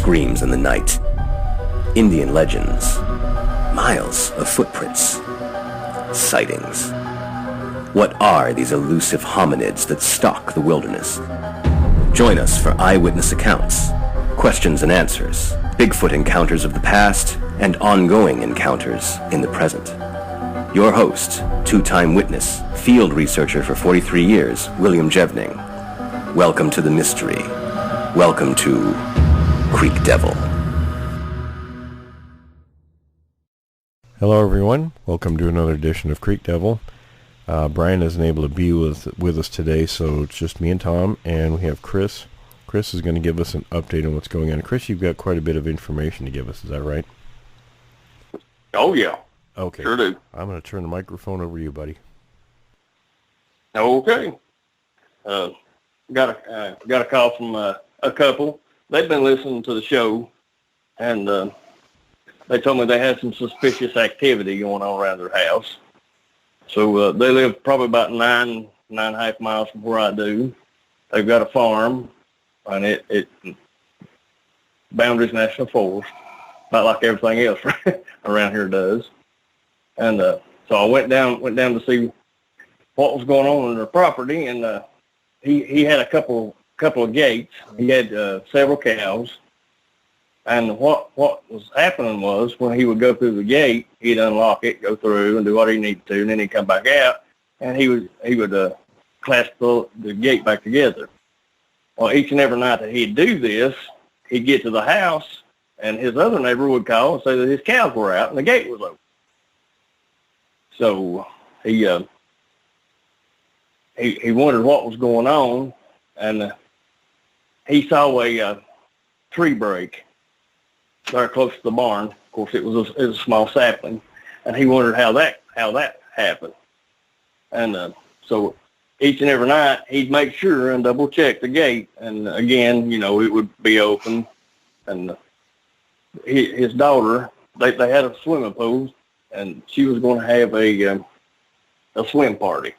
screams in the night. Indian legends. Miles of footprints. Sightings. What are these elusive hominids that stalk the wilderness? Join us for eyewitness accounts, questions and answers, Bigfoot encounters of the past, and ongoing encounters in the present. Your host, two-time witness, field researcher for 43 years, William Jevning. Welcome to the mystery. Welcome to Creek Devil. Hello everyone, welcome to another edition of Creek Devil. Brian isn't able to be with us today, so it's just me and Tom, and we have Chris. Chris is going to give us an update on what's going on. Chris, you've got quite a bit of information to give us, is that right? Oh yeah. Okay. Sure do. I'm going to turn the microphone over to you, buddy. Okay. Got a call from a couple. They've been listening to the show, and they told me they had some suspicious activity going on around their house. So they live probably about 9.5 miles from where I do. They've got a farm, and it Boundaries National Forest, about like everything else around here does. And so I went down to see what was going on in their property, and he had a couple of gates. He had several cows, and what was happening was when he would go through the gate, he'd unlock it, go through, and do what he needed to, and then he'd come back out, and he would clasp the gate back together. Well, each and every night that he'd do this, he'd get to the house, and his other neighbor would call and say that his cows were out and the gate was open. So he wondered what was going on, and he saw a tree break there close to the barn. Of course, it was a small sapling, and he wondered how that happened. And so each and every night he'd make sure and double check the gate, and again, it would be open. And his daughter, they had a swimming pool, and she was going to have a swim party.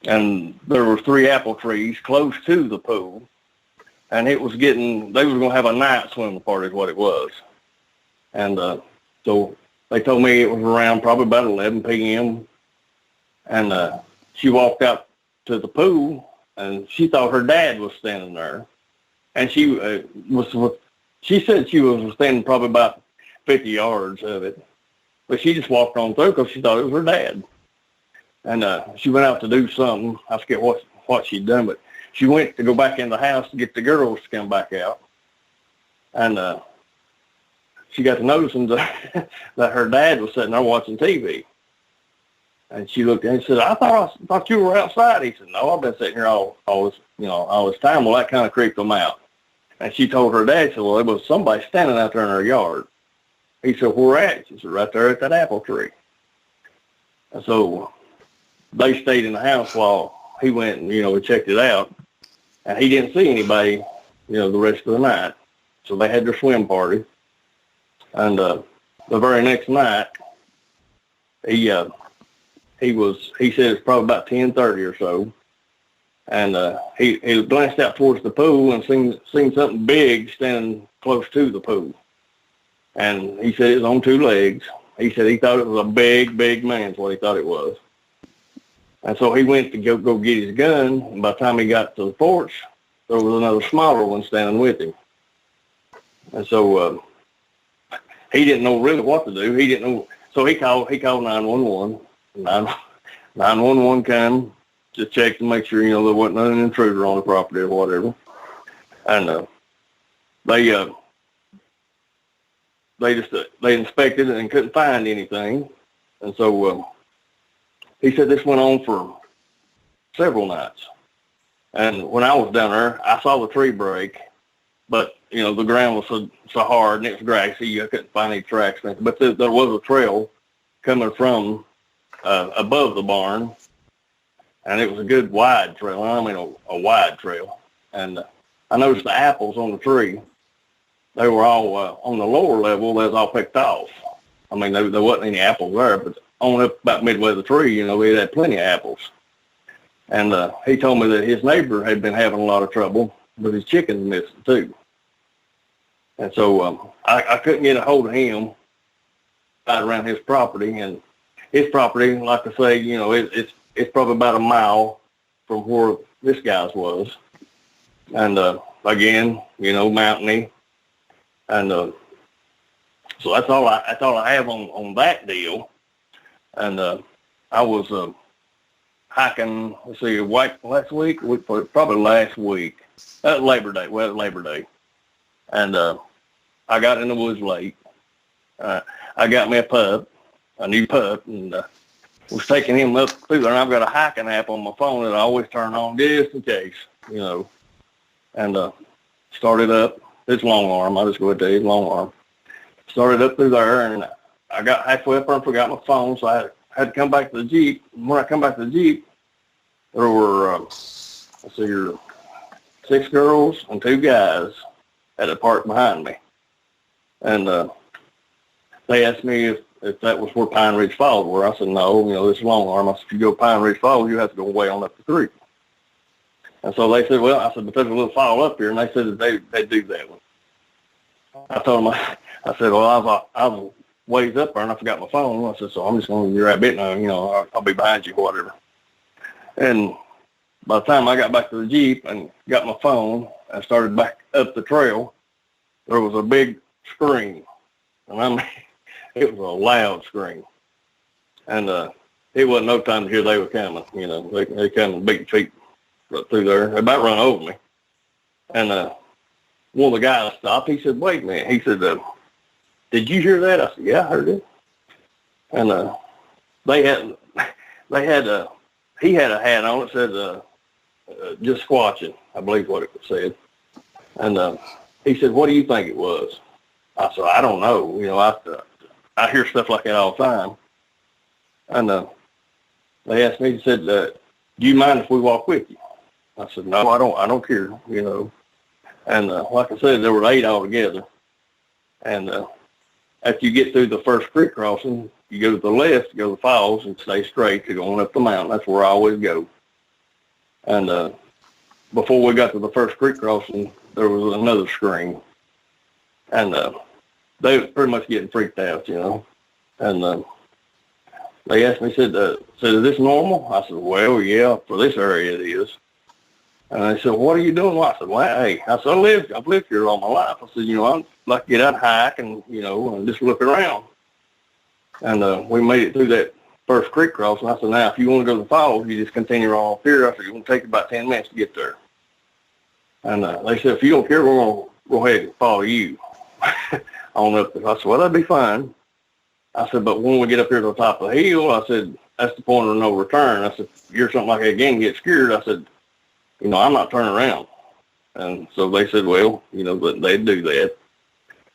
And there were 3 apple trees close to the pool, and they was going to have a night swimming party is what it was. And so they told me it was around probably about 11 p.m. And she walked out to the pool, and she thought her dad was standing there. And she said she was standing probably about 50 yards of it. But she just walked on through because she thought it was her dad. And she went out to do something. I forget what she'd done, but she went to go back in the house to get the girls to come back out. And she got to noticing that her dad was sitting there watching TV. And she looked and said, I thought you were outside. He said, no, I've been sitting here all this time. Well, that kind of creeped them out. And she told her dad, she said, well, there was somebody standing out there in her yard. He said, where at? She said, right there at that apple tree. And so they stayed in the house while he went and, we checked it out. And he didn't see anybody, the rest of the night. So they had their swim party. And the very next night, he said it's probably about 10:30 or so. And he glanced out towards the pool and seen something big standing close to the pool. And he said it was on 2 legs. He said he thought it was a big, big man is what he thought it was. And so he went to go get his gun, and by the time he got to the porch, there was another smaller one standing with him. And so he didn't know really what to do. He didn't know. So he called 911. 911 came, just checked to make sure, there wasn't an intruder on the property or whatever. And they inspected it and couldn't find anything. And so he said this went on for several nights. And when I was down there, I saw the tree break, but, the ground was so hard and it was grassy, you couldn't find any tracks. But there was a trail coming from above the barn, and it was a good wide trail. I mean, a wide trail. And I noticed the apples on the tree. They were all on the lower level. They was all picked off. I mean, there wasn't any apples there, but on up about midway of the tree, we had plenty of apples. And he told me that his neighbor had been having a lot of trouble with his chickens missing too. And so I couldn't get a hold of him right around his property. And his property, like I say, you know, it's probably about a mile from where this guy's was. And again, you know, mountainy. And so that's all I have on that deal. And I was hiking, let's see, last week, probably last week, Labor Day, Labor Day. And I got in the woods late. I got me a new pup, and was taking him up through there. And I've got a hiking app on my phone that I always turn on just in case, you know. And started up. It's long arm. I just go ahead and tell you, it's long arm. Started up through there, and I got halfway up there and forgot my phone, so I had to come back to the Jeep. And when I come back to the Jeep, there were, let's see here, 6 girls and 2 guys at a park behind me. And they asked me if that was where Pine Ridge Falls were. I said, no, you know, this is Long Arm. I said, if you go Pine Ridge Falls, you have to go way on up the creek. And so they said, well, I said, but there's a little fall up here. And they said that they do that one. I told them, I said, well, I was ways up there and I forgot my phone. I said, so I'm just going to be right bit now, you know, I'll be behind you or whatever. And by the time I got back to the Jeep and got my phone and started back up the trail, there was a big scream. And I mean, it was a loud scream. And it wasn't no time to hear they were coming. You know, they come big feet right through there. They about run over me. And one of the guys stopped. He said, wait a minute. He said, did you hear that? I said, yeah, I heard it. And he had a hat on. It said, just squatching, I believe what it said. And he said, what do you think it was? I said, I don't know. You know, I hear stuff like that all the time. And they asked me, he said, do you mind if we walk with you? I said, no, I don't care, you know. And like I said, there were 8 altogether. And after you get through the first creek crossing, you go to the left, go to the falls, and stay straight to going up the mountain. That's where I always go. And before we got to the first creek crossing, there was another scream. And they was pretty much getting freaked out, you know. And they asked me, said, is this normal? I said, well, yeah, for this area it is. And they said, what are you doing? Well, I said, well, hey, I said, I've lived here all my life. I said, you know, I'd like to get out and hike and, you know, and just look around. And we made it through that first creek crossing. I said, now, if you want to go to the falls, you just continue on up here. I said, it's going to take about 10 minutes to get there. And they said, if you don't care, we're going to go ahead and follow you on up there. I said, well, that'd be fine. I said, but when we get up here to the top of the hill, I said, that's the point of no return. I said, if you're something like that again, get scared. I said, you know, I'm not turning around. And so they said, well, you know, that they'd do that.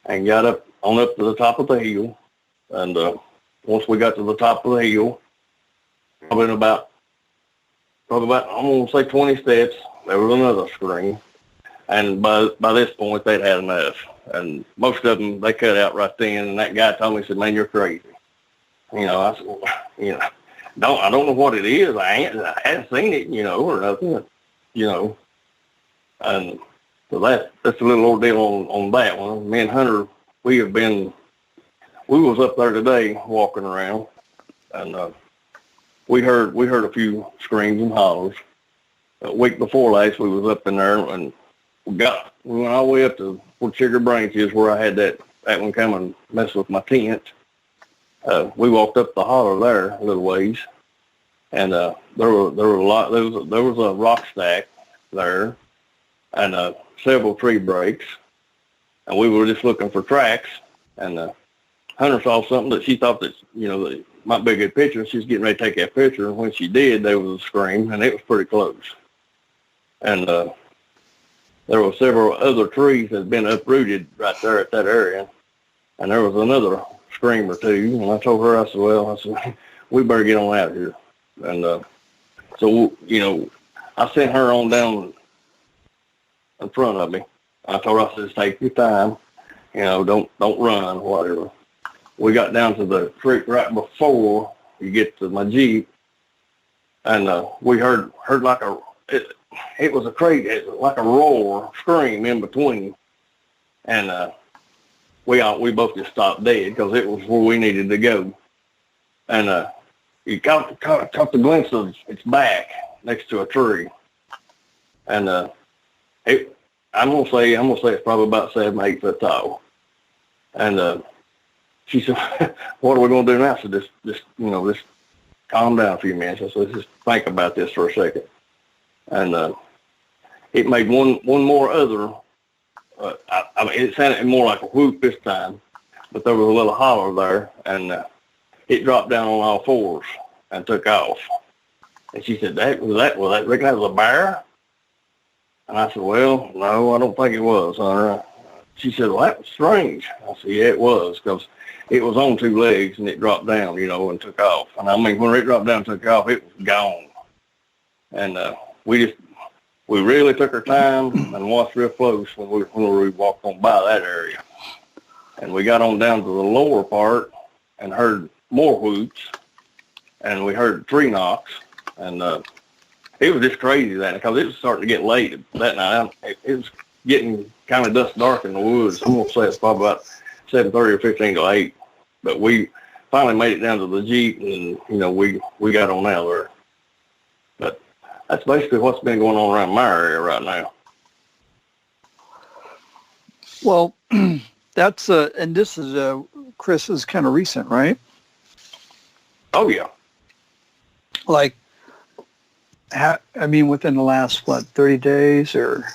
And got up to the top of the hill. And once we got to the top of the hill, probably about, I'm going to say 20 steps, there was another scream. And by this point, they'd had enough. And most of them, they cut out right then. And that guy told me, he said, man, you're crazy. You know, I said, well, you know, I don't know what it is. I hadn't seen it, you know, or nothing, you know. And so that's a little ordeal on that one. Me and Hunter, we was up there today walking around. And we heard a few screams and hollers. A week before last, we was up in there and we went all the way up to where Sugar Branch is, where I had that one come and mess with my tent. We walked up the holler there a little ways, and there was a rock stack there, and several tree breaks, and we were just looking for tracks, and Hunter saw something that she thought that, you know, that might be a good picture. She was getting ready to take that picture, and when she did, there was a scream, and it was pretty close. And there were several other trees that had been uprooted right there at that area. And there was another scream or two. And I told her, I said, we better get on out of here. And so, you know, I sent her on down in front of me. I told her, I said, just take your time. You know, don't run, whatever. We got down to the creek right before you get to my Jeep. And we heard like it was a like a roar, scream in between. And we both just stopped dead because it was where we needed to go. And you caught the glimpse of its back next to a tree. And I'm gonna say it's probably about 7, 8 foot tall. And she said, "What are we gonna do now?" I said, "Just calm down a few minutes." I said, "Let's just think about this for a second." And it made one more other. I mean, it sounded more like a whoop this time, but there was a little holler there, and it dropped down on all fours and took off. And she said, "Was that reckon that was a bear?" And I said, "Well, no, I don't think it was, Hunter." She said, "Well, that was strange." I said, "Yeah, it was, because it was on 2 legs and it dropped down, and took off. And I mean, when it dropped down and took off, it was gone." And we really took our time and watched real close when we walked on by that area. And we got on down to the lower part and heard more whoops, and we heard tree knocks, and it was just crazy then, because it was starting to get late that night. It was getting kind of dusk dark in the woods. I'm going to say it's probably about 7:30 or 15 to 8. But we finally made it down to the Jeep, and, we got on out there. But that's basically what's been going on around my area right now. Well, that's, and this is, Chris, is kind of recent, right? Oh, yeah. Like, within the last, 30 days or?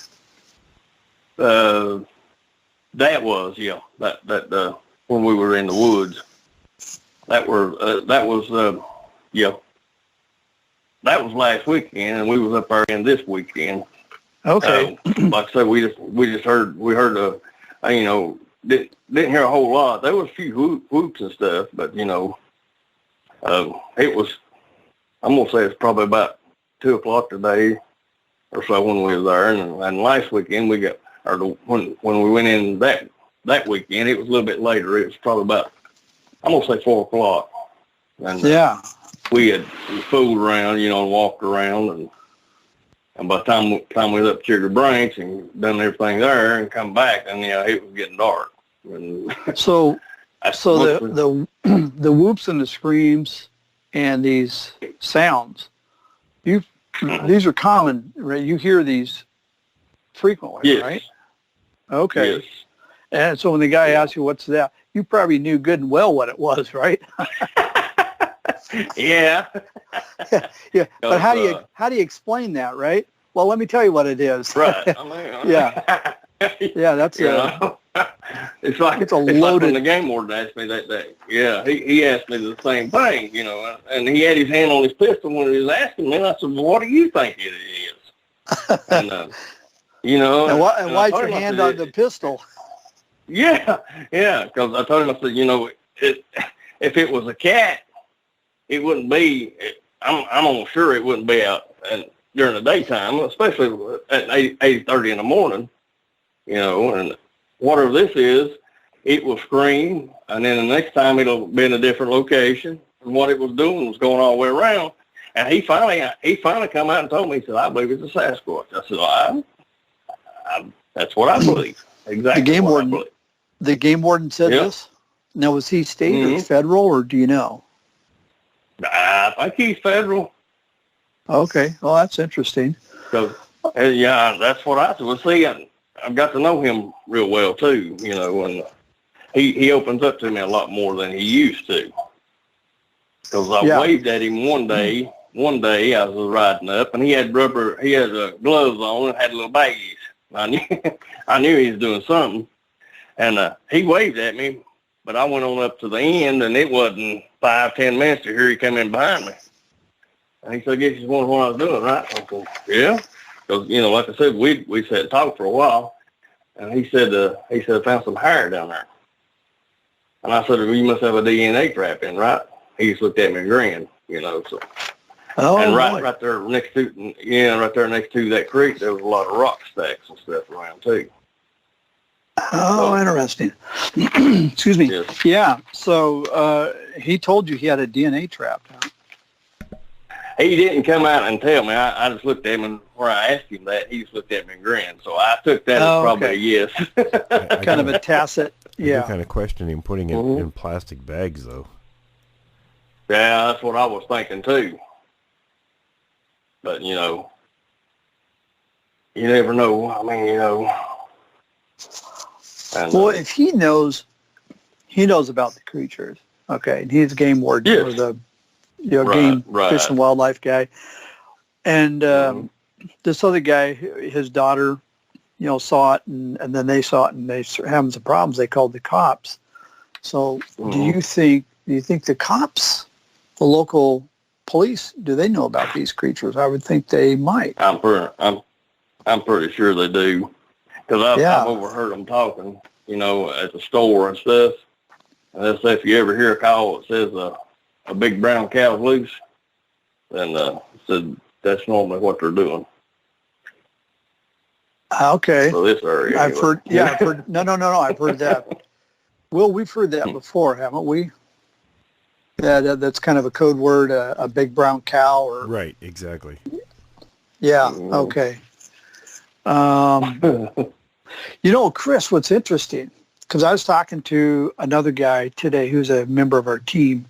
That was, yeah. That when we were in the woods. That was last weekend, and we was up there in this weekend. Okay. Like I said, we heard didn't hear a whole lot. There was a few whoops and stuff, but it was. I'm gonna say it's probably about 2 o'clock today or so when we were there, and last weekend when we went in that weekend, it was a little bit later. It was probably about, I'm gonna say 4 o'clock. And yeah, we had fooled around, and walked around, and by the time we was up Sugar Branch and done everything there and come back, and it was getting dark. And so the whoops and the screams and these sounds, these are common, right? You hear these frequently, yes. Right? Okay. Yes. And so when the guy asked you what's that, you probably knew good and well what it was, right? Yeah. Yeah. But how do you explain that, right? Well, let me tell you what it is. Right. Yeah. Yeah, that's it's like loaded. Like when the game warden asked me that day. Yeah, he asked me the same thing, and he had his hand on his pistol when he was asking me. And I said, "Well, what do you think it is?" And and why's your hand on the pistol? Yeah, because I told him, I said, if it was a cat, it wouldn't be. I'm almost sure it wouldn't be out during the daytime, especially at 8:30 in the morning. And whatever this is, it will scream, and then the next time it'll be in a different location. And what it was doing was going all the way around. And he finally come out and told me. He said, "I believe it's a Sasquatch." I said, "Well, that's what I believe." Exactly. The game warden said this. Now, was he state or federal, or do you know? I think he's federal. Okay. Well, that's interesting. So, that's what I said. Well, see, I've got to know him real well too, and he opens up to me a lot more than he used to. Because I waved at him one day. One day I was riding up, and he had gloves on and had little baggies. I knew he was doing something, and he waved at me, but I went on up to the end, and it wasn't 5-10 minutes to hear he come in behind me. And he said, "I guess he's wondering what I was doing, right?" I said, "Yeah." Because, like I said, we sat and talked for a while, and he said, I found some hair down there. And I said, "Well, you must have a DNA trap in, right?" He just looked at me and grinned, so. Oh, and right there next to that creek, there was a lot of rock stacks and stuff around too. Oh, interesting. Excuse me. Yes. Yeah. So he told you he had a DNA trap. Huh? He didn't come out and tell me. I just looked at him, and where I asked him that, he just looked at me and grinned. So I took that as probably a yes. Kind of a tacit I do kind of question him putting it in plastic bags, though. Yeah, that's what I was thinking too. But you never know. I mean, And, well, if he knows about the creatures. Okay, and he's a game warden or the game fish and wildlife guy, and this other guy, his daughter, saw it, and then they saw it, and they were having some problems. They called the cops. So, do you think the cops, the local police, do they know about these creatures? I would think they might. I'm pretty sure they do, because I've overheard them talking, at the store and stuff. And they say if you ever hear a call that says a big brown cow's loose, then said that's normally what they're doing. Okay. So this area. I've heard. No. I've heard that. Well, we've heard that before, haven't we? That's kind of a code word, a big brown cow, or right, exactly. Yeah. Okay. Chris, what's interesting, because I was talking to another guy today who's a member of our team,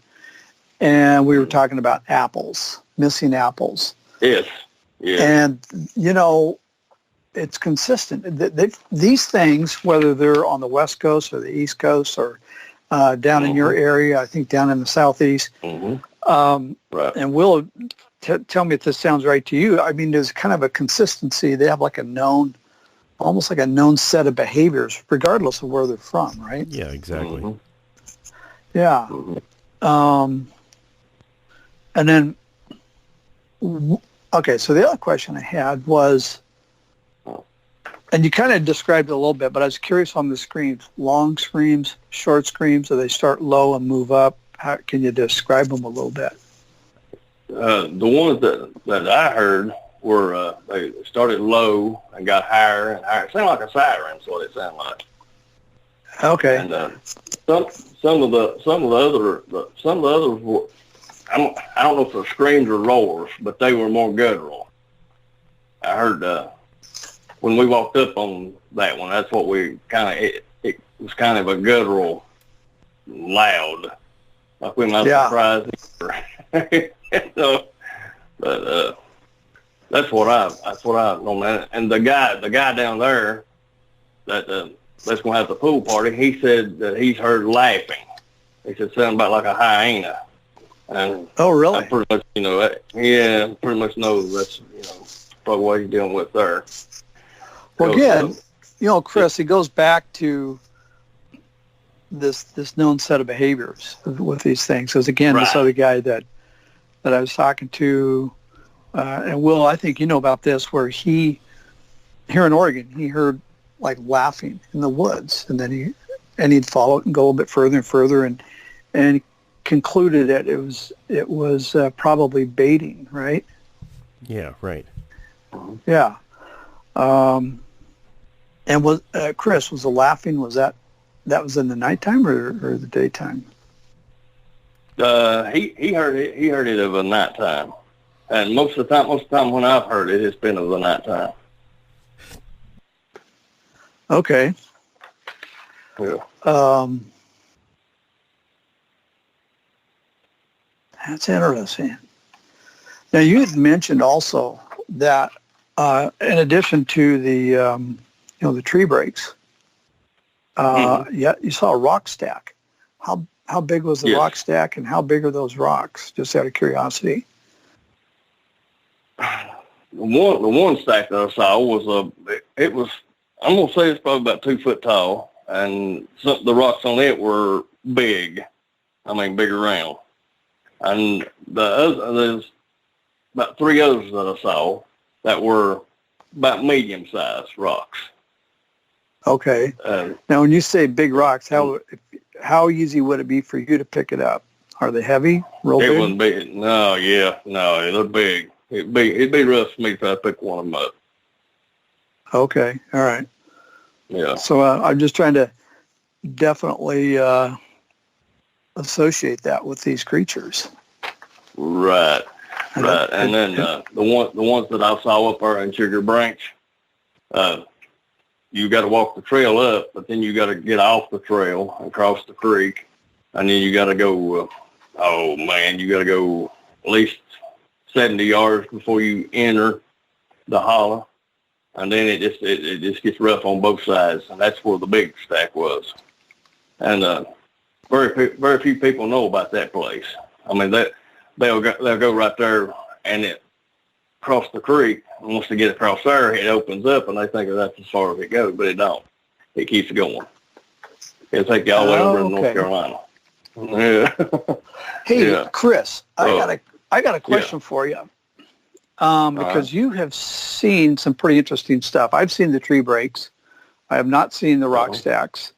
and we were talking about apples, missing apples. Yes. Yeah. And it's consistent. These things, whether they're on the West Coast or the East Coast or down in your area, I think down in the Southeast. Right. And Will, tell me if this sounds right to you. I mean, there's kind of a consistency. They have like almost like a known set of behaviors, regardless of where they're from, right? Yeah, exactly. Yeah. And then, okay, so the other question I had was, and you kind of described it a little bit, but I was curious on the screams. Long screams, short screams, or they start low and move up? How can you describe them a little bit? The ones that I heard were they started low and got higher and higher. It sounded like a siren, is what it sounded like. Okay. And some of the others were, I don't know if they're screams or roars, but they were more guttural. I heard when we walked up on that one, that's what we it was kind of a guttural, loud, like we might surprise him. So, but that's what I know. And the guy down there that's gonna have the pool party, he said that he's heard laughing. He said something about like a hyena. And oh, really? I pretty much, pretty much know that's probably what he's dealing with there. Well, again, Chris, it goes back to this known set of behaviors with these things. Because again, this other guy that I was talking to, and Will, I think you know about this, where here in Oregon, he heard like laughing in the woods, and then he'd follow it and go a little bit further and further, and concluded that it was probably baiting, right? Yeah, right. Yeah. And was Chris, was the laughing, was that was in the nighttime or the daytime? He heard it of a nighttime, and most of the time when I've heard it, it's been of the nighttime. Okay. Yeah. That's interesting. Now you had mentioned also that in addition to the the tree breaks, you saw a rock stack. How big was the rock stack, and how big are those rocks? Just out of curiosity. The one stack that I saw was I'm gonna say it's probably about 2 foot tall, and the rocks on it were big. I mean, big around. And there's about 3 others that I saw that were about medium-sized rocks. Okay. Now, when you say big rocks, how easy would it be for you to pick it up? Are they heavy? Real big? It wouldn't be. No, they're big. It'd be rough for me if I pick one of them up. Okay. All right. Yeah. So I'm just trying to definitely associate that with these creatures. Right. And then the ones that I saw up there in Sugar Branch, you got to walk the trail up, but then you got to get off the trail and cross the creek, and then you got to go. You got to go at least 70 yards before you enter the holler, and then it just gets rough on both sides, and that's where the big stack was. And very few people know about that place. I mean, they'll go right there and it cross the creek. And once they get across there, it opens up, and they think that's as far as it goes, but it don't. It keeps going. It'll take you all the way over to North Carolina. Yeah. Hey, yeah. Chris, I got a question for you. Because you have seen some pretty interesting stuff. I've seen the tree breaks. I have not seen the rock stacks.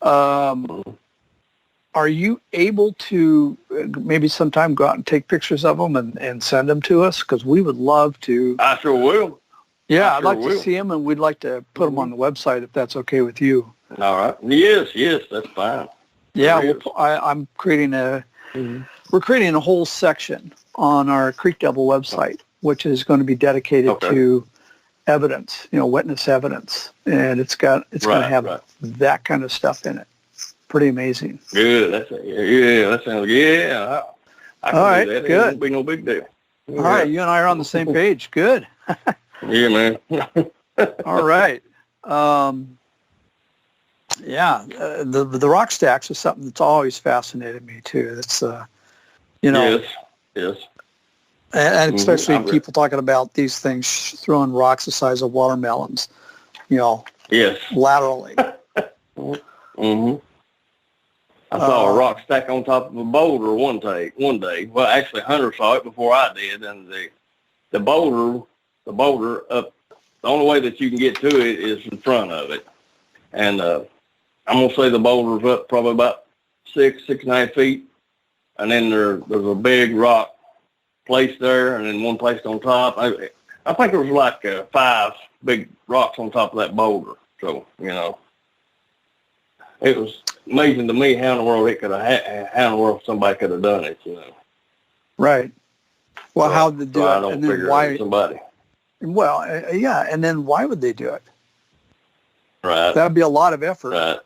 Are you able to maybe sometime go out and take pictures of them and send them to us? Because we would love to. I sure will. Yeah, I'd like to see them, and we'd like to put them on the website if that's okay with you. All right. Yes, that's fine. Yeah, I'm creating we're creating a whole section on our Creek Devil website, which is going to be dedicated to evidence, witness evidence, and it's going to have that kind of stuff in it. Pretty amazing. Good. That sounds good. I can all right, do that. good. It won't be no big deal. All right, you and I are on the same page. Good. Yeah, man. All right. The rock stacks is something that's always fascinated me too. It's Yes. And especially people talking about these things throwing rocks the size of watermelons, Yes. laterally. Mm-hmm. I saw a rock stack on top of a boulder one day. Well, actually, Hunter saw it before I did, and the boulder up. The only way that you can get to it is in front of it, and I'm gonna say the boulder's up probably about 6.5 feet, and then there's a big rock placed there, and then one placed on top. I think there was like 5 big rocks on top of that boulder. So it was amazing to me how in the world somebody could have done it. Right. Well, how did they do I it, don't and then figure why? Somebody. Well, and then why would they do it? Right. That'd be a lot of effort. Right.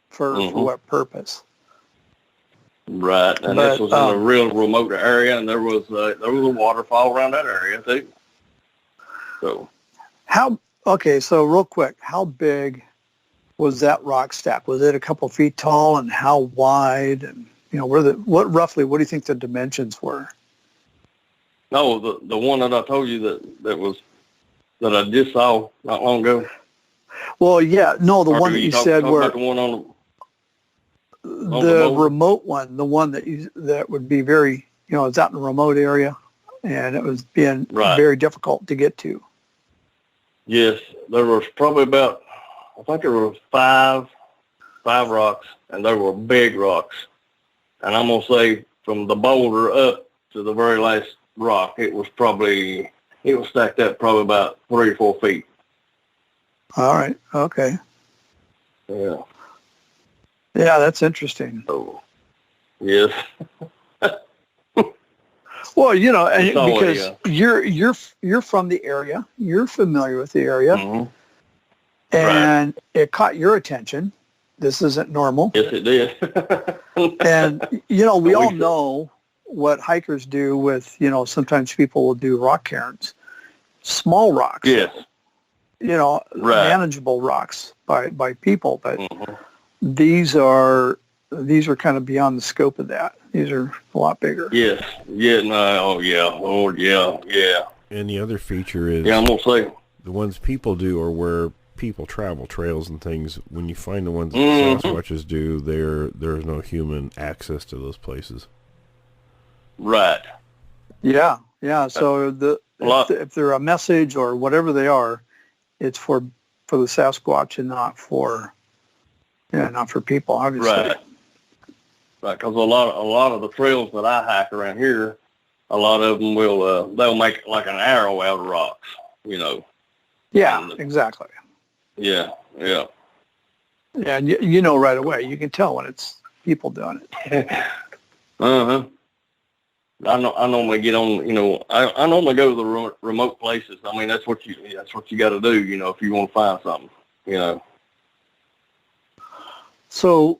For what purpose? Right, and this was in a real remote area, and there was a waterfall around that area too. So, so real quick, how big was that rock stack? Was it a couple feet tall, and how wide? And what do you think the dimensions were? No, the one that I told you that I just saw not long ago. Well, yeah, no, the one that you said were the one on the remote one, the one that would be very, it's out in a remote area, and it was being very difficult to get to. Yes, there was probably about, I think there were five rocks, and they were big rocks. And I'm going to say from the boulder up to the very last rock, it was stacked up probably about 3 or 4 feet. All right. Okay. Yeah. Yeah, that's interesting. Oh, yes. Well, because you're from the area, you're familiar with the area, and it caught your attention. This isn't normal. Yes, it did. And we all know what hikers do with sometimes people will do rock cairns, small rocks. Yes. Manageable rocks by people, but these are kind of beyond the scope of that. These are a lot bigger. Yes. Yeah. No. Oh, yeah. Lord. Yeah. Yeah. And the other feature is, I'm gonna say, the ones people do are where people travel, trails and things. When you find the ones that Sasquatches do, there's no human access to those places. Right. Yeah. Yeah. So if they're a message or whatever they are, it's for the Sasquatch and not for people, obviously. Right. Right, because a lot of the trails that I hike around here, a lot of them they'll make like an arrow out of rocks, Yeah, and, exactly. Yeah, yeah. Yeah, and right away. You can tell when it's people doing it. Uh-huh. I normally get on, I normally go to the remote places. I mean, that's what you got to do, if you want to find something. So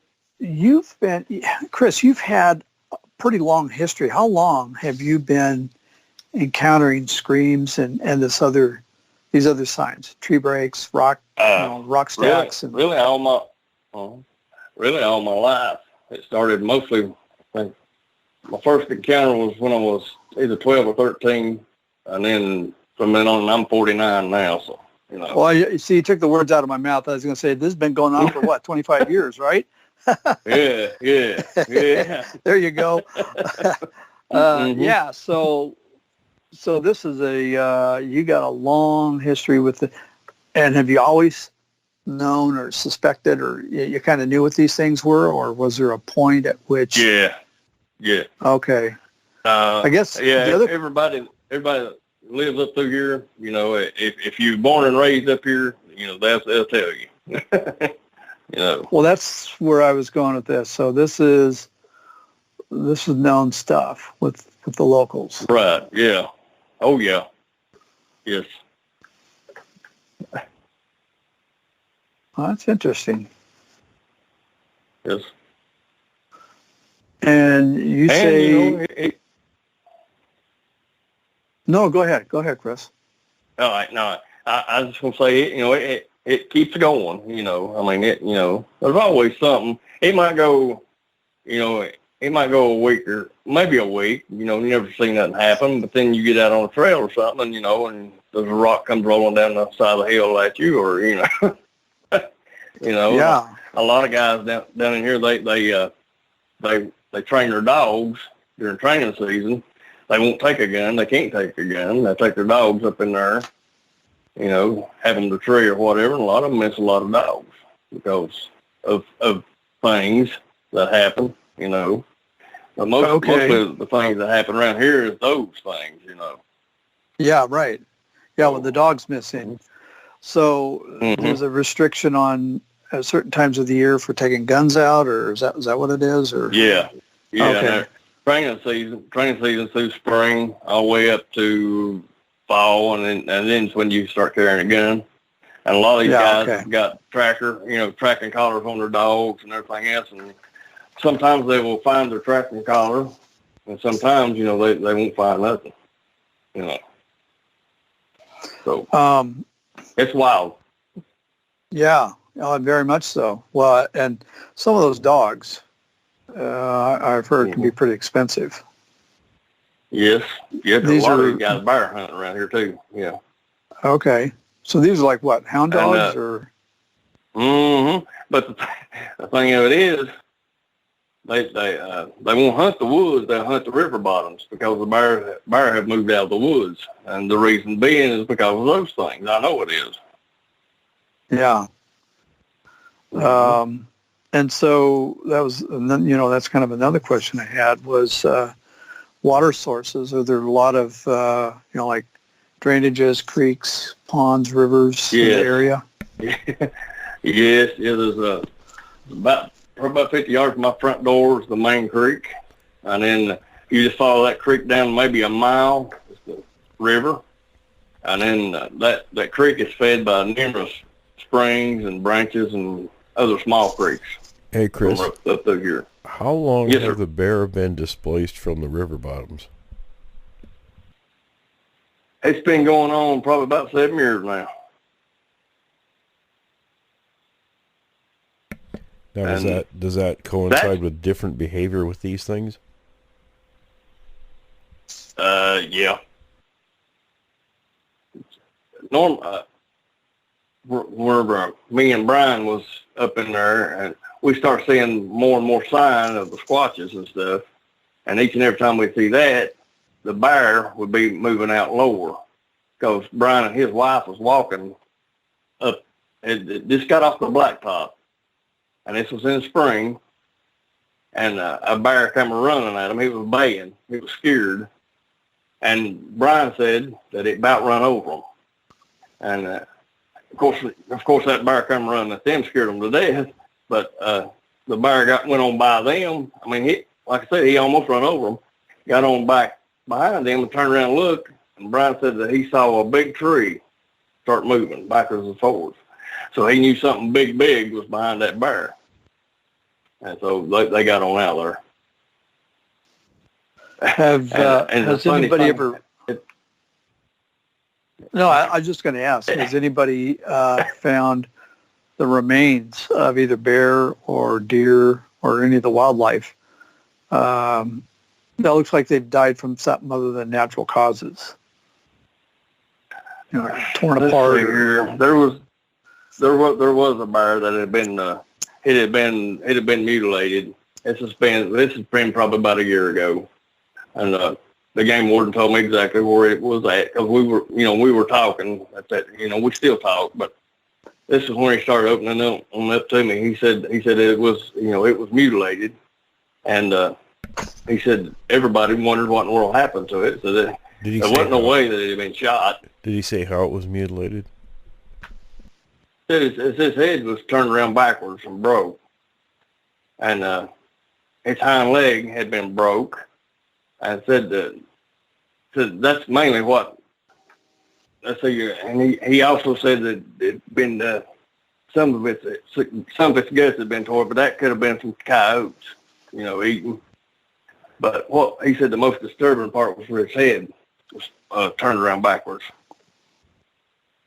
Chris, you've had a pretty long history. How long have you been encountering screams and these other signs, tree breaks, rock stacks? Really all my life. It started mostly, I think, my first encounter was when I was either 12 or 13, and then from then on, I'm 49 now, so, Well, you see, you took the words out of my mouth. I was going to say, this has been going on for, 25 years, right? Yeah. There you go. Yeah, so this is you got a long history with and have you always known or suspected or you kind of knew what these things were, or was there a point at which... Yeah. Okay. I guess everybody that lives up through here, if you're born and raised up here, they'll tell you. Well, that's where I was going with this. So this is known stuff with the locals. Right. Yeah. Oh yeah. Yes. Well, that's interesting. Yes. And you say... No, go ahead, Chris. All right, no, I just want to say, it keeps going, I mean, there's always something. It might go a week or maybe a week, you never see nothing happen, but then you get out on a trail or something, and there's a rock comes rolling down the side of the hill at you, or, Yeah. A lot of guys down in here, they train their dogs during training season. They won't take a gun. They can't take a gun. They take their dogs up in there, have them to tree or whatever. And a lot of them miss a lot of dogs because of things that happen, But mostly the things that happen around here is those things, Yeah, right. Yeah, when the dog's missing. So there's a restriction on certain times of the year for taking guns out, or is that what it is? Or yeah. Okay. Training season through spring all the way up to fall, and then it's when you start carrying a gun. And a lot of these guys got tracking collars on their dogs and everything else, and sometimes they will find their tracking collar, and sometimes they won't find nothing. So it's wild. Yeah, very much so. Well, and some of those dogs, I've heard, can be pretty expensive. Yes. Yeah, there's a lot of these guys bear hunting around here too. Yeah. Okay. So these are like what, hound dogs or? But the thing of it is, they won't hunt the woods. They'll hunt the river bottoms because the bear have moved out of the woods, and the reason being is because of those things. I know it is. Yeah. And so that was, and then, that's kind of another question I had was water sources. Are there a lot of, like drainages, creeks, ponds, rivers in the area? Yes, there's about 50 yards from my front door is the main creek. And then you just follow that creek down maybe a mile, it's the river. And then that creek is fed by numerous springs and branches and other small creeks. Hey, Chris, up through here. How long have the bear been displaced from the river bottoms? It's been going on probably about 7 years now. Now, does that coincide with different behavior with these things? Yeah. Where me and Brian was up in there, and we start seeing more and more sign of the squatches and stuff. And each and every time we see that, the bear would be moving out lower because Brian and his wife was walking up. It just got off the blacktop, and this was in spring. And a bear came running at him. He was baying. He was scared. And Brian said that it about run over him. And of course, that bear come running at them, scared them to death. But the bear went on by them. I mean, like I said, he almost run over them. got on back behind him and turned around and looked, and Brian said that he saw a big tree start moving backwards and forwards. So he knew something big was behind that bear. And so they got on out there. Has anybody ever... No, I was just going to ask, has anybody found the remains of either bear or deer or any of the wildlife that looks like they've died from something other than natural causes? You know, torn apart. There was a bear that had been it had been mutilated. This has been probably about a year ago, and the game warden told me exactly where it was at, because we were talking at that, we still talk, but this is when he started opening up to me. He said it was, it was mutilated, and he said everybody wondered what in the world happened to it. So there wasn't no way that it had been shot. Did he say how it was mutilated? His head was turned around backwards and broke, and his hind leg had been broke. I said that that's mainly what. Let's see, and he also said that it'd been some of its guts had been torn, but that could have been some coyotes, eating. But what he said the most disturbing part was where his head was turned around backwards.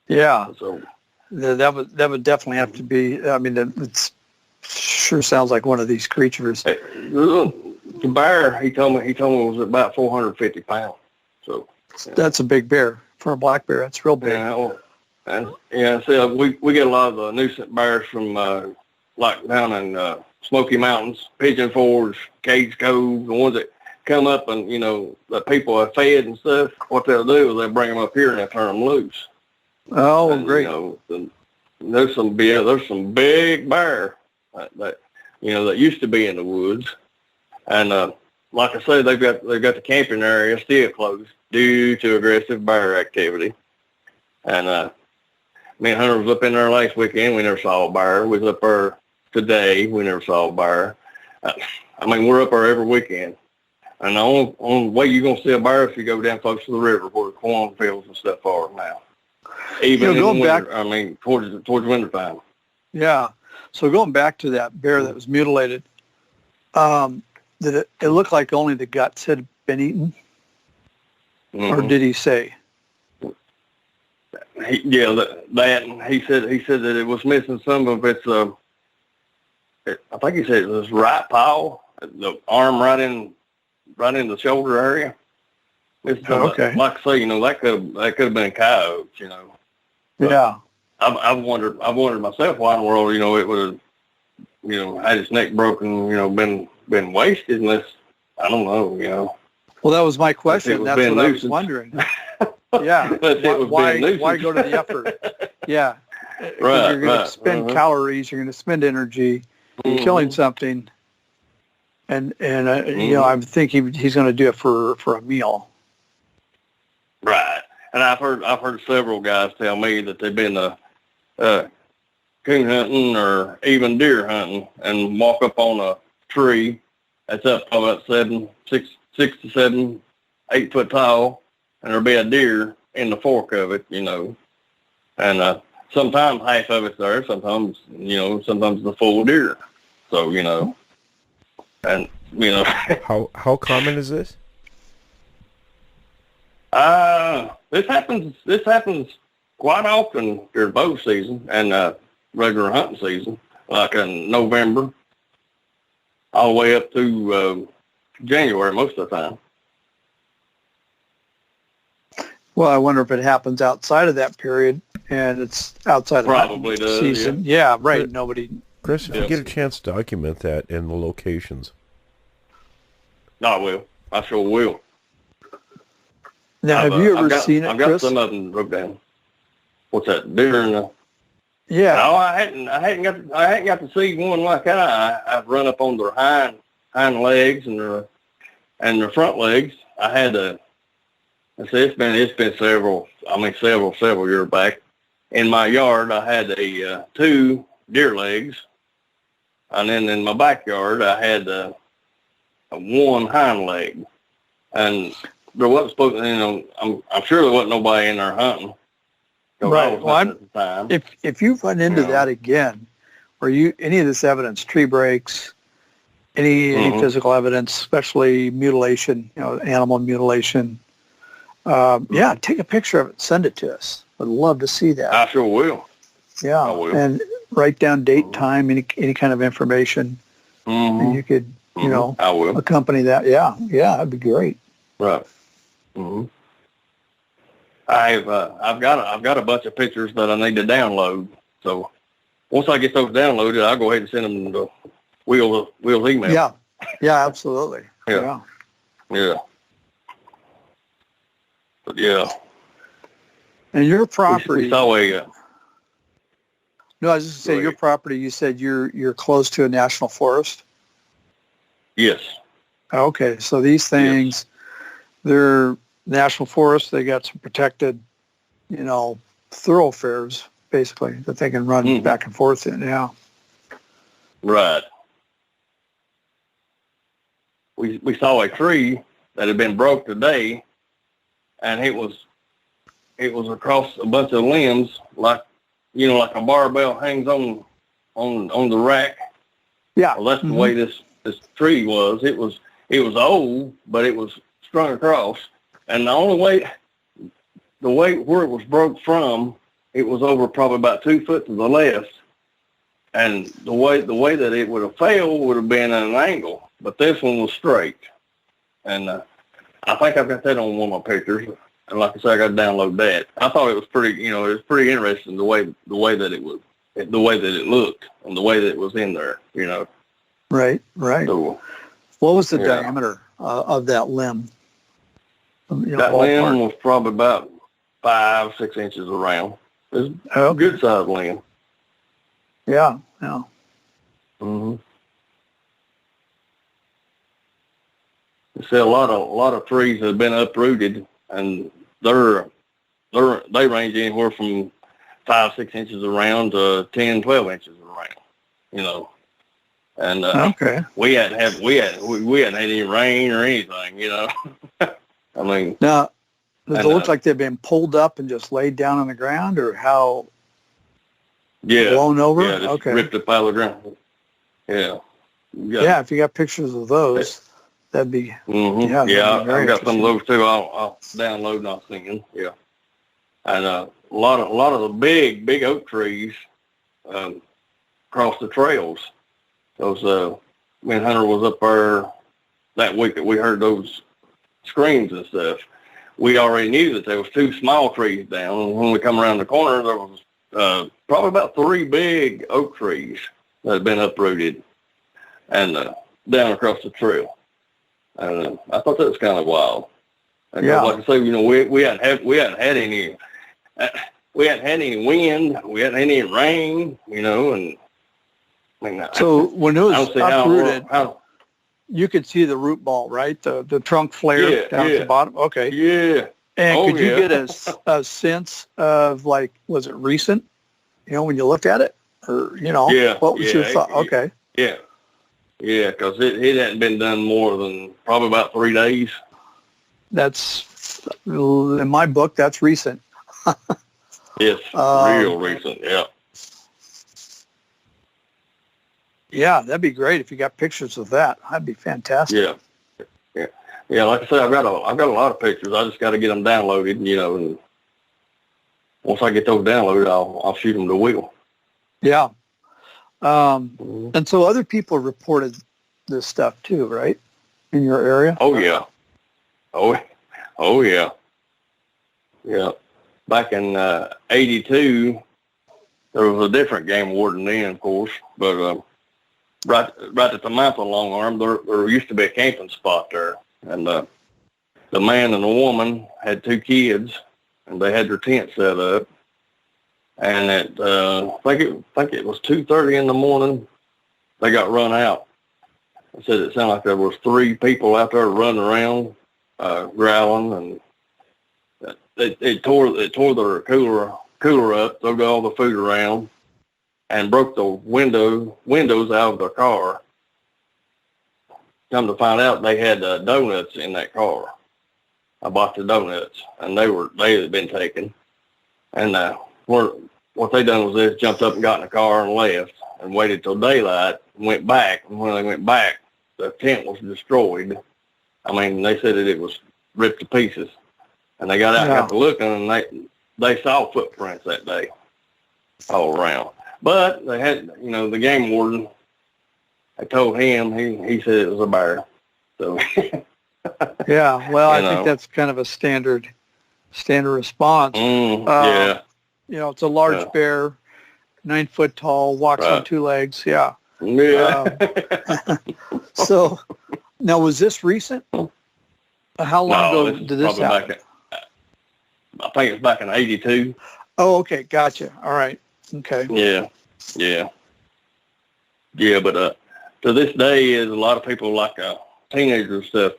Yeah. So that would definitely have to be. I mean, it sure sounds like one of these creatures. The bear, he told me was about 450 pounds. So that's a big bear for a black bear. That's real big. So we get a lot of nuisance bears from like down in Smoky Mountains, Pigeon Forge, Cage Cove, the ones that come up and that people are fed and stuff. What they'll do is they'll bring them up here and they'll turn them loose. Oh, and, great! There's some big bear that used to be in the woods. And like I said, they've got the camping area still closed due to aggressive bear activity. And me and Hunter was up in there last weekend. We never saw a bear. We was up there today. We never saw a bear. We're up there every weekend. And the only way you're gonna see a bear is if you go down close to the river where the cornfields and stuff are now. Even in the winter, towards winter time. Yeah. So going back to that bear that was mutilated. Did it look like only the guts had been eaten? Mm-hmm. Or did he say? He said that it was missing some of its. I think he said it was right paw, the arm right in the shoulder area. Okay. Like I say, that could have been coyotes, But yeah. I've wondered myself why in the world, it would have, had its neck broken, been wasted unless, I don't know, Well, that was my question. That's what I was wondering. Yeah. Why go to the effort? Yeah. Right. You're going to spend calories. You're going to spend energy killing something. And I'm thinking he's going to do it for a meal. Right. And I've heard several guys tell me that they've been coon hunting or even deer hunting and walk up on a tree that's up about 6 to 7, 8 foot tall, and there'll be a deer in the fork of it, and sometimes half of it's there, sometimes the full deer. So, and How common is this? This happens quite often during bow season and regular hunting season, like in November, all the way up to January most of the time. Well, I wonder if it happens outside of that period, and it's outside of probably the season. Yeah, right. Nobody. Chris, if you get a chance to document that in the locations. No, I will. I sure will. Now, have you ever seen it, I've got Chris? some of them broke down. What's that? Deer in the... Yeah. No, I hadn't got to see one like that. I've run up on their hind legs and their front legs. I had a... It's been several years back. In my yard, I had 2 deer legs, and then in my backyard, I had 1 hind leg. And there wasn't supposed to, I'm sure there wasn't nobody in there hunting. Right. Well, at the time. If you run into that again, or any of this evidence, tree breaks, any physical evidence, especially mutilation, animal mutilation, take a picture of it, send it to us. I'd love to see that. I sure will. Yeah, I will. And write down date, time, any kind of information. And you could, I will. accompany that. Yeah, that'd be great. Right. I've got a bunch of pictures that I need to download. So once I get those downloaded, I'll go ahead and send them to Will's email. Yeah, absolutely. Yeah. But yeah. And your property. We saw no, I was just going to say your property. You said you're close to a national forest. Yes. Okay, so these things, they're national forests. They got some protected, thoroughfares basically that they can run back and forth in. Yeah. Right. We saw a tree that had been broke today, and it was across a bunch of limbs, like a barbell hangs on the rack. Yeah. Well, that's the way this tree was. It was old, but it was strung across, and the way where it was broke from, it was over probably about 2 foot to the left, and the way that it would have fell would have been at an angle, but this one was straight, and I think I've got that on one of my pictures. And like I said, I got to download that. I thought it was pretty, it was pretty interesting the way that it looked, and the way that it was in there, Right. So, what was the diameter of that limb? That limb was probably about 5-6 inches around. It was a good sized limb. Yeah. You see a lot of trees have been uprooted, and they range anywhere from 5-6 inches around to 10-12 inches around, and we hadn't had any rain or anything, I mean, now does it look like they've been pulled up and just laid down on the ground, or how? Blown over. Just ripped up out of the ground. If you got pictures of those, that'd be I've got some of those too. I'll download and I'll send. Yeah, and a lot of the big oak trees across the trails. Those me and Hunter was up there that week that we heard those screams and stuff. We already knew that there was 2 small trees down, and when we come around the corner, there was probably about 3 big oak trees that had been uprooted and down across the trail. And I thought that was kind of wild. And like I say, we hadn't had any wind, we hadn't had any rain, and I mean, so when it was uprooted, you could see the root ball, right? The trunk flare down at the bottom. Okay. Yeah. And could you get a sense of, like, was it recent? When you looked at it, or what was your thought? Okay. Yeah, because it hadn't been done more than probably about 3 days. That's, in my book, that's recent. Yes, real recent. Yeah. Yeah, that'd be great if you got pictures of that. That'd be fantastic. Yeah. Like I said, I've got a lot of pictures. I just got to get them downloaded, and once I get those downloaded, I'll shoot them to Will. Yeah. And so other people reported this stuff too, right? In your area? Oh yeah. Oh yeah. Yeah. Back in 82, there was a different game warden then, of course, but right at the mouth of Long Arm, there used to be a camping spot there, and the man and the woman had 2 kids, and they had their tent set up, and at I think it was 2:30 in the morning, they got run out. I said it sounded like there was 3 people out there running around, growling, and they tore their cooler up, threw all the food around, and broke the windows out of the car. Come to find out, they had donuts in that car. a box of donuts, and they had been taken. And what they done was they just jumped up and got in the car and left and waited till daylight and went back. And when they went back, the tent was destroyed. I mean, they said that it was ripped to pieces. And they got out and got to looking, and they saw footprints that day all around. But they had, the game warden, I told him, he said it was a bear. So yeah, well, I think that's kind of a standard response. Yeah. It's a large bear, 9 foot tall, walks on 2 legs. Yeah. Yeah. So now, was this recent? How long ago did this happen? I think it's back in 82. Oh, okay. Gotcha. All right. Okay. Yeah. But to this day, is a lot of people like teenagers stuff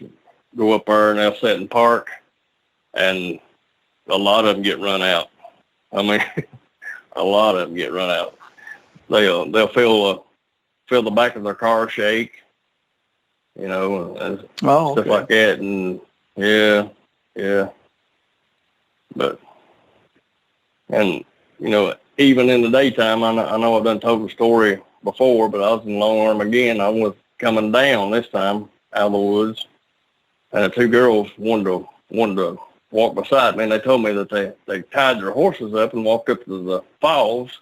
go up there and they'll sit and park, and a lot of them get run out. I mean, a lot of them get run out. They'll feel the back of their car shake, and stuff like that. And yeah. But even in the daytime, I know I've done told the story before, but I was in Long Arm again. I was coming down this time out of the woods, and the 2 girls wanted to walk beside me, and they told me that they tied their horses up and walked up to the falls,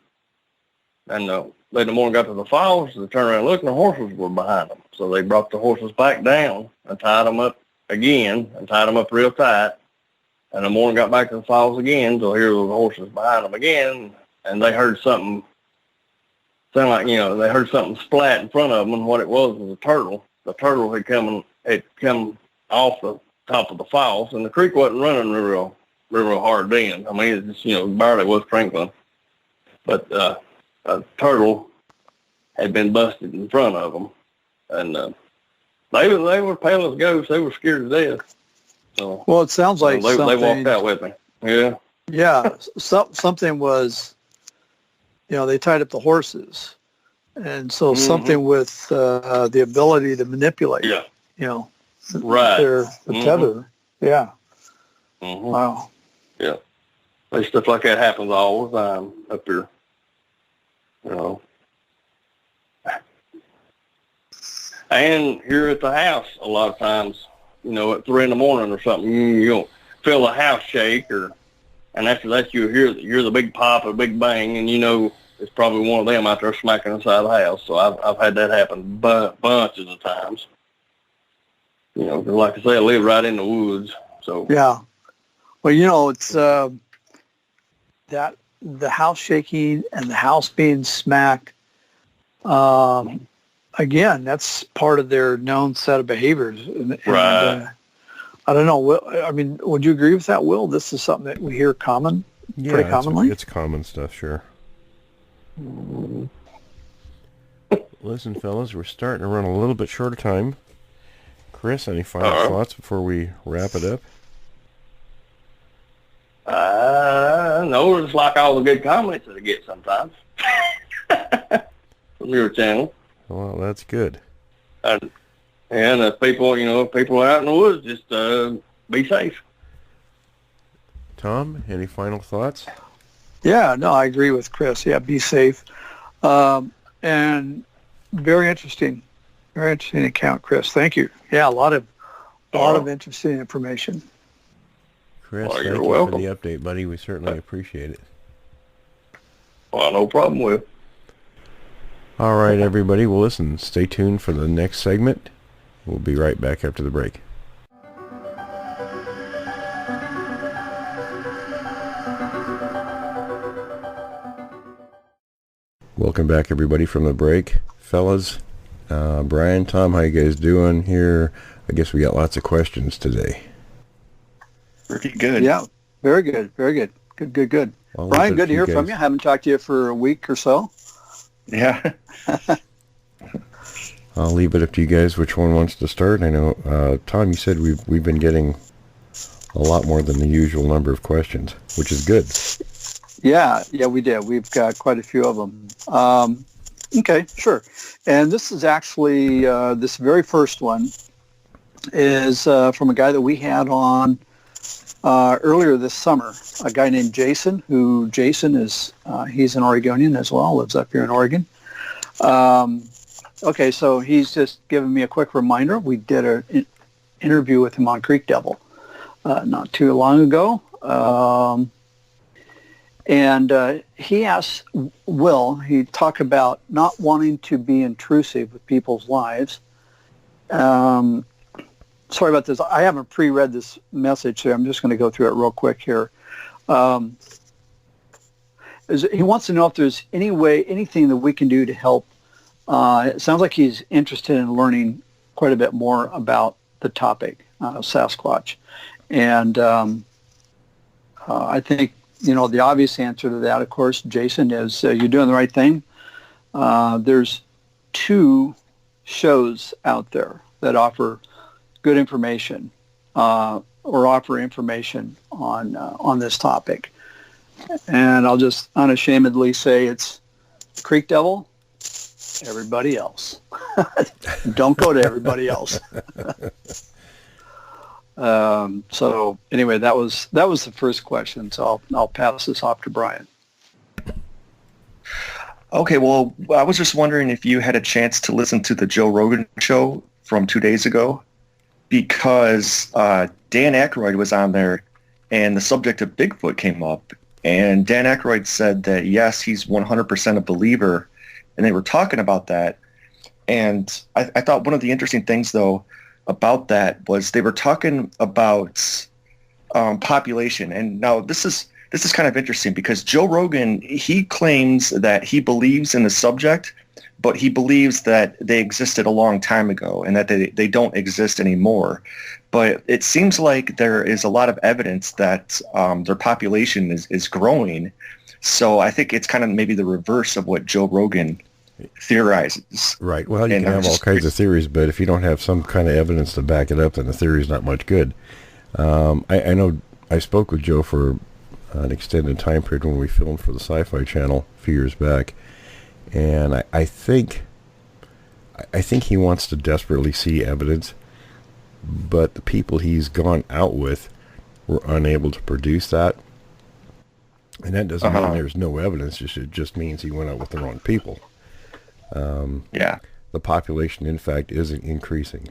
and they the morning got to the falls, they turned around and looked, and the horses were behind them. So they brought the horses back down and tied them up again, and tied them up real tight. And the morning got back to the falls again, so here were the horses behind them again, and they heard something sound like, they heard something splat in front of them, and what it was a turtle. The turtle had come off the top of the falls, and the creek wasn't running real hard then. I mean, it just, barely was sprinkling. But a turtle had been busted in front of them, and they were pale as ghosts. They were scared to death. So, well, it sounds like they walked out with me. Yeah. Yeah. Something was, they tied up the horses. And so something with the ability to manipulate, right. the tether. Yeah. Mm-hmm. Wow. Yeah. Stuff like that happens all the time up here. And here at the house, a lot of times, at 3 a.m. or something, you'll feel the house shake, and after that you hear the big pop or big bang, and it's probably one of them out there smacking inside the house. So I've had that happen bunches of times. 'Cause like I say, I live right in the woods. So yeah. Well, it's that the house shaking and the house being smacked. Again, that's part of their known set of behaviors. And, right. I don't know. I mean, would you agree with that, Will? This is something that we hear pretty commonly? It's common stuff, sure. Listen, fellas, we're starting to run a little bit short of time. Chris, any final thoughts before we wrap it up? No, it's like all the good comments that I get sometimes from your channel. Well, that's good. And if people are out in the woods, just be safe. Tom, any final thoughts? Yeah, no, I agree with Chris. Yeah, be safe. And very interesting account, Chris. Thank you. Yeah, a lot of interesting information. Chris, well, thank you welcome for the update, buddy. We certainly appreciate it. Well, no problem, Will. All right, everybody. Well, listen, stay tuned for the next segment. We'll be right back after the break. Welcome back, everybody, from the break. Fellas, Brian, Tom, how you guys doing here? I guess we got lots of questions today. Pretty good. Yeah, very good. Good. Well, Brian, good to hear from you. I haven't talked to you for a week or so. Yeah. I'll leave it up to you guys which one wants to start. I know, Tom, you said we've been getting a lot more than the usual number of questions, which is good. Yeah, we did. We've got quite a few of them. Okay, sure. And this is actually, this very first one is from a guy that we had on earlier this summer, a guy named Jason, he's an Oregonian as well, lives up here in Oregon. Okay, so he's just given me a quick reminder. We did an interview with him on Creek Devil not too long ago. And he asked he talked about not wanting to be intrusive with people's lives. Sorry about this. I haven't pre-read this message, so I'm just going to go through it real quick here. He wants to know if there's anything that we can do to help. It sounds like he's interested in learning quite a bit more about the topic, Sasquatch. And I think, the obvious answer to that, of course, Jason, is you're doing the right thing. There's 2 shows out there that offer good information or offer information on this topic. And I'll just unashamedly say it's Creek Devil, everybody else. Don't go to everybody else. So anyway, that was the first question. So I'll pass this off to Brian. Okay, well, I was just wondering if you had a chance to listen to the Joe Rogan show from 2 days ago, because Dan Aykroyd was on there and the subject of Bigfoot came up. And Dan Aykroyd said that, yes, he's 100% a believer, and they were talking about that. And I thought one of the interesting things, though, about that was they were talking about population. And now this is kind of interesting because Joe Rogan, he claims that he believes in the subject, but he believes that they existed a long time ago and that they don't exist anymore. But it seems like there is a lot of evidence that their population is growing. So I think it's kind of maybe the reverse of what Joe Rogan theorizes. Right. Well, you can have all kinds of theories, but if you don't have some kind of evidence to back it up, then the theory is not much good. I know I spoke with Joe for an extended time period when we filmed for the Sci-Fi Channel a few years back. And I think he wants to desperately see evidence, but the people he's gone out with were unable to produce that. And that doesn't mean there's no evidence. It just means he went out with the wrong people. Yeah. The population, in fact, isn't increasing.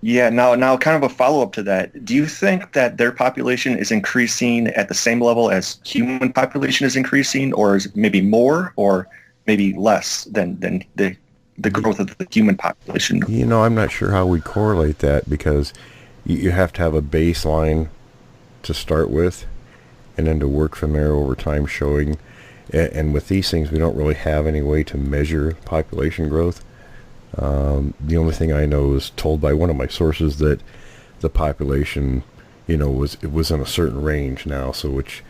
Yeah. Now, kind of a follow-up to that. Do you think that their population is increasing at the same level as human population is increasing, or is it maybe more, or maybe less than the growth of the human population? I'm not sure how we correlate that, because you have to have a baseline to start with, and then to work from there over time, showing. And with these things, we don't really have any way to measure population growth. The only thing I know is told by one of my sources that the population, was in a certain range now, so which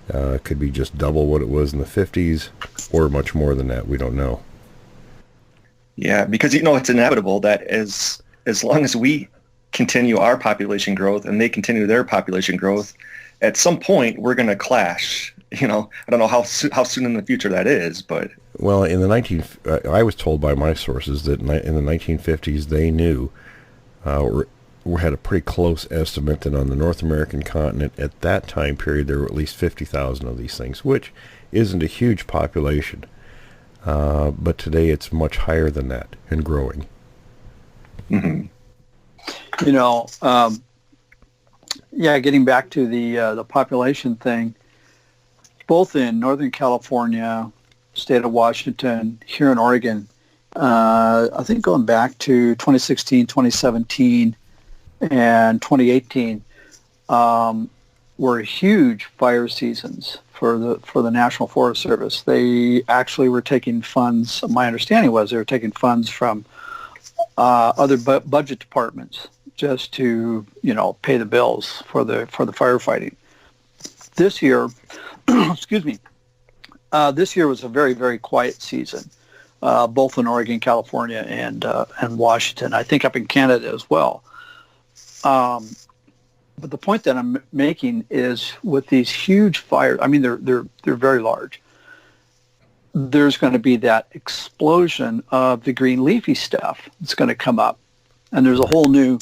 could be just double what it was in the 50s or much more than that. We don't know. Yeah, because it's inevitable that as long as we continue our population growth and they continue their population growth, at some point we're going to clash. I don't know how soon in the future that is, but well, in the I was told by my sources that in the 1950s they knew, we had a pretty close estimate that on the North American continent at that time period there were at least 50,000 of these things, which isn't a huge population, but today it's much higher than that and growing. Mm-hmm. Getting back to the population thing. Both in Northern California, state of Washington, here in Oregon, I think going back to 2016, 2017, and 2018 were huge fire seasons for the National Forest Service. They actually were taking funds. My understanding was they were taking funds from other budget departments just to pay the bills for the firefighting. This year. Excuse me. This year was a very, very quiet season, both in Oregon, California, and Washington. I think up in Canada as well. But the point that I'm making is, with these huge fires, I mean they're very large. There's going to be that explosion of the green leafy stuff that's going to come up, and there's a whole new,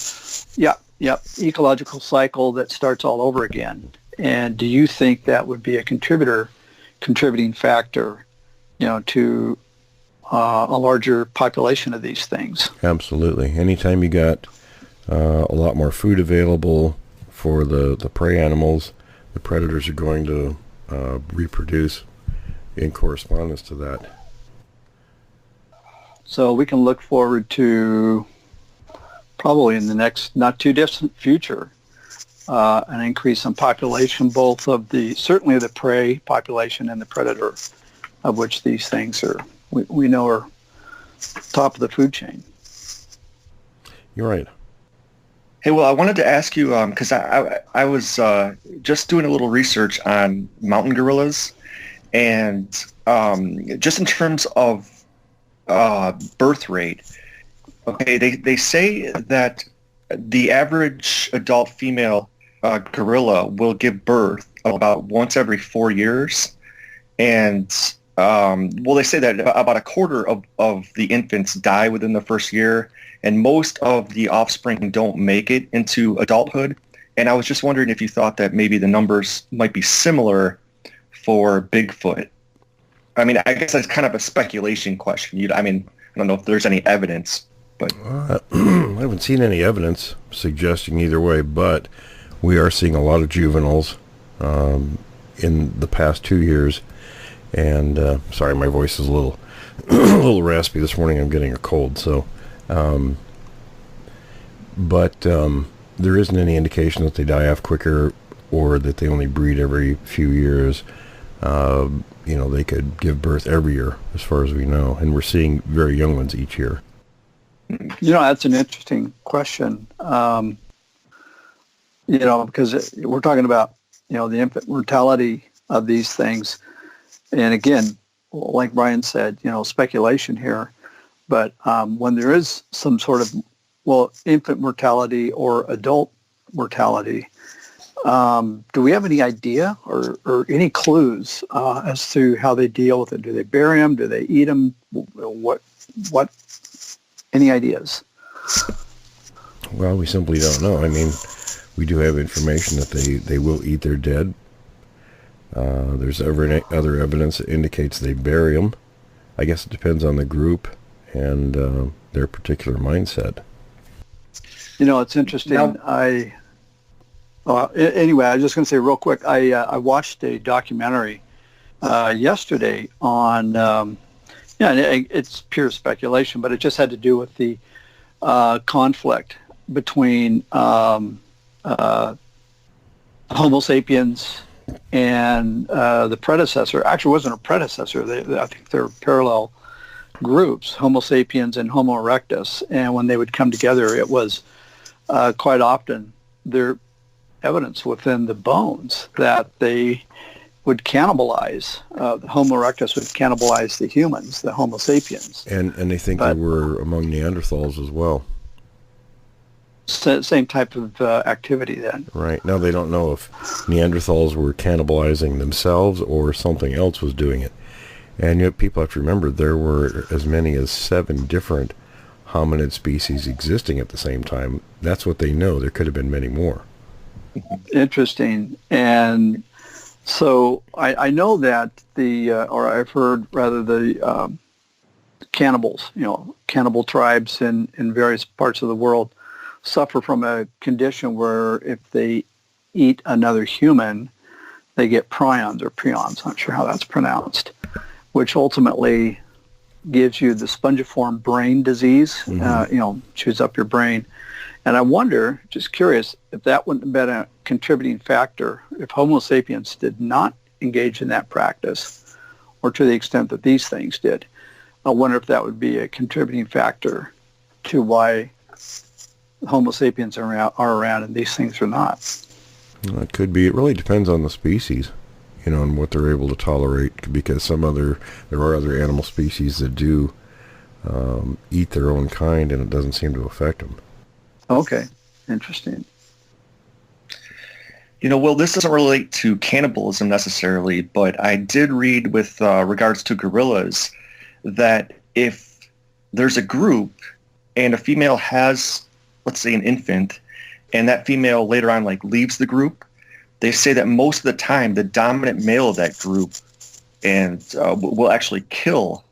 ecological cycle that starts all over again. And do you think that would be a contributing factor, to a larger population of these things? Absolutely. Anytime you got a lot more food available for the prey animals, the predators are going to reproduce in correspondence to that. So we can look forward to, probably in the next not too distant future, an increase in population, both of certainly the prey population and the predator, of which these things we know are top of the food chain. You're right. Hey, well, I wanted to ask you, because I was just doing a little research on mountain gorillas, and just in terms of birth rate, okay, they say that the average adult female gorilla will give birth about once every 4 years, and they say that about a quarter of the infants die within the first year, and most of the offspring don't make it into adulthood. And I was just wondering if you thought that maybe the numbers might be similar for Bigfoot. I mean, I guess that's kind of a speculation question. I don't know if there's any evidence, but I haven't seen any evidence suggesting either way, but we are seeing a lot of juveniles in the past 2 years. And sorry, my voice is a little a little raspy this morning. I'm getting a cold, so but there isn't any indication that they die off quicker or that they only breed every few years. They could give birth every year, as far as we know, and we're seeing very young ones each year. That's an interesting question. Because we're talking about, the infant mortality of these things. And again, like Brian said, speculation here. But when there is some sort of, infant mortality or adult mortality, do we have any idea or any clues as to how they deal with it? Do they bury them? Do they eat them? What? Any ideas? Well, we simply don't know. I mean, we do have information that they will eat their dead. There's other evidence that indicates they bury them. I guess it depends on the group and their particular mindset. It's interesting. Anyway, I was just going to say real quick, I watched a documentary yesterday on, it's pure speculation, but it just had to do with the conflict between Homo sapiens and the predecessor. Actually, it wasn't a predecessor. I think they're parallel groups, Homo sapiens and Homo erectus. And when they would come together, it was quite often their evidence within the bones that they would cannibalize. Homo erectus would cannibalize the humans, the Homo sapiens. And they think they were among Neanderthals as well. Same type of activity then. Right. Now they don't know if Neanderthals were cannibalizing themselves or something else was doing it. And yet people have to remember there were as many as 7 different hominid species existing at the same time. That's what they know. There could have been many more. Interesting. And so I know that I've heard rather the cannibals, cannibal tribes in various parts of the world suffer from a condition where if they eat another human, they get prions or prions, not sure how that's pronounced, which ultimately gives you the spongiform brain disease, chews up your brain. And I wonder, just curious, if that wouldn't have been a contributing factor if Homo sapiens did not engage in that practice, or to the extent that these things did. I wonder if that would be a contributing factor to why Homo sapiens are around and these things are not. Well, it could be. It really depends on the species, and what they're able to tolerate, because there are other animal species that do eat their own kind, and it doesn't seem to affect them. Okay, interesting. Well, this doesn't relate to cannibalism necessarily, but I did read with regards to gorillas that if there's a group and a female has, let's say, an infant, and that female later on like leaves the group, they say that most of the time the dominant male of that group and will actually kill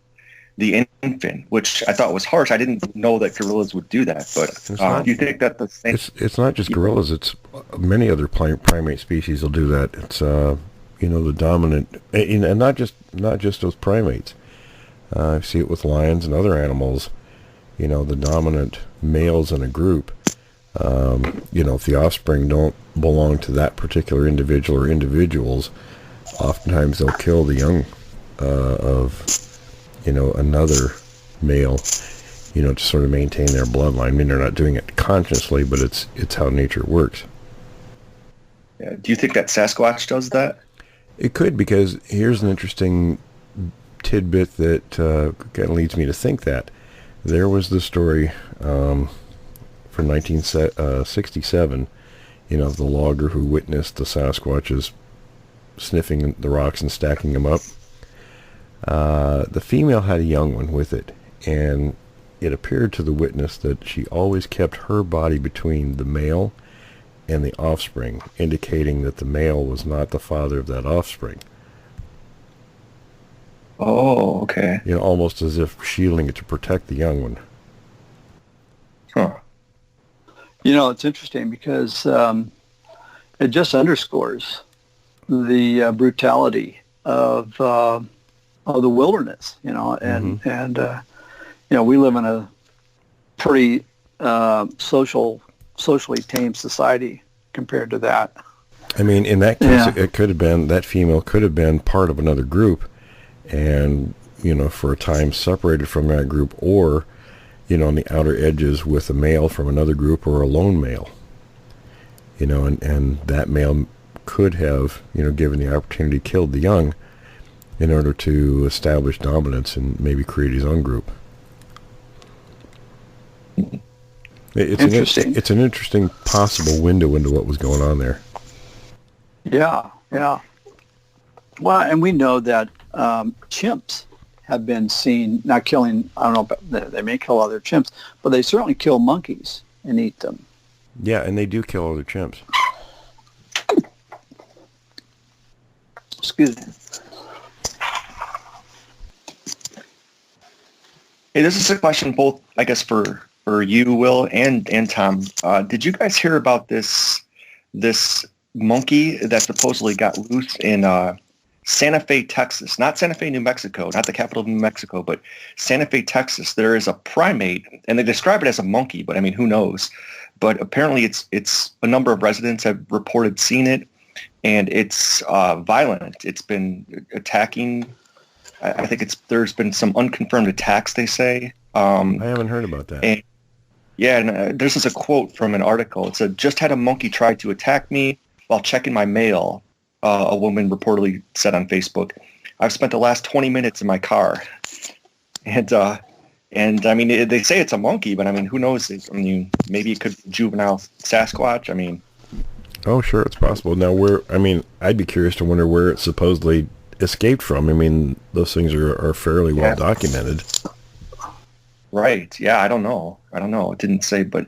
the infant, which I thought was harsh. I didn't know that gorillas would do that, but do you think that the same? It's not just gorillas. It's many other primate species will do that. It's the dominant, and not just those primates. I see it with lions and other animals. The dominant males in a group. If the offspring don't belong to that particular individual or individuals, oftentimes they'll kill the young of another male, to sort of maintain their bloodline. I mean, they're not doing it consciously, but it's how nature works. Yeah. Do you think that Sasquatch does that? It could, because here's an interesting tidbit that kind of leads me to think that. There was the story from 1967, the logger who witnessed the Sasquatches sniffing the rocks and stacking them up. The female had a young one with it, and it appeared to the witness that she always kept her body between the male and the offspring, indicating that the male was not the father of that offspring. Oh, okay. Almost as if shielding it to protect the young one. Huh. It's interesting because it just underscores the brutality of the wilderness, and we live in a pretty socially tame society compared to that. I mean, in that case, it could have been, that female could have been part of another group, and for a time separated from that group, or on the outer edges with a male from another group, or a lone male. And that male could have, given the opportunity, killed the young in order to establish dominance and maybe create his own group. It's an interesting possible window into what was going on there. Yeah. Well, and we know that chimps have been seen not killing, I don't know, but they may kill other chimps, but they certainly kill monkeys and eat them. Yeah, and they do kill other chimps. Excuse me. Hey, this is a question both, I guess, for you, Will, and Tom. Did you guys hear about this monkey that supposedly got loose in Santa Fe, Texas? Not Santa Fe, New Mexico, not the capital of New Mexico, but Santa Fe, Texas. There is a primate, and they describe it as a monkey, but I mean, who knows? But apparently it's a number of residents have reported seeing it, and it's violent. It's been attacking. I think there's been some unconfirmed attacks, they say. I haven't heard about that. And, this is a quote from an article. It said, "Just had a monkey try to attack me while checking my mail," a woman reportedly said on Facebook. "I've spent the last 20 minutes in my car." And I mean, they say it's a monkey, but I mean, who knows? I mean, maybe it could be juvenile Sasquatch. I mean. Oh, sure, it's possible. Now, I'd be curious to wonder where it supposedly escaped from. I mean, those things are fairly well documented. Right. Yeah, I don't know. It didn't say, but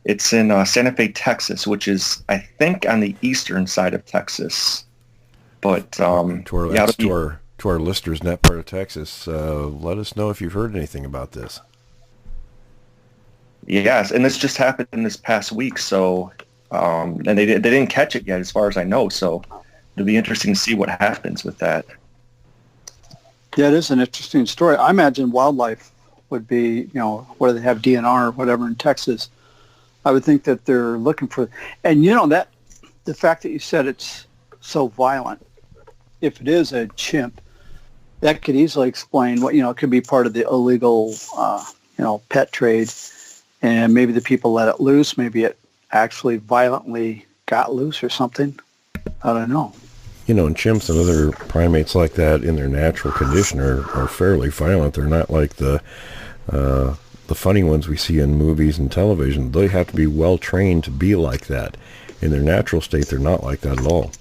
it's in Santa Fe, Texas, which is, I think, on the eastern side of Texas. But to our listeners in that part of Texas, let us know if you've heard anything about this. Yes, and this just happened in this past week, so and they didn't catch it yet, as far as I know. So it'll be interesting to see what happens with that. Yeah, it is an interesting story. I imagine wildlife would be, whether they have DNR or whatever in Texas, I would think that they're looking for, and that the fact that you said it's so violent, if it is a chimp, that could easily explain what, it could be part of the illegal, pet trade, and maybe the people let it loose, maybe it actually violently got loose or something. I don't know. And chimps and other primates like that in their natural condition are fairly violent. They're not like the funny ones we see in movies and television. They have to be well trained to be like that. In their natural state, they're not like that at all.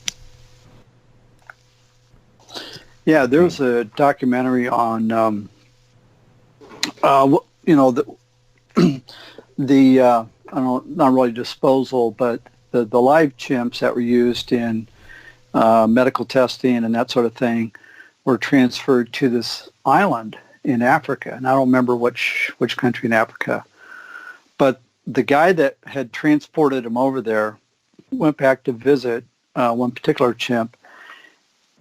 Yeah, there's a documentary on, the not really disposal, but the live chimps that were used in medical testing and that sort of thing were transferred to this island in Africa. And I don't remember which country in Africa. But the guy that had transported him over there went back to visit one particular chimp.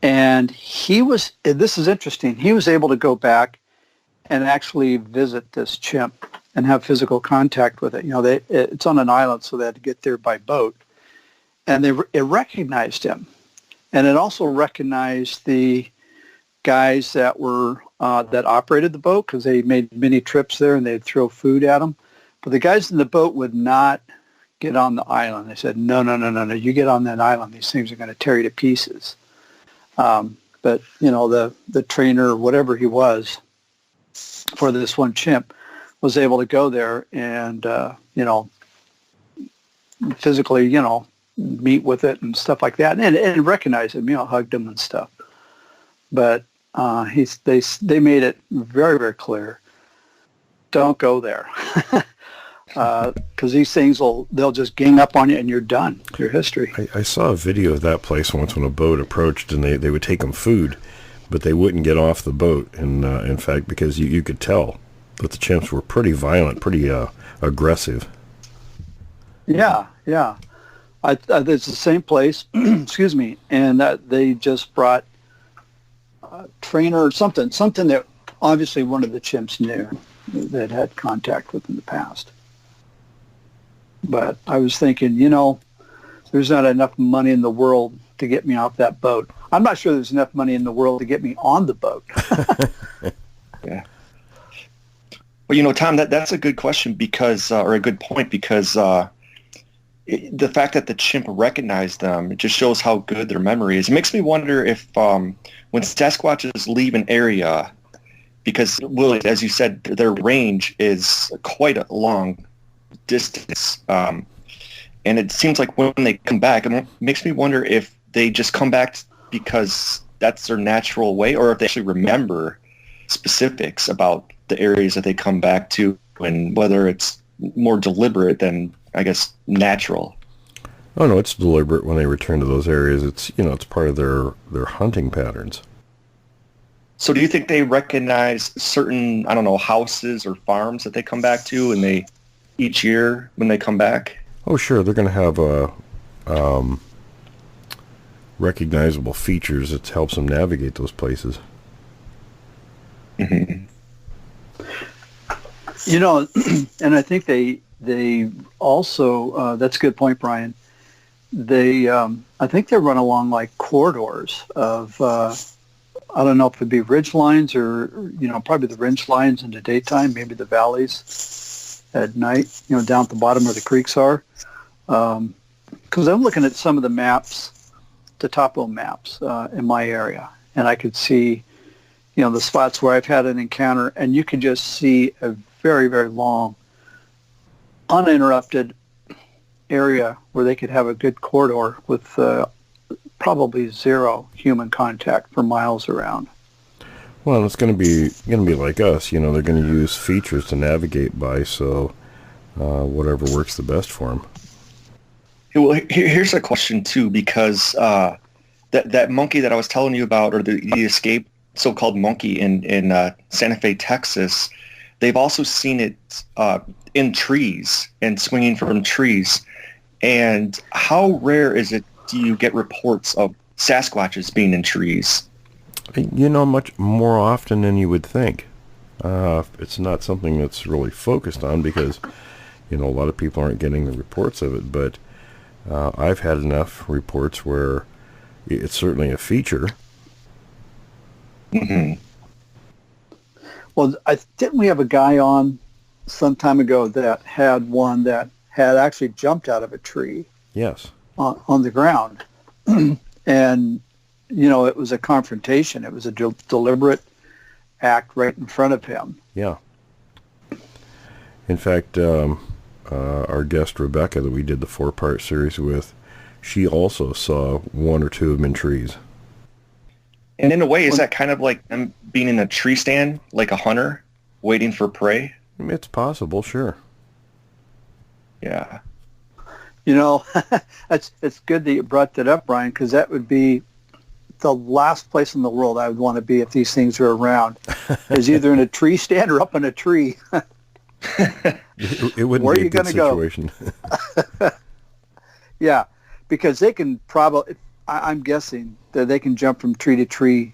And this is interesting, he was able to go back and actually visit this chimp and have physical contact with it. It's on an island, so they had to get there by boat. And it recognized him. And it also recognized the guys that were that operated the boat, because they made many trips there and they'd throw food at them. But the guys in the boat would not get on the island. They said, no, you get on that island, these things are going to tear you to pieces. But, the trainer, or whatever he was for this one chimp, was able to go there and, physically, meet with it and stuff like that, and recognize him, hugged him and stuff. But they made it very, very clear, don't go there, because these things they'll just gang up on you and you're done. Your history. I saw a video of that place once when a boat approached, and they would take them food, but they wouldn't get off the boat. And in fact, because you could tell that the chimps were pretty violent, pretty aggressive. Yeah. It's the same place, excuse me, and they just brought a trainer or something that obviously one of the chimps knew that had contact with in the past. But I was thinking, there's not enough money in the world to get me off that boat. I'm not sure there's enough money in the world to get me on the boat. Yeah. Well, Tom, that's a good question or a good point, because the fact that the chimp recognized them, it just shows how good their memory is. It makes me wonder if when Sasquatches leave an area, because, Willie, as you said, their range is quite a long distance, and it seems like when they come back, it makes me wonder if they just come back because that's their natural way, or if they actually remember specifics about the areas that they come back to, and whether it's more deliberate than, I guess, natural. Oh no, it's deliberate when they return to those areas. It's it's part of their hunting patterns. So do you think they recognize certain, I don't know, houses or farms that they come back to, and each year when they come back? Oh sure, they're going to have recognizable features that helps them navigate those places. Mm-hmm. And I think they also, that's a good point, Brian. I think they run along like corridors of, I don't know if it'd be ridge lines or, probably the ridge lines in the daytime, maybe the valleys at night, down at the bottom where the creeks are. Because I'm looking at some of the maps, the topo maps in my area, and I could see, the spots where I've had an encounter, and you can just see a very, very long, uninterrupted area where they could have a good corridor with probably zero human contact for miles around. Well, it's going to be like us. They're going to use features to navigate by, so whatever works the best for them. Well, here's a question too, because that monkey that I was telling you about, or the escaped so-called monkey in Santa Fe, Texas, they've also seen it in trees and swinging from trees. And how rare is it do you get reports of Sasquatches being in trees? Much more often than you would think. It's not something that's really focused on because, a lot of people aren't getting the reports of it. But I've had enough reports where it's certainly a feature. Mm-hmm. Well, didn't we have a guy on some time ago that had one that had actually jumped out of a tree? Yes. On the ground. And, it was a confrontation. It was a deliberate act right in front of him. Yeah. In fact, our guest Rebecca that we did the 4-part series with, she also saw one or two of them in trees. And in a way, is that kind of like them being in a tree stand, like a hunter, waiting for prey? It's possible, sure. Yeah. You know, it's good that you brought that up, Brian, because that would be the last place in the world I would want to be if these things are around. Is either in a tree stand or up in a tree. It wouldn't Where be are a you good going to go? situation. Yeah, because they can probably, I'm guessing that they can jump from tree to tree,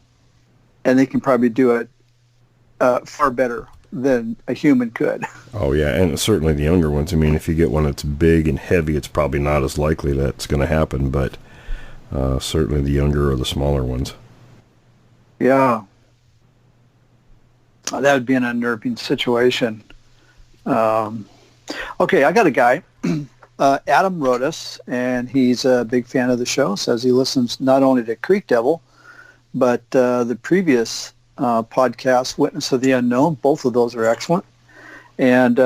and they can probably do it far better than a human could. Oh, yeah, and certainly the younger ones. I mean, if you get one that's big and heavy, it's probably not as likely that's going to happen, but certainly the younger or the smaller ones. Yeah. That would be an unnerving situation. Okay, I got a guy. Adam wrote us, and he's a big fan of the show, says he listens not only to Creek Devil, but the previous podcast, Witness of the Unknown. Both of those are excellent. And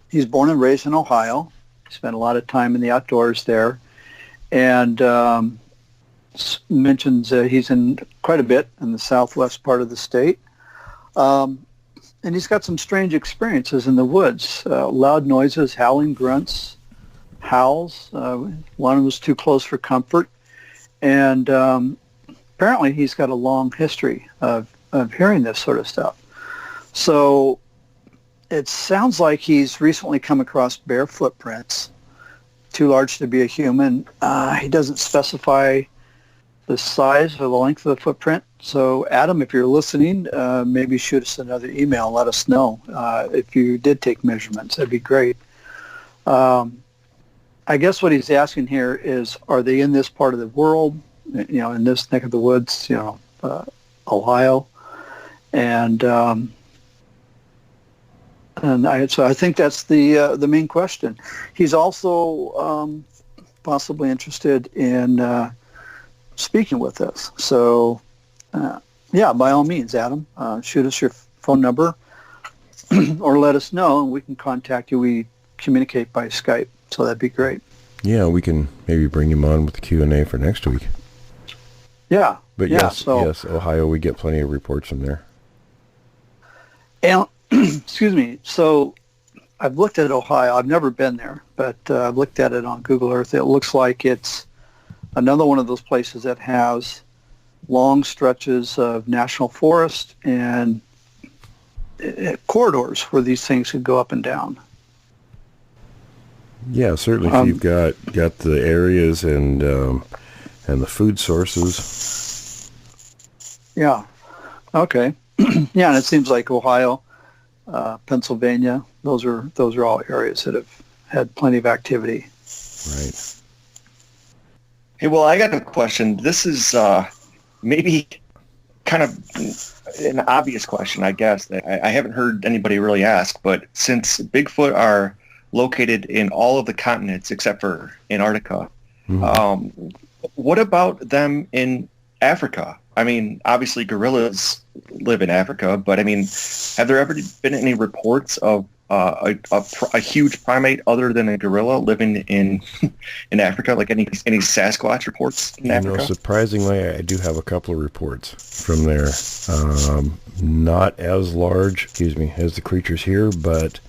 he's born and raised in Ohio. Spent a lot of time in the outdoors there. And mentions he's in quite a bit in the southwest part of the state. And he's got some strange experiences in the woods. Loud noises, howling grunts, howls. One was too close for comfort. And apparently he's got a long history of hearing this sort of stuff. So it sounds like he's recently come across bear footprints, too large to be a human. He doesn't specify the size or the length of the footprint. So Adam, if you're listening, maybe shoot us another email and let us know if you did take measurements. That'd be great. I guess what he's asking here is, are they in this part of the world, in this neck of the woods, Ohio? So I think that's the main question. He's also possibly interested in speaking with us. So, by all means, Adam, shoot us your phone number or let us know, and we can contact you. We communicate by Skype, so that'd be great. Yeah, we can maybe bring him on with the Q&A for next week. Yeah. But yes, Ohio, we get plenty of reports from there. And, excuse me, so I've looked at Ohio. I've never been there, but I've looked at it on Google Earth. It looks like it's another one of those places that has long stretches of national forest and corridors where these things could go up and down. Yeah, certainly. If you've got the areas and the food sources. Yeah. Okay. Yeah, and it seems like Ohio, Pennsylvania, those are all areas that have had plenty of activity. Right. Hey, well, I got a question. This is maybe kind of an obvious question, I guess, that I haven't heard anybody really ask, but since Bigfoot are located in all of the continents except for Antarctica, what about them in Africa? I mean, obviously gorillas live in Africa, but I mean, have there ever been any reports of a huge primate other than a gorilla living in Africa? Like any Sasquatch reports in Africa? Surprisingly, I do have a couple of reports from there. Not as large, as the creatures here, but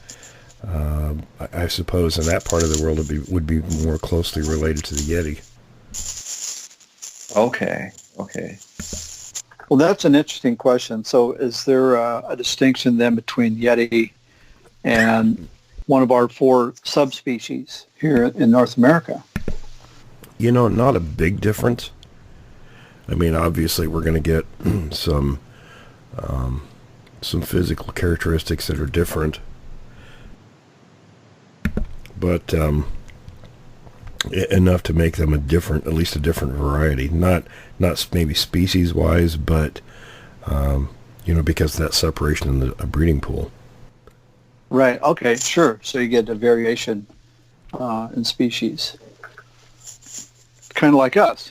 I suppose in that part of the world would be more closely related to the Yeti. Okay. Well, that's an interesting question. So is there a distinction then between Yeti and one of our 4 subspecies here in North America? Not a big difference. I mean, obviously we're going to get some physical characteristics that are different. But enough to make them at least a different variety. Not maybe species-wise, but, because of that separation in the breeding pool. Right, okay, sure. So you get a variation in species. Kind of like us.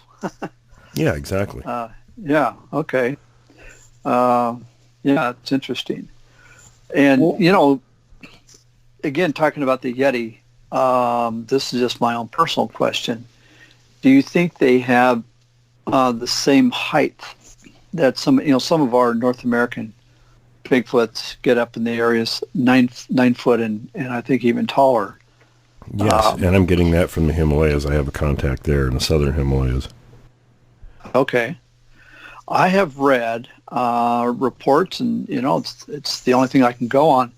Yeah, exactly. Yeah, okay. Yeah, it's interesting. And, again, talking about the Yeti, this is just my own personal question. Do you think they have the same height that some of our North American Bigfoots get up in the areas 9 foot and I think even taller? Yes, and I'm getting that from the Himalayas. I have a contact there in the southern Himalayas. Okay. I have read reports, and it's the only thing I can go on,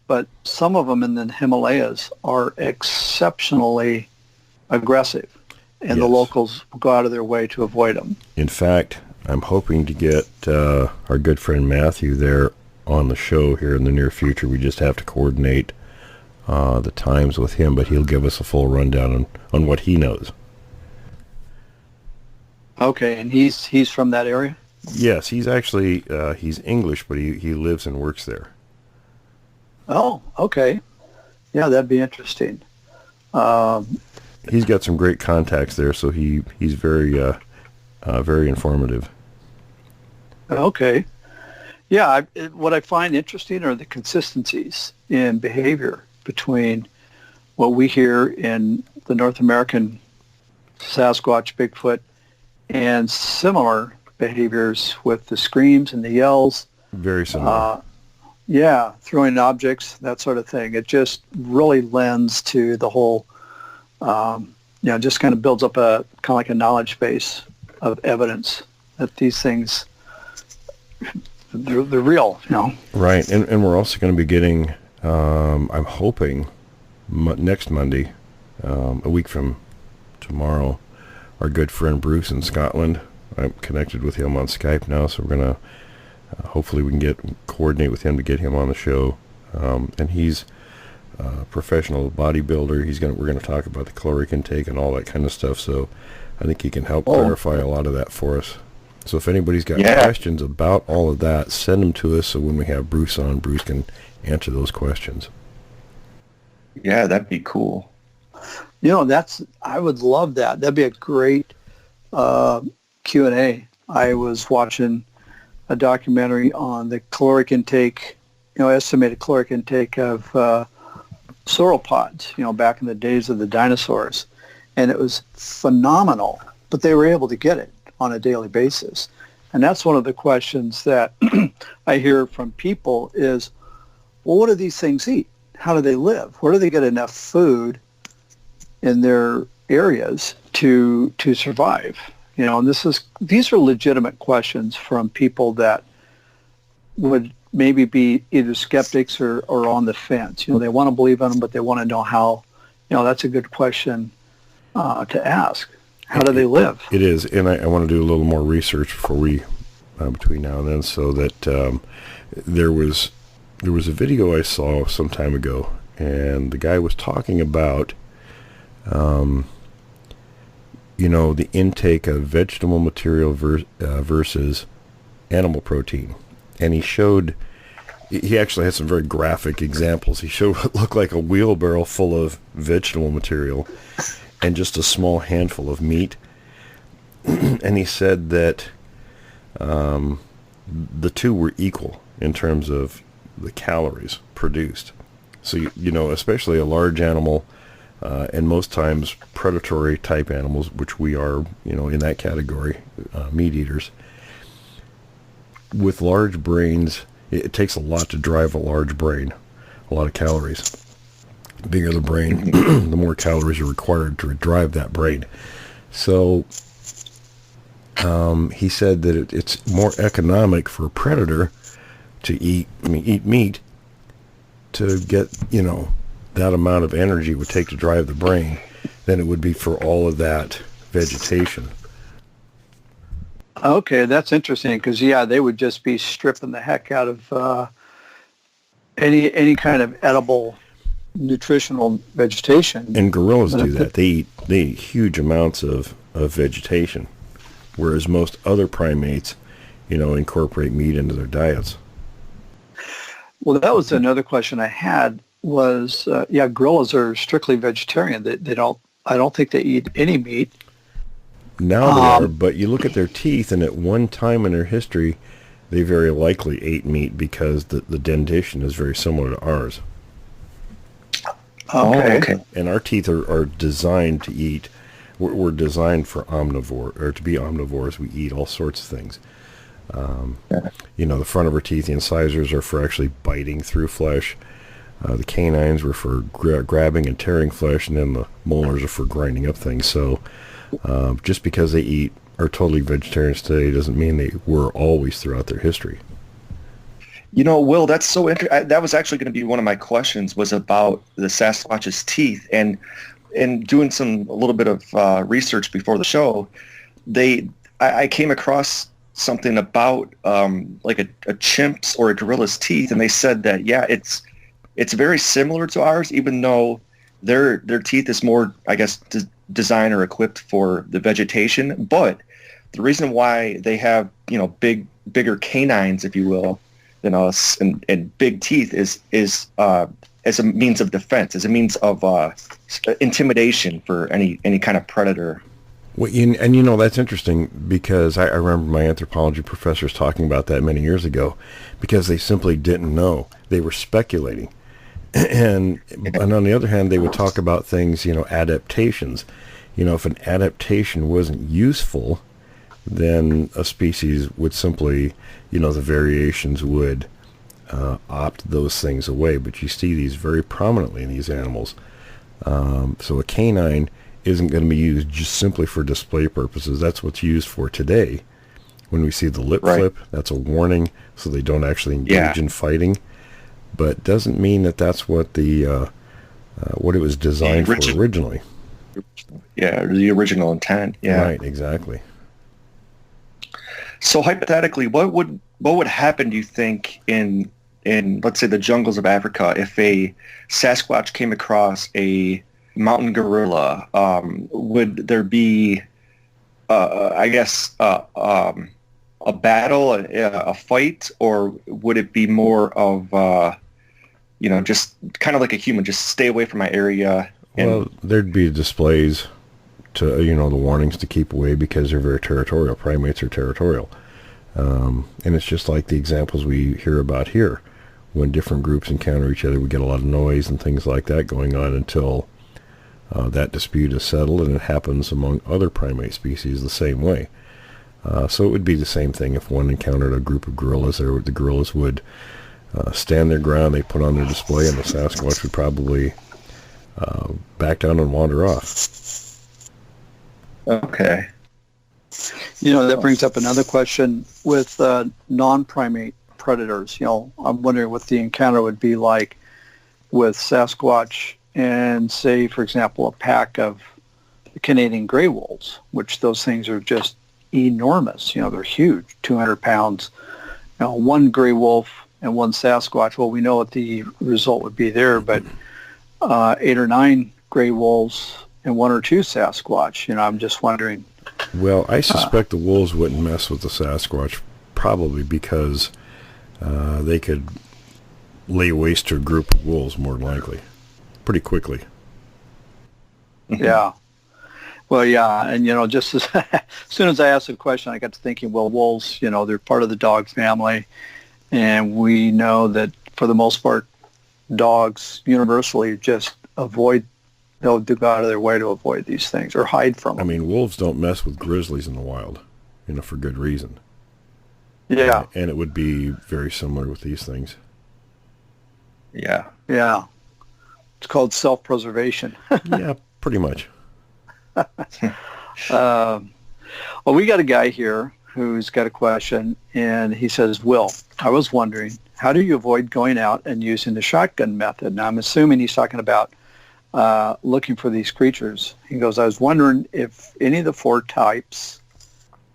but some of them in the Himalayas are exceptionally aggressive, and the locals go out of their way to avoid them. In fact, I'm hoping to get our good friend Matthew there on the show here in the near future. We just have to coordinate the times with him, but he'll give us a full rundown on what he knows. Okay, and he's from that area? Yes, he's actually he's English, but he lives and works there. Oh, okay. Yeah, that'd be interesting. He's got some great contacts there, so he's very very informative. Okay. Yeah, what I find interesting are the consistencies in behavior between what we hear in the North American Sasquatch, Bigfoot, and similar behaviors with the screams and the yells. Very similar. Yeah, throwing objects, that sort of thing. It just really lends to the whole, just kind of builds up a kind of like a knowledge base of evidence that these things, they're real, Right, and we're also going to be getting, I'm hoping, next Monday, a week from tomorrow, our good friend Bruce in Scotland. I'm connected with him on Skype now, so we're going to, hopefully we can coordinate with him to get him on the show. And he's a professional bodybuilder. We're going to talk about the caloric intake and all that kind of stuff, so I think he can help clarify a lot of that for us. So if anybody's got questions about all of that, send them to us, so when we have Bruce on, Bruce can answer those questions. Yeah, that'd be cool. I would love that. That'd be a great Q&A. I was watching a documentary on the caloric intake, estimated caloric intake of sauropods, back in the days of the dinosaurs. And it was phenomenal, but they were able to get it on a daily basis. And that's one of the questions that I hear from people is, well, what do these things eat? How do they live? Where do they get enough food in their areas to survive? And these are legitimate questions from people that would maybe be either skeptics or on the fence. They want to believe in them, but they want to know how. That's a good question to ask. How do they live? It is, and I want to do a little more research before we, between now and then, so that there was a video I saw some time ago, and the guy was talking about, the intake of vegetable material versus animal protein, and he actually had some very graphic examples. He showed what looked like a wheelbarrow full of vegetable material and just a small handful of meat. And he said that the two were equal in terms of the calories produced. So, especially a large animal, and most times predatory type animals, which we are, in that category, meat eaters, with large brains, it takes a lot to drive a large brain, a lot of calories. The bigger the brain, the more calories are required to drive that brain. So he said that it's more economic for a predator to eat meat to get, that amount of energy it would take to drive the brain than it would be for all of that vegetation. Okay, that's interesting because, they would just be stripping the heck out of any kind of edible nutritional vegetation. And gorillas do that. They eat huge amounts of vegetation, whereas most other primates, incorporate meat into their diets. Well, that was another question I had was, gorillas are strictly vegetarian. I don't think they eat any meat. Now they are, but you look at their teeth, and at one time in their history, they very likely ate meat because the dentition is very similar to ours. Okay. And our teeth are designed to eat. We're designed for omnivore, or to be omnivores. We eat all sorts of things. The front of our teeth, the incisors, are for actually biting through flesh. The canines were for grabbing and tearing flesh, and then the molars are for grinding up things. So just because they are totally vegetarians today doesn't mean they were always throughout their history. Will, that's so interesting. That was actually going to be one of my questions, was about the Sasquatches' teeth. And doing a little bit of research before the show, I came across something about like a chimp's or a gorilla's teeth, and they said that it's very similar to ours, even though their teeth is more, I guess, designed or equipped for the vegetation. But the reason why they have bigger canines, if you will, than us, and big teeth is as a means of defense, as a means of intimidation for any kind of predator. Well, that's interesting, because I remember my anthropology professors talking about that many years ago, because they simply didn't know. They were speculating. And on the other hand, they would talk about things, adaptations. If an adaptation wasn't useful, then a species would simply, the variations would opt those things away. But you see these very prominently in these animals. So a canine isn't going to be used just simply for display purposes. That's what's used for today. When we see the lip flip, that's a warning, so they don't actually engage in fighting. But doesn't mean that that's what what it was designed for originally. Yeah, the original intent. Yeah, right, exactly. So hypothetically, what would happen, do you think, in let's say the jungles of Africa, if a Sasquatch came across a mountain gorilla? Would there be, I guess, a battle, a fight, or would it be more of, just kind of like a human, just stay away from my area? Well, there'd be displays to, the warnings to keep away, because they're very territorial. Primates are territorial. And it's just like the examples we hear about here. When different groups encounter each other, we get a lot of noise and things like that going on until that dispute is settled, and it happens among other primate species the same way. So it would be the same thing if one encountered a group of gorillas. The gorillas would stand their ground, they put on their display, and the Sasquatch would probably back down and wander off. Okay. That brings up another question with non-primate predators. I'm wondering what the encounter would be like with Sasquatch and, say, for example, a pack of Canadian gray wolves, which those things are just enormous. They're huge, 200 pounds. One gray wolf and one Sasquatch, well, we know what the result would be there, but 8 or 9 gray wolves and 1 or 2 Sasquatch, I'm just wondering. Well, I suspect the wolves wouldn't mess with the Sasquatch, probably because they could lay waste to a group of wolves, more than likely, pretty quickly. Yeah. Well, yeah, and just as soon as I asked the question, I got to thinking, well, wolves, they're part of the dog family, and we know that for the most part, dogs universally just they'll go out of their way to avoid these things or hide from them. I mean, wolves don't mess with grizzlies in the wild, for good reason. Yeah. And it would be very similar with these things. Yeah. Yeah. It's called self-preservation. Yeah, pretty much. Well, we got a guy here who's got a question, and he says, Will, I was wondering, how do you avoid going out and using the shotgun method? Now, I'm assuming he's talking about looking for these creatures. He goes, I was wondering if any of the 4 types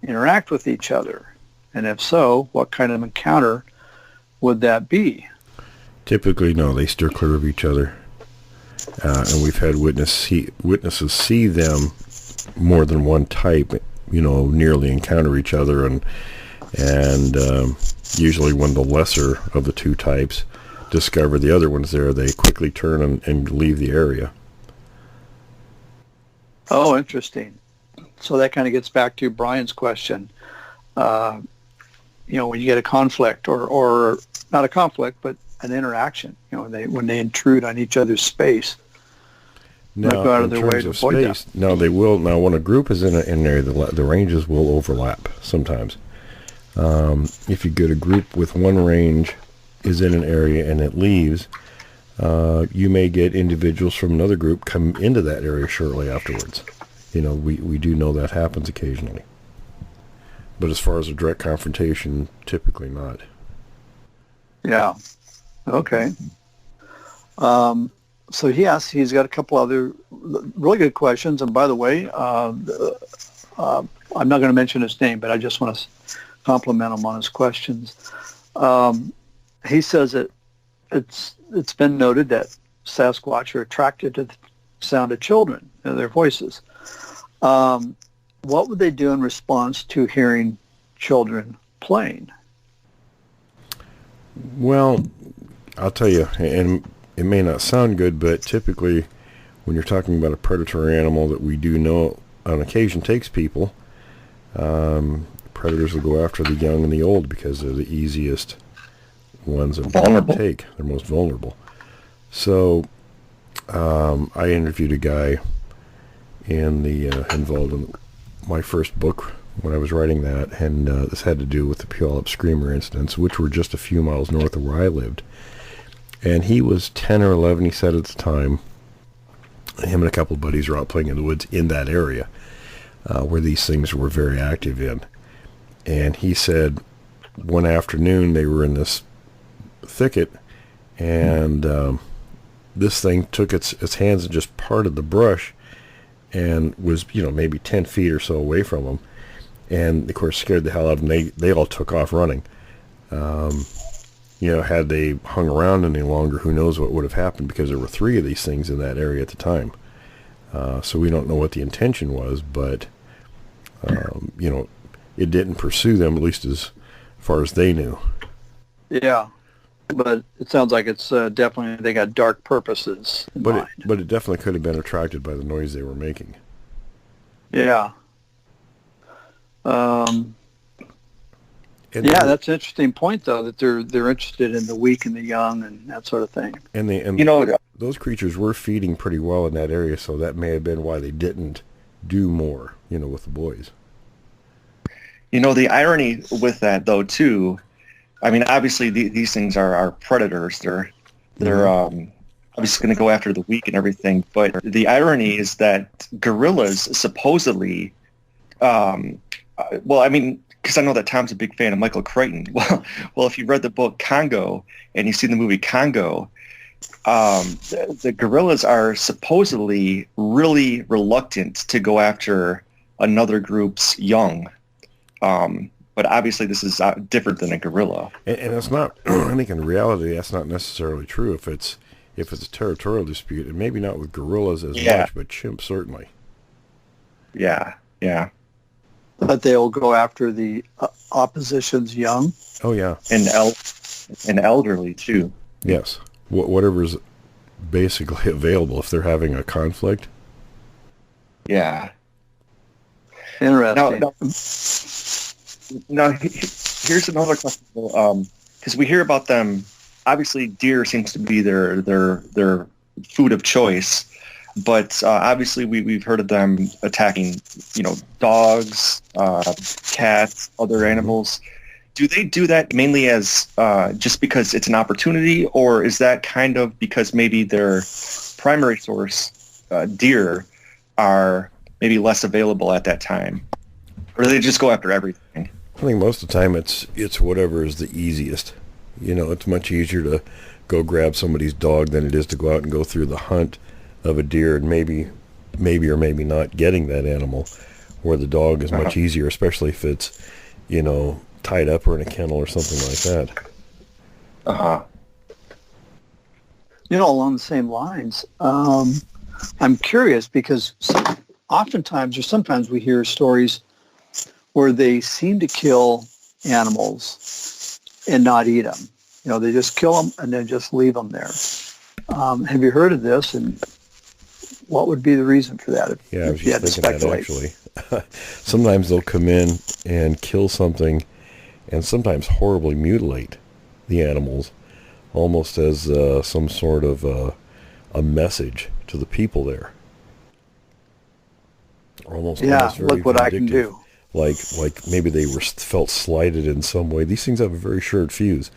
interact with each other, and if so, what kind of encounter would that be? Typically, no, they steer clear of each other. And we've had witnesses see them, more than one type, nearly encounter each other, and usually when the lesser of the 2 types discover the other one's there, they quickly turn and leave the area. Oh, interesting. So that kind of gets back to Brian's question. When you get a conflict, or not a conflict, but an interaction, when they intrude on each other's space, now, go out of their way to avoid that. No, they will. Now, when a group is in an area, the ranges will overlap sometimes. If you get a group with one range is in an area and it leaves, you may get individuals from another group come into that area shortly afterwards. We do know that happens occasionally. But as far as a direct confrontation, typically not. Yeah. Okay. So he's got a couple other really good questions. And by the way, I'm not going to mention his name, but I just want to compliment him on his questions. He says that it's been noted that Sasquatch are attracted to the sound of children and their voices. What would they do in response to hearing children playing? Well, I'll tell you, and it may not sound good, but typically when you're talking about a predatory animal that we do know on occasion takes people, predators will go after the young and the old because they're the easiest ones to take. They're most vulnerable. So I interviewed a guy involved in my first book when I was writing that, and this had to do with the Puyallup Screamer incidents, which were just a few miles north of where I lived. And he was 10 or 11, he said at the time. Him and a couple of buddies were out playing in the woods in that area where these things were very active in. And he said one afternoon they were in this thicket, and this thing took its hands and just parted the brush and was, maybe 10 feet or so away from them. And, of course, scared the hell out of them. They all took off running. Had they hung around any longer, who knows what would have happened, because there were 3 of these things in that area at the time. So we don't know what the intention was, but, it didn't pursue them, at least as far as they knew. Yeah. But it sounds like it's definitely, they got dark purposes in mind. But it definitely could have been attracted by the noise they were making. Yeah. That's an interesting point, though, that they're interested in the weak and the young and that sort of thing. And those creatures were feeding pretty well in that area, so that may have been why they didn't do more, with the boys. The irony with that, though, too, I mean, obviously these things are predators. They're obviously going to go after the weak and everything. But the irony is that gorillas supposedly, because I know that Tom's a big fan of Michael Crichton. Well, if you read the book Congo and you've seen the movie Congo, the gorillas are supposedly really reluctant to go after another group's young. But obviously this is different than a gorilla. And it's not, I think in reality that's not necessarily true if it's a territorial dispute, and maybe not with gorillas as much, but chimps certainly. Yeah. But they'll go after the opposition's young? Oh, yeah. And elderly, too. Yes. Whatever's basically available if they're having a conflict. Yeah. Interesting. Now, here's another question, because we hear about them. Obviously, deer seems to be their food of choice, but obviously we've heard of them attacking, dogs, cats, other animals. Do they do that mainly as just because it's an opportunity, or is that kind of because maybe their primary source, deer, are maybe less available at that time? Or do they just go after everything? I think most of the time it's whatever is the easiest. It's much easier to go grab somebody's dog than it is to go out and go through the hunt of a deer and maybe or maybe not getting that animal, where the dog is much easier, especially if it's, tied up or in a kennel or something like that. Along the same lines, I'm curious because oftentimes or sometimes we hear stories where they seem to kill animals and not eat them. They just kill them and then just leave them there. Have you heard of this? And what would be the reason for that? If you had to speculate? Actually, sometimes they'll come in and kill something, and sometimes horribly mutilate the animals, almost as some sort of a message to the people there. Almost look what I can do. Like maybe they felt slighted in some way. These things have a very short fuse,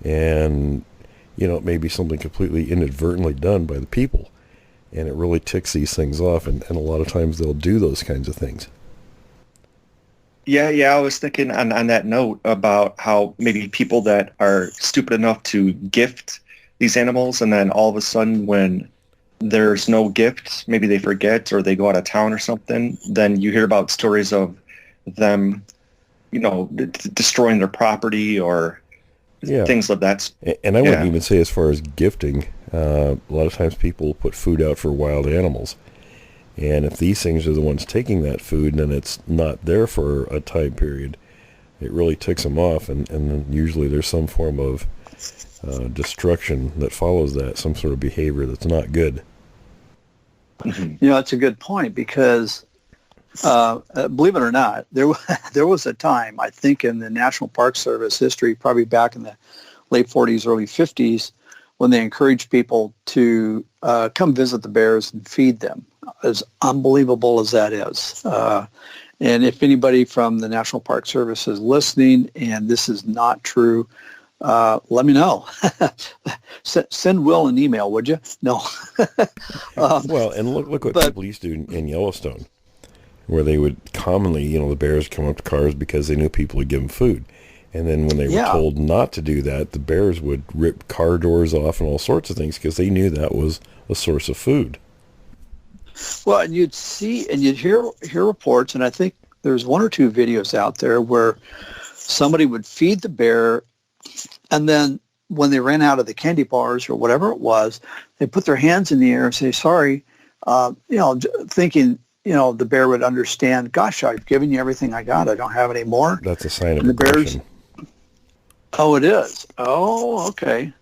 and it may be something completely inadvertently done by the people. And it really ticks these things off, and a lot of times they'll do those kinds of things. Yeah, I was thinking on that note about how maybe people that are stupid enough to gift these animals, and then all of a sudden when there's no gift, maybe they forget or they go out of town or something, then you hear about stories of them, destroying their property or things like that. And I wouldn't even say as far as gifting. A lot of times people put food out for wild animals. And if these things are the ones taking that food, then it's not there for a time period. It really ticks them off, and then usually there's some form of destruction that follows that, some sort of behavior that's not good. It's a good point because, believe it or not, there was a time, I think in the National Park Service history, probably back in the late 40s, early 50s, when they encouraged people to come visit the bears and feed them, as unbelievable as that is. And if anybody from the National Park Service is listening and this is not true, let me know. Send Will an email, would you? No. Well, and look what people used to do in Yellowstone, where they would commonly, the bears come up to cars because they knew people would give them food. And then when they were told not to do that, the bears would rip car doors off and all sorts of things because they knew that was a source of food. Well, and you'd see and you'd hear reports, and I think there's one or two videos out there where somebody would feed the bear, and then when they ran out of the candy bars or whatever it was, they put their hands in the air and say, sorry, thinking, the bear would understand, gosh, I've given you everything I got. I don't have any more. That's a sign of aggression. Oh, it is. Oh, okay.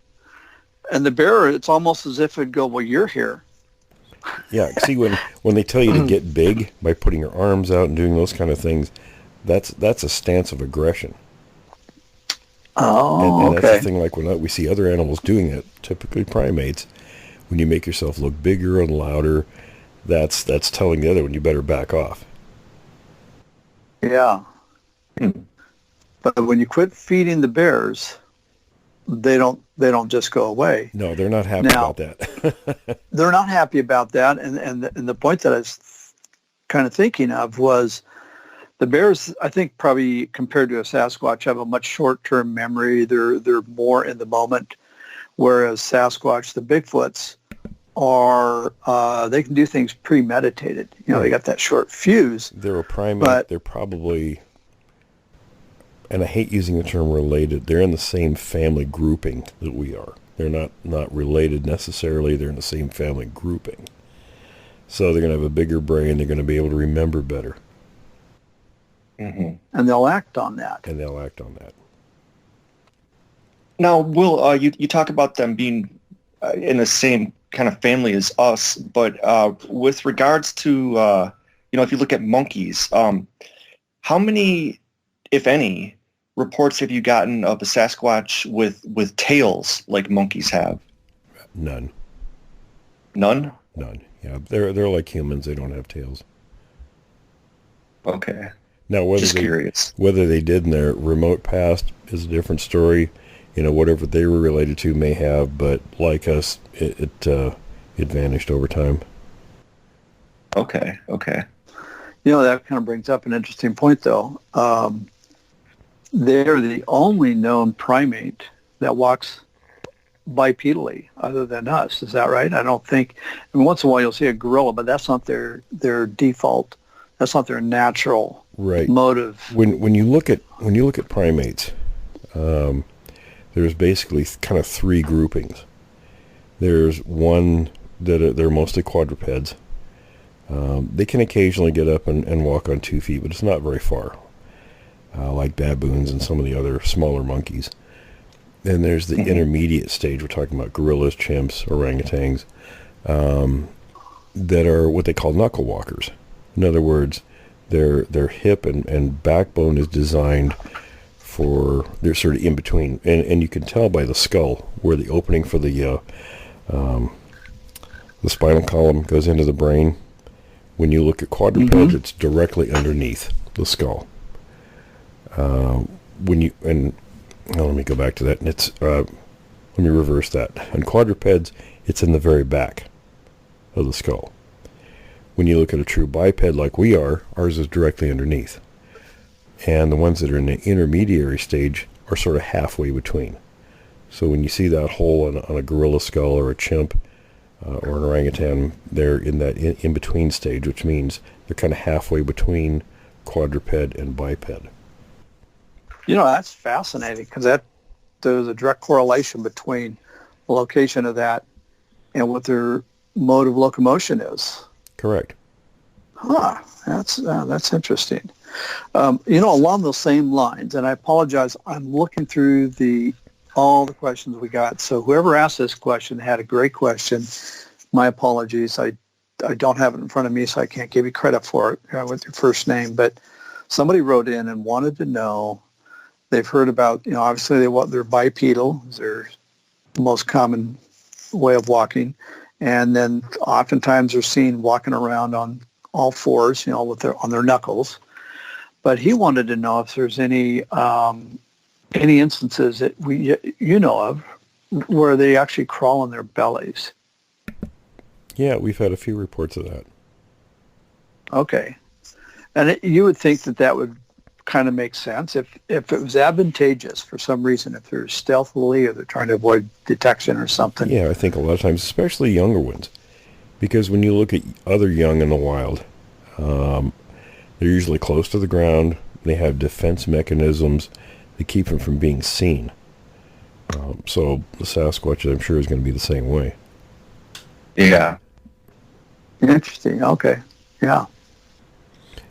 And the bear, it's almost as if it'd go, well, you're here. Yeah, see, when they tell you to get big by putting your arms out and doing those kind of things, that's a stance of aggression. Oh, and okay. that's the thing, like when we see other animals doing it, typically primates, when you make yourself look bigger and louder, that's telling the other one, you better back off. Yeah. But when you quit feeding the bears, they don't just go away. No, they're not happy about that. They're not happy about that. And the point that I was kind of thinking of was the bears, I think, probably compared to a Sasquatch, have a much short-term memory. They're more in the moment, whereas Sasquatch, the Bigfoots, they can do things premeditated. They got that short fuse. They're a primate. But they're probably, and I hate using the term related, they're in the same family grouping that we are. They're not related necessarily. They're in the same family grouping. So they're going to have a bigger brain. They're going to be able to remember better. Mm-hmm. And they'll act on that. Now, Will, you talk about them being in the same kind of family as us, but with regards to, if you look at monkeys, how many, if any, reports have you gotten of a Sasquatch with tails like monkeys have? None. None? None. Yeah, they're like humans. They don't have tails. Okay. Now, curious. Whether they did in their remote past is a different story. Whatever they were related to may have, but like us, it vanished over time. Okay. That kind of brings up an interesting point, though. They're the only known primate that walks bipedally other than us. Is that right? I don't think. Once in a while you'll see a gorilla, but that's not their default. That's not their natural motive. When you look at primates, there's basically kind of three groupings. There's one that they're mostly quadrupeds. They can occasionally get up and walk on 2 feet, but it's not very far, like baboons and some of the other smaller monkeys. Then there's the intermediate stage. We're talking about gorillas, chimps, orangutans, that are what they call knuckle walkers. In other words, their hip and backbone is designed for, they're sort of in between, and you can tell by the skull where the opening for the spinal column goes into the brain. When you look at quadrupeds, it's directly underneath the skull. Let me go back to that. And it's let Let me reverse that. On quadrupeds, it's in the very back of the skull. When you look at a true biped like we are, ours is directly underneath. And the ones that are in the intermediary stage are sort of halfway between. So when you see that hole on a gorilla skull or a chimp or an orangutan, they're in that in-between stage, which means they're kind of halfway between quadruped and biped. That's fascinating because there's a direct correlation between the location of that and what their mode of locomotion is. Correct. Huh. That's interesting. Along those same lines, and I apologize, I'm looking through all the questions we got. So whoever asked this question had a great question. My apologies. I don't have it in front of me, so I can't give you credit for it with your first name. But somebody wrote in and wanted to know, they've heard about, obviously they're bipedal. They're the most common way of walking. And then oftentimes they're seen walking around on all fours, on their knuckles. But he wanted to know if there's any instances that you know of where they actually crawl on their bellies. Yeah, we've had a few reports of that. Okay. And you would think that would kind of make sense if it was advantageous for some reason, if they're stealthily or they're trying to avoid detection or something. Yeah, I think a lot of times, especially younger ones, because when you look at other young in the wild, they're usually close to the ground. They have defense mechanisms that keep them from being seen. So the Sasquatch, I'm sure, is going to be the same way. Yeah. Interesting. Okay. Yeah.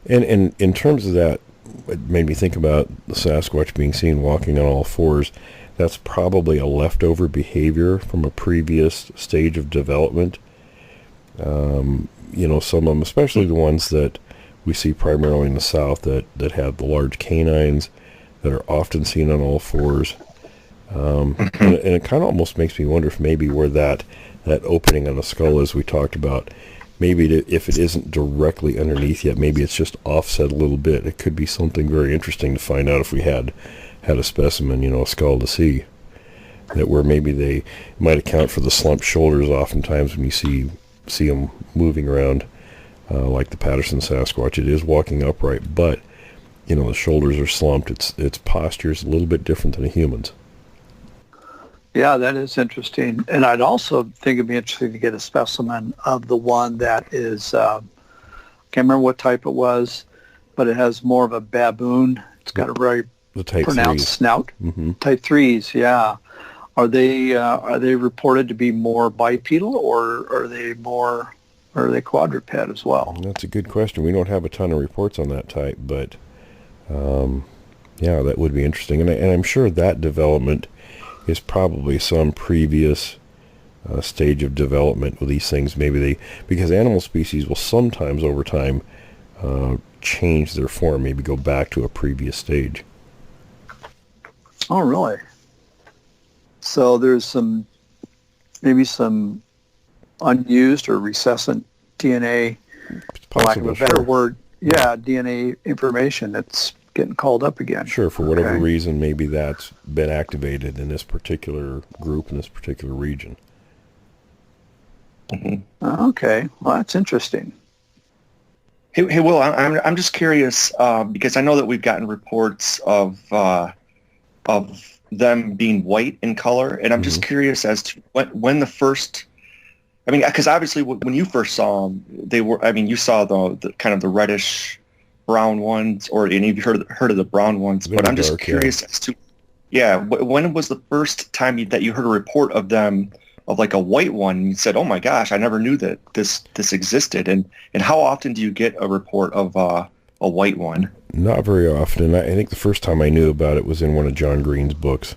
And in terms of that, it made me think about the Sasquatch being seen walking on all fours. That's probably a leftover behavior from a previous stage of development. Some of them, especially the ones that we see primarily in the South that have the large canines that are often seen on all fours. And it kind of almost makes me wonder if maybe where that opening on the skull, as we talked about, maybe if it isn't directly underneath yet, maybe it's just offset a little bit. It could be something very interesting to find out if we had a specimen, a skull to see. That where maybe they might account for the slumped shoulders oftentimes when you see them moving around, like the Patterson Sasquatch. It is walking upright, but the shoulders are slumped. Its posture is a little bit different than a human's. Yeah, that is interesting. And I'd also think it'd be interesting to get a specimen of the one that is, can't remember what type it was, but it has more of a baboon. It's got a very pronounced snout. Mm-hmm. Type 3s, yeah. Are they reported to be more bipedal, or are they quadruped as well? That's a good question. We don't have a ton of reports on that type, but that would be interesting. And I'm sure that development is probably some previous stage of development with these things. Because animal species will sometimes over time change their form, maybe go back to a previous stage. Oh, really? So there's maybe some unused or recessant DNA, for lack of a better word, DNA information that's getting called up again. Sure, for whatever reason, maybe that's been activated in this particular group, in this particular region. Mm-hmm. Okay, well, that's interesting. Hey, Will, I'm just curious because I know that we've gotten reports of them being white in color, and I'm just curious as to when the first. I mean, because obviously when you first saw them, they were. I mean, you saw the kind of the reddish brown ones, or any of you heard of the brown ones. But I'm just curious as to, when was the first time that you heard a report of them, of like a white one, and you said, "Oh my gosh, I never knew that this existed." And how often do you get a report of a white one? Not very often. I think the first time I knew about it was in one of John Green's books,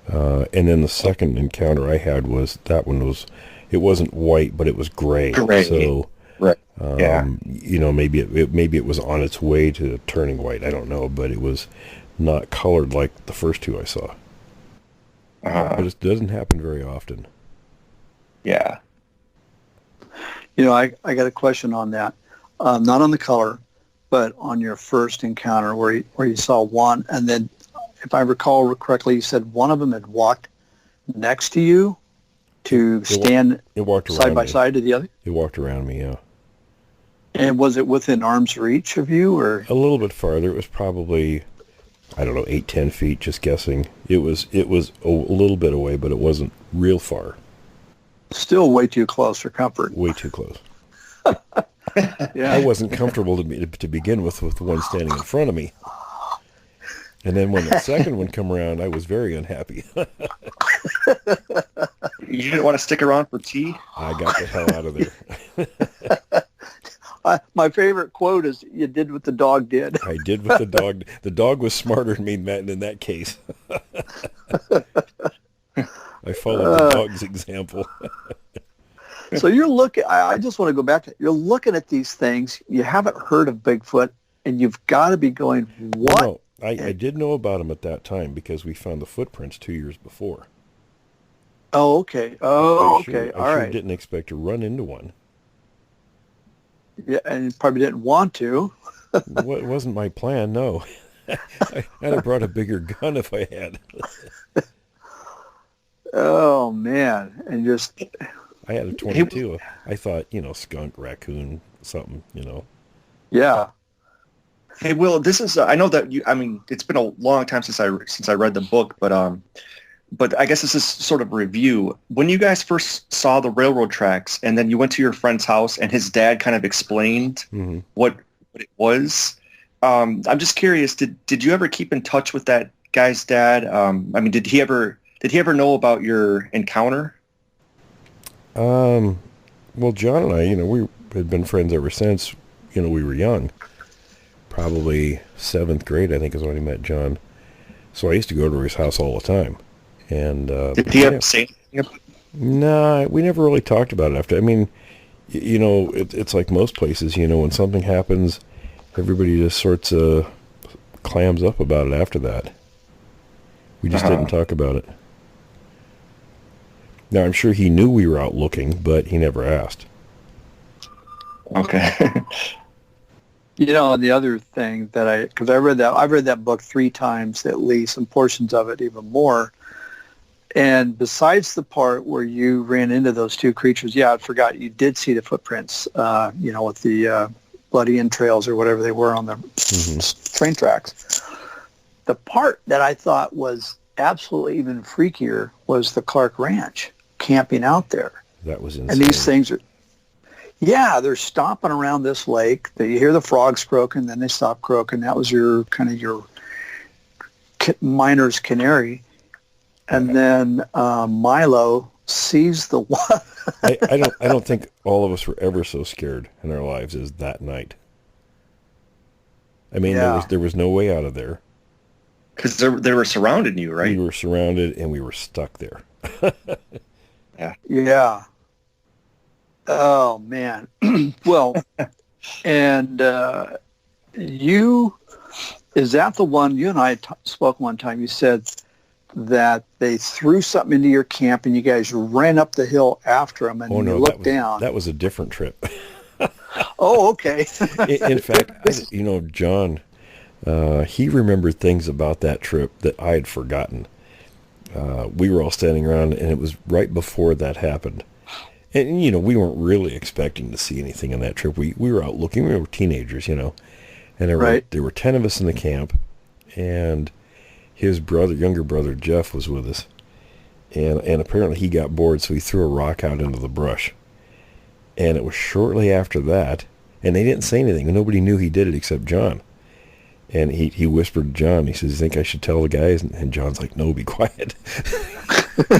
and then the second encounter I had was it wasn't white, but it was gray. So. Right. Maybe it was on its way to turning white. I don't know, but it was not colored like the first two I saw. But it doesn't happen very often. Yeah. I got a question on that. Not on the color, but on your first encounter where you saw one, and then, if I recall correctly, you said one of them had walked next to you to stand it walked side by me. side to the other? It walked around me, yeah. And was it within arm's reach of you, or? A little bit farther. It was probably, I don't know, 8-10 feet, just guessing. It was a little bit away, but it wasn't real far. Still way too close for comfort. Way too close. Yeah. I wasn't comfortable to begin with the one standing in front of me. And then when the second one come around, I was very unhappy. You didn't want to stick around for tea? I got the hell out of there. My favorite quote is, "You did what the dog did." I did what the dog... The dog was smarter than me in that case. I followed the dog's example. So you're looking... I just want to go back to... You're looking at these things. You haven't heard of Bigfoot, and you've got to be going, what? No, I did know about him at that time because we found the footprints 2 years before. Oh, okay. Oh, okay. All right. I didn't expect to run into one. Yeah, and you probably didn't want to. It wasn't my plan, no. I'd have brought a bigger gun if I had. Oh, man. And just... I had a 22. I thought, skunk, raccoon, something, Yeah. Hey, Will, this is, I know that it's been a long time since I read the book, but I guess this is sort of a review. When you guys first saw the railroad tracks and then you went to your friend's house and his dad kind of explained what it was, I'm just curious, did you ever keep in touch with that guy's dad? Did he ever know about your encounter? Well, John and I, we had been friends ever since, we were young. Probably 7th grade, I think, is when I met John. So I used to go to his house all the time. And did he ever say anything about it? No, we never really talked about it after. It's like most places, when something happens, everybody just sorts of clams up about it after that. We just didn't talk about it. Now, I'm sure he knew we were out looking, but he never asked. Okay. And the other thing that because I've read that book 3 times at least, and portions of it even more. And besides the part where you ran into those 2 creatures, I forgot you did see the footprints, with the bloody entrails or whatever they were on the train tracks. The part that I thought was absolutely even freakier was the Clark Ranch camping out there. That was insane. And these things are, they're stomping around this lake. You hear the frogs croaking, then they stop croaking. That was your miner's canary. And then Milo sees the one. I don't think all of us were ever so scared in our lives as that night. There was no way out of there. Because they were surrounding you, right? We were surrounded and we were stuck there. Yeah. Oh, man. Well, and is that the one, you and I spoke one time, you said that they threw something into your camp and you guys ran up the hill after them and you looked down. That was a different trip. Oh, okay. In fact, John, he remembered things about that trip that I had forgotten. We were all standing around and it was right before that happened. And, we weren't really expecting to see anything on that trip. We were out looking. We were teenagers, and there were 10 of us in the camp, and his younger brother, Jeff, was with us. And apparently he got bored, so he threw a rock out into the brush. And it was shortly after that, and they didn't say anything, and nobody knew he did it except John. And he whispered to John, he says, "You think I should tell the guys?" And John's like, "No, be quiet."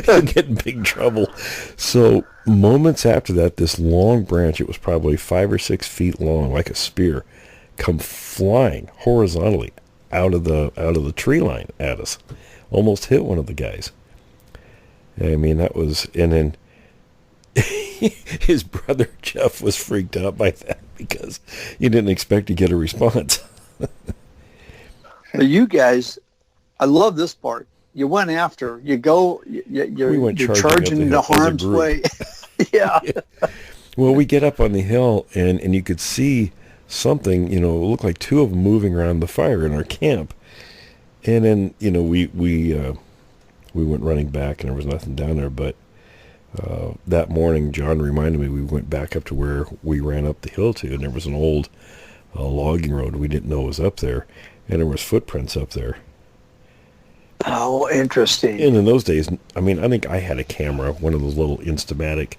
You'll get in big trouble. So moments after that, this long branch, it was probably 5 or 6 feet long, like a spear, come flying horizontally out of the tree line at us. Almost hit one of the guys. That was, and then his brother Jeff was freaked out by that because he didn't expect to get a response. But you guys, I love this part. You went after, you're charging into harm's way. Yeah. Well, we get up on the hill and you could see something, it looked like 2 of them moving around the fire in our camp. And then, we we went running back and there was nothing down there. But that morning, John reminded me we went back up to where we ran up the hill to, and there was an old logging road we didn't know was up there, and there was footprints up there. Oh, interesting. And in those days, I mean, I think I had a camera, one of those little Instamatic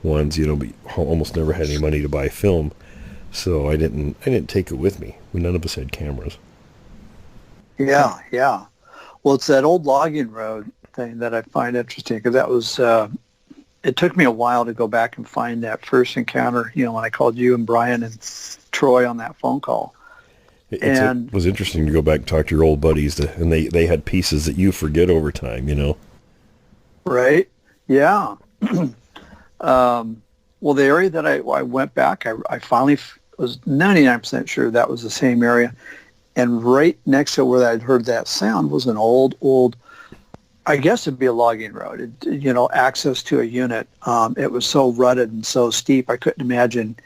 ones, you know, but almost never had any money to buy film, so I didn't take it with me. None of us had cameras. Yeah, yeah. Well, it's that old logging road thing that I find interesting, because that was, it took me a while to go back and find that first encounter, you know, when I called you and Brian and Troy on that phone call. It was interesting to go back and talk to your old buddies, and they had pieces that you forget over time, you know? Right? Yeah. Well, the area that I went back, I finally was 99% sure that was the same area. And right next to where I'd heard that sound was an old, I guess it'd be a logging road, you know, access to a unit. It was so rutted and so steep, I couldn't imagine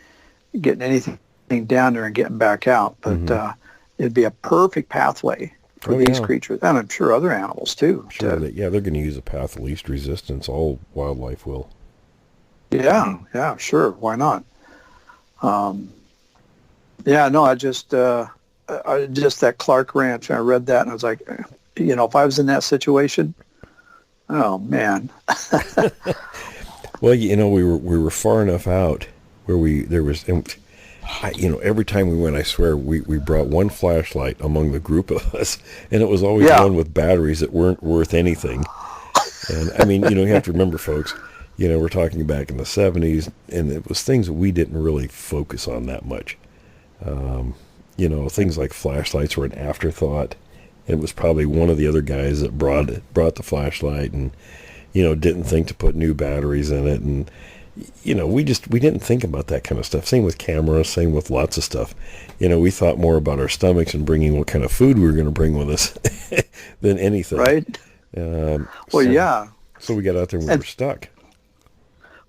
getting anything down there and getting back out. But it'd be a perfect pathway for these creatures, and I'm sure other animals too. Sure, they're going to use a path of least resistance. All wildlife will. Yeah, sure. Why not? I just that Clark Ranch. I read that and I was like, you know, if I was in that situation, oh man. Well, you know, we were far enough out where every time we went, I swear, we brought one flashlight among the group of us, and it was always one with batteries that weren't worth anything. And I mean, you know, you have to remember, folks, you know, we're talking back in the 70s, and it was things that we didn't really focus on that much. You know, things like flashlights were an afterthought. It was probably one of the other guys that brought the flashlight, and, you know, didn't think to put new batteries in it, and you know, we didn't think about that kind of stuff. Same with cameras, same with lots of stuff. You know, we thought more about our stomachs and bringing what kind of food we were going to bring with us than anything. Right. So we got out there and we were stuck.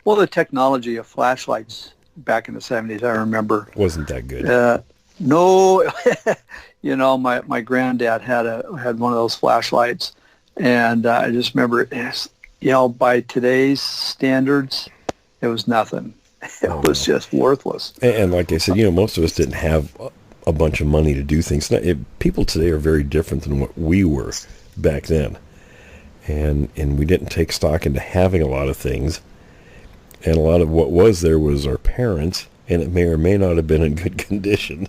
Well, the technology of flashlights back in the 70s, I remember. Wasn't that good. No, you know, my granddad had one of those flashlights, and I just remember, you know, by today's standards, it was nothing. It was just worthless. And like I said, you know, most of us didn't have a bunch of money to do things. People today are very different than what we were back then. And we didn't take stock into having a lot of things. And a lot of what was there was our parents, and it may or may not have been in good condition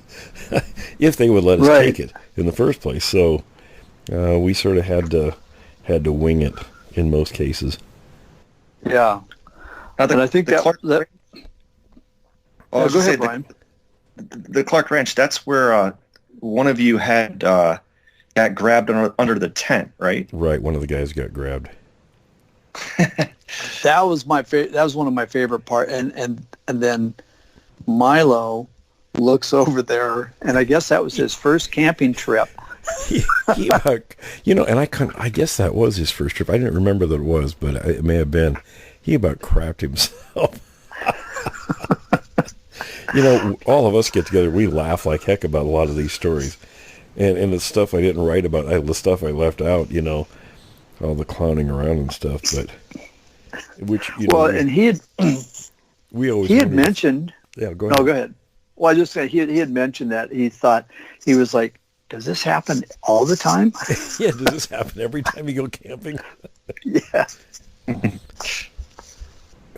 if they would let us take it in the first place. So we sort of had to wing it in most cases. Yeah. And I think that go ahead, Brian. The Clark Ranch, that's where one of you had got grabbed under the tent, right? Right, one of the guys got grabbed. That was that was one of my favorite part. And then Milo looks over there, and I guess that was his first camping trip. You know, and I guess that was his first trip. I didn't remember that it was, but it may have been. He about crapped himself. You know, all of us get together, we laugh like heck about a lot of these stories. And the stuff I didn't write about, the stuff I left out, you know, all the clowning around and stuff, but which, you know. Well, and he had mentioned. Yeah, go ahead. No, go ahead. Well, I just said he had mentioned that he thought, he was like, does this happen all the time? Yeah, does this happen every time you go camping? Yeah.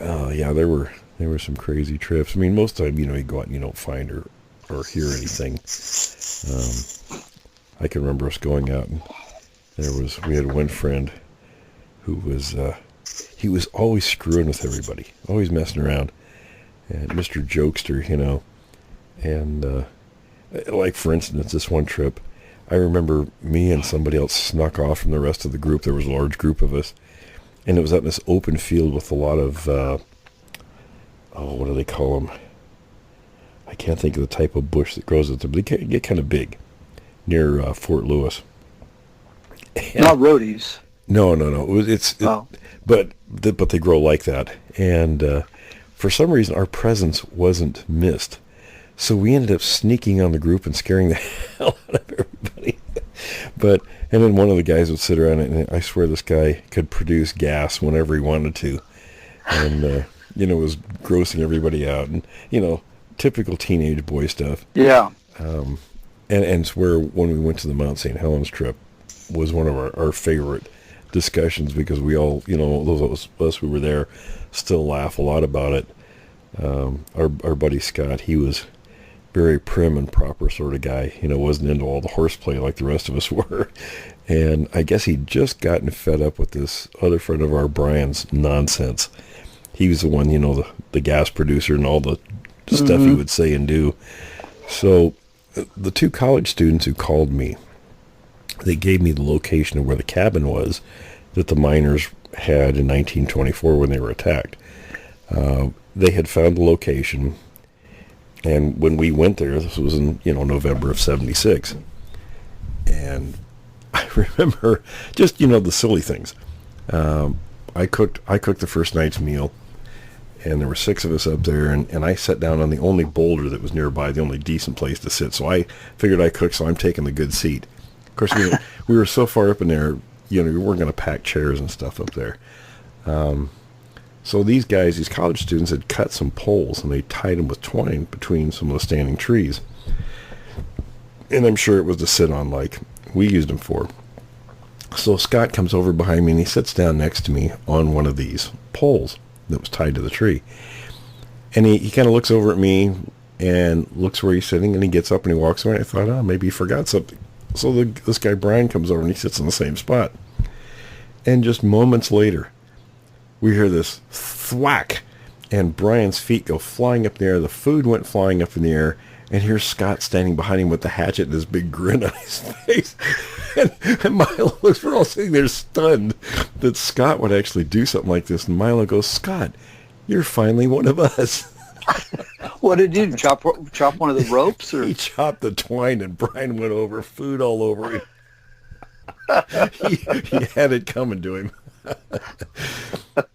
Oh, yeah, there were some crazy trips. I mean, most of the time, you know, you go out and you don't find or hear anything. I can remember us going out, and we had one friend who was, he was always screwing with everybody, always messing around, and Mr. Jokester, you know, and like, for instance, this one trip, I remember me and somebody else snuck off from the rest of the group. There was a large group of us, and it was out in this open field with a lot of, what do they call them? I can't think of the type of bush that grows at them, but they get kind of big near Fort Lewis. And not roadies. No. But they grow like that. And for some reason, our presence wasn't missed. So we ended up sneaking on the group and scaring the hell out of everybody. And then one of the guys would sit around and I swear this guy could produce gas whenever he wanted to. And, it was grossing everybody out. And, typical teenage boy stuff. Yeah. And it's where when we went to the Mount St. Helens trip was one of our favorite discussions because we all, those of us who were there still laugh a lot about it. Our buddy Scott, he was very prim and proper sort of guy, wasn't into all the horseplay like the rest of us were. And I guess he'd just gotten fed up with this other friend of our, Brian's, nonsense. He was the one, the gas producer and all the stuff he would say and do. So the two college students who called me, they gave me the location of where the cabin was that the miners had in 1924 when they were attacked. They had found the location, and when we went there, this was in November of '76, and I remember just the silly things. I cooked the first night's meal, and there were 6 of us up there, and I sat down on the only boulder that was nearby, the only decent place to sit. So I figured I cooked, so I'm taking the good seat. Of course, we were so far up in there, we weren't going to pack chairs and stuff up there. So these guys, these college students, had cut some poles, and they tied them with twine between some of the standing trees. And I'm sure it was to sit on like we used them for. So Scott comes over behind me, and he sits down next to me on one of these poles that was tied to the tree. And he kind of looks over at me and looks where he's sitting, and he gets up and he walks away. I thought, maybe he forgot something. So this guy Brian comes over, and he sits in the same spot. And just moments later, we hear this thwack, and Brian's feet go flying up in the air. The food went flying up in the air, and here's Scott standing behind him with the hatchet and this big grin on his face. and Milo looks, we're all sitting there stunned that Scott would actually do something like this. And Milo goes, "Scott, you're finally one of us." What did he do? Chop one of the ropes? Or? He chopped the twine, and Brian went over, food all over him. he had it coming to him.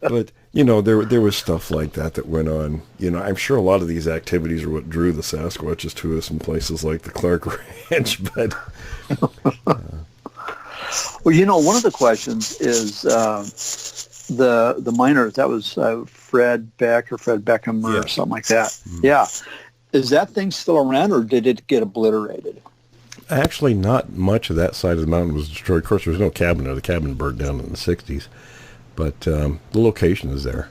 But there was stuff like that went on. I'm sure a lot of these activities are what drew the Sasquatches to us in places like the Clark Ranch. But well, one of the questions is the miner that was Fred Beck or Fred Beckham or something like that. Mm-hmm. Yeah, is that thing still around, or did it get obliterated? Actually, not much of that side of the mountain was destroyed. Of course, there was no cabin there. The cabin burned down in the 60s. But the location is there.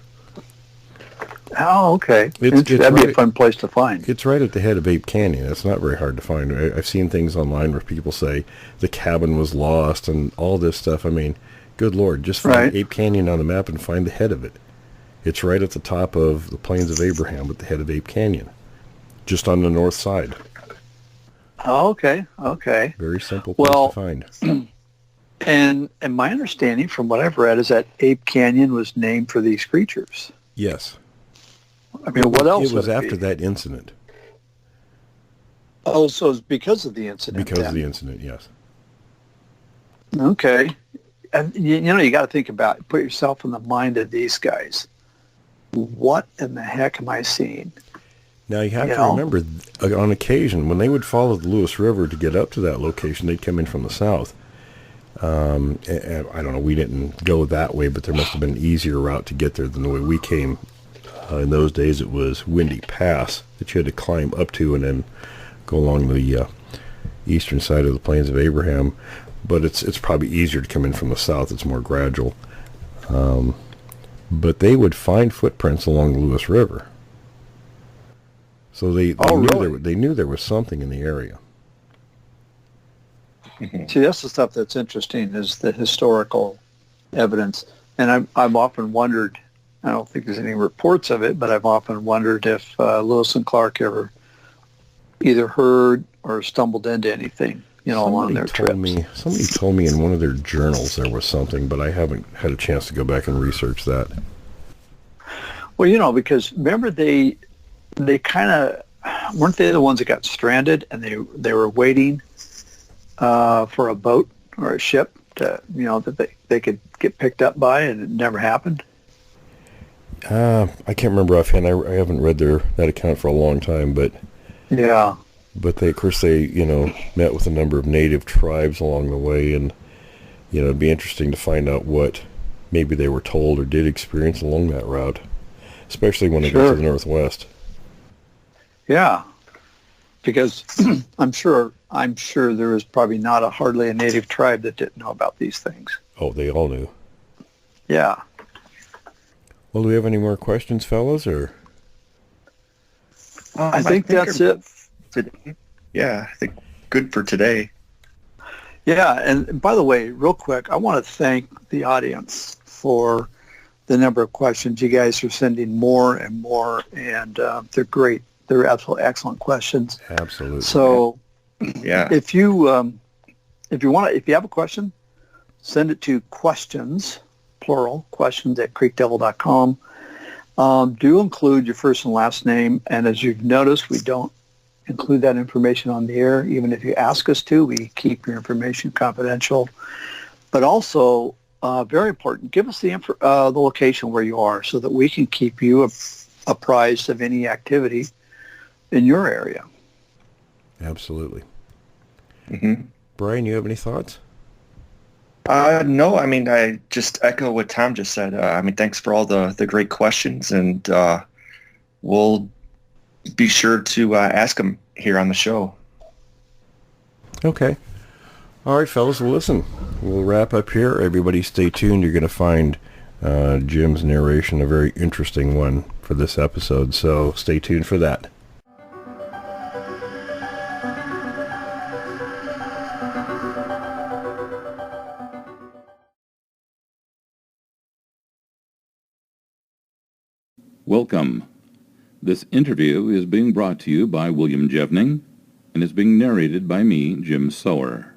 Oh, okay. That'd be a fun place to find. It's right at the head of Ape Canyon. It's not very hard to find. I've seen things online where people say the cabin was lost and all this stuff. I mean, good Lord, just find Ape Canyon on the map and find the head of it. It's right at the top of the Plains of Abraham at the head of Ape Canyon, just on the north side. Oh, okay. Very simple place to find. And my understanding from what I've read is that Ape Canyon was named for these creatures. Yes. I mean, what else? It was after that incident. Oh, so it's because of the incident. Because of the incident, yes. Okay. And, you got to think put yourself in the mind of these guys. What in the heck am I seeing? Now, you have to remember, on occasion, when they would follow the Lewis River to get up to that location, they'd come in from the south. And I don't know, we didn't go that way, but there must have been an easier route to get there than the way we came. In those days, it was Windy Pass that you had to climb up to and then go along the eastern side of the Plains of Abraham. But it's probably easier to come in from the south. It's more gradual. But they would find footprints along the Lewis River. So they knew there was something in the area. See, that's the stuff that's interesting, is the historical evidence. And I've often wondered, I don't think there's any reports of it, but I've often wondered if Lewis and Clark ever either heard or stumbled into anything, along their trips. Somebody told me in one of their journals there was something, but I haven't had a chance to go back and research that. Well, because remember they kind of, weren't they the ones that got stranded, and they were waiting for a boat or a ship to, that they could get picked up by, and it never happened? I can't remember offhand. I haven't read that account for a long time, but yeah, But they, of course, met with a number of native tribes along the way, and, it'd be interesting to find out what maybe they were told or did experience along that route, especially when they got to the Northwest. Yeah, because I'm sure there was probably not hardly a native tribe that didn't know about these things. Oh, they all knew. Yeah. Well, do we have any more questions, fellas, or? I think that's it. Yeah, I think good for today. Yeah, and by the way, real quick, I want to thank the audience for the number of questions. You guys are sending more and more, and they're great. They're absolutely excellent questions. Absolutely. So, yeah, if you have a question, send it to questions, plural, questions at creekdevil.com. Do include your first and last name, and as you've noticed, we don't include that information on the air. Even if you ask us to, we keep your information confidential. But also, very important, give us the location where you are so that we can keep you apprised of any activity in your area. Absolutely. Mm-hmm. Brian, you have any thoughts? No, I just echo what Tom just said. Thanks for all the great questions, and we'll be sure to ask them here on the show. Okay. All right, fellas, well, listen, we'll wrap up here. Everybody stay tuned. You're going to find Jim's narration a very interesting one for this episode, so stay tuned for that. Welcome. This interview is being brought to you by William Jevning and is being narrated by me, Jim Sower.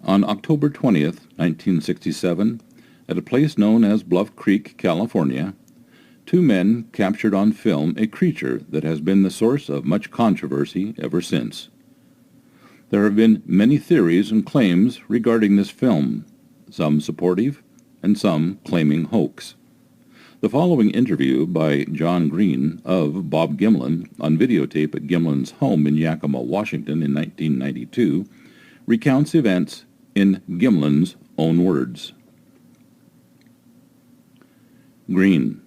On October 20th, 1967, at a place known as Bluff Creek, California, two men captured on film a creature that has been the source of much controversy ever since. There have been many theories and claims regarding this film, some supportive and some claiming hoax. The following interview by John Green of Bob Gimlin on videotape at Gimlin's home in Yakima, Washington in 1992 recounts events in Gimlin's own words. Green.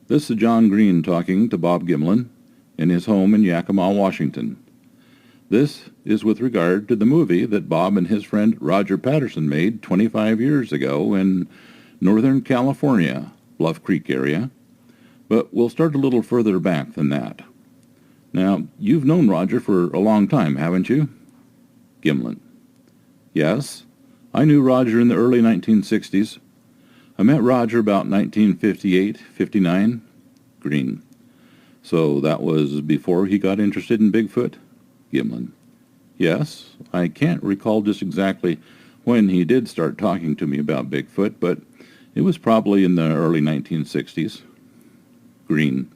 This is John Green talking to Bob Gimlin in his home in Yakima, Washington. This is with regard to the movie that Bob and his friend Roger Patterson made 25 years ago in Northern California, Bluff Creek area, but we'll start a little further back than that. Now, you've known Roger for a long time, haven't you? Gimlin. Yes, I knew Roger in the early 1960s. I met Roger about 1958-59. Green. So that was before he got interested in Bigfoot? Gimlin. Yes, I can't recall just exactly when he did start talking to me about Bigfoot, but it was probably in the early 1960s. Green.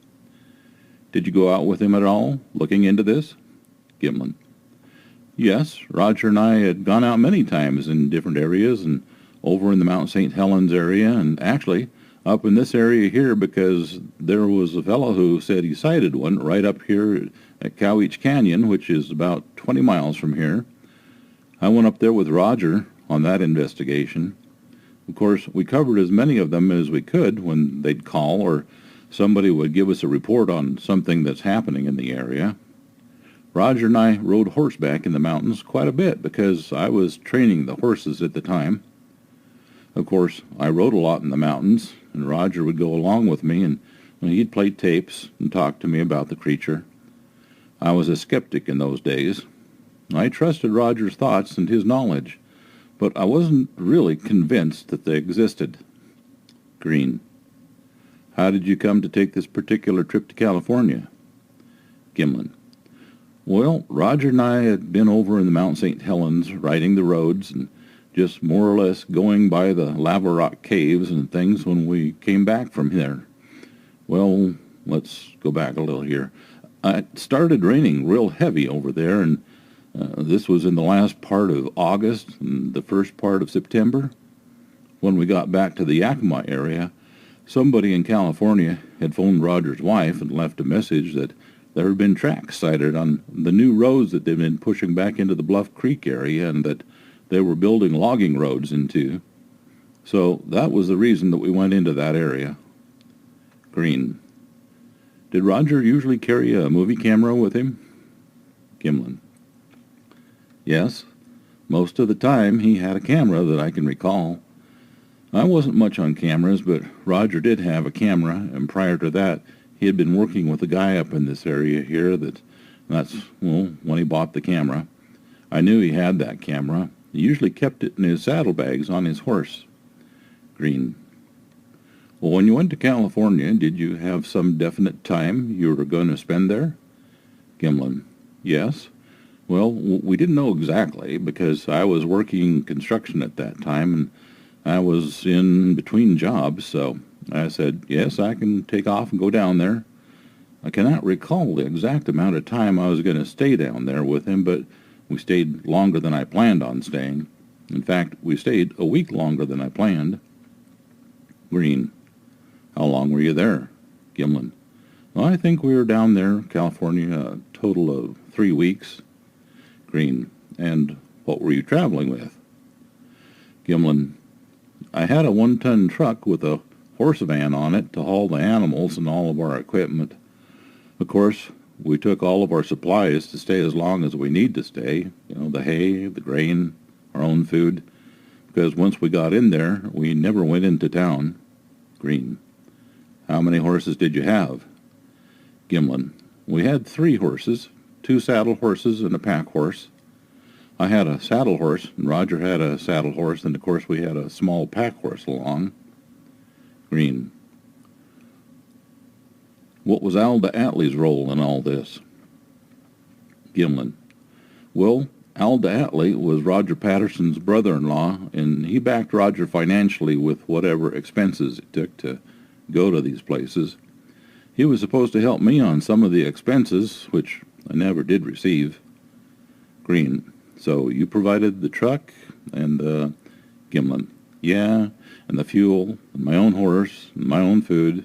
Did you go out with him at all, looking into this? Gimlin. Yes, Roger and I had gone out many times in different areas and over in the Mount St. Helens area and actually up in this area here because there was a fellow who said he sighted one right up here at Cowich Canyon, which is about 20 miles from here. I went up there with Roger on that investigation. Of course, we covered as many of them as we could when they'd call or somebody would give us a report on something that's happening in the area. Roger and I rode horseback in the mountains quite a bit because I was training the horses at the time. Of course, I rode a lot in the mountains, and Roger would go along with me, and he'd play tapes and talk to me about the creature. I was a skeptic in those days. I trusted Roger's thoughts and his knowledge, but I wasn't really convinced that they existed. Green. How did you come to take this particular trip to California? Gimlin. Well, Roger and I had been over in the Mount St. Helens riding the roads and just more or less going by the lava rock caves and things when we came back from there. Well, let's go back a little here. It started raining real heavy over there, and this was in the last part of August and the first part of September. When we got back to the Yakima area, somebody in California had phoned Roger's wife and left a message that there had been tracks sighted on the new roads that they've been pushing back into the Bluff Creek area and that they were building logging roads into. So that was the reason that we went into that area. Green. Did Roger usually carry a movie camera with him? Gimlin. Yes, most of the time he had a camera that I can recall. I wasn't much on cameras, but Roger did have a camera, and prior to that, he had been working with a guy up in this area here that's when he bought the camera. I knew he had that camera. He usually kept it in his saddlebags on his horse. Green. Well, when you went to California, did you have some definite time you were going to spend there? Gimlin. Yes. Well, we didn't know exactly because I was working construction at that time and I was in between jobs, so I said, yes, I can take off and go down there. I cannot recall the exact amount of time I was going to stay down there with him, but we stayed longer than I planned on staying. In fact, we stayed a week longer than I planned. Green. How long were you there? Gimlin. Well, I think we were down there, California, a total of 3 weeks. Green. And what were you traveling with? Gimlin. I had a 1-ton truck with a horse van on it to haul the animals and all of our equipment. Of course, we took all of our supplies to stay as long as we need to stay, the hay, the grain, our own food, because once we got in there, we never went into town. Green. How many horses did you have? Gimlin. We had 3 horses, 2 saddle horses and a pack horse. I had a saddle horse, and Roger had a saddle horse, and of course we had a small pack horse along. Green. What was Alda Atlee's role in all this? Gimlin. Well, Alda Atlee was Roger Patterson's brother-in-law, and he backed Roger financially with whatever expenses it took to go to these places. He was supposed to help me on some of the expenses, which I never did receive. Green. So you provided the truck and Gimlin. Yeah, and the fuel, and my own horse, and my own food.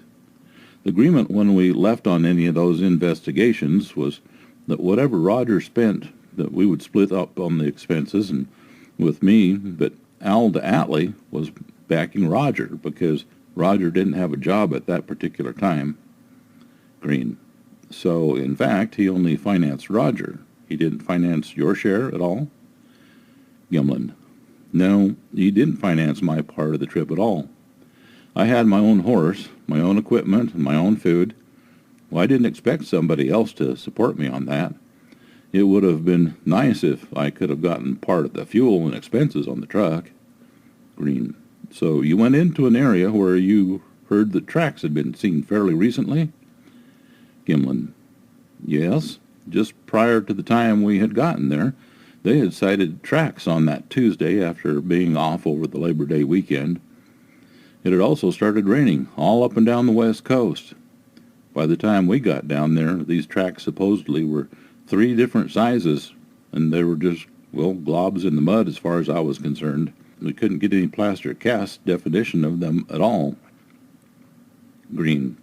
The agreement when we left on any of those investigations was that whatever Roger spent, that we would split up on the expenses and with me, but Alda Atlee was backing Roger because Roger didn't have a job at that particular time. Green. So, in fact, he only financed Roger. He didn't finance your share at all? Gimlin. No, he didn't finance my part of the trip at all. I had my own horse, my own equipment, and my own food. Well, I didn't expect somebody else to support me on that. It would have been nice if I could have gotten part of the fuel and expenses on the truck. Green. So you went into an area where you heard that tracks had been seen fairly recently? Gimlin. Yes. Just prior to the time we had gotten there, they had sighted tracks on that Tuesday after being off over the Labor Day weekend. It had also started raining all up and down the west coast. By the time we got down there, these tracks supposedly were 3 different sizes, and they were just, globs in the mud as far as I was concerned. We couldn't get any plaster cast definition of them at all. Green.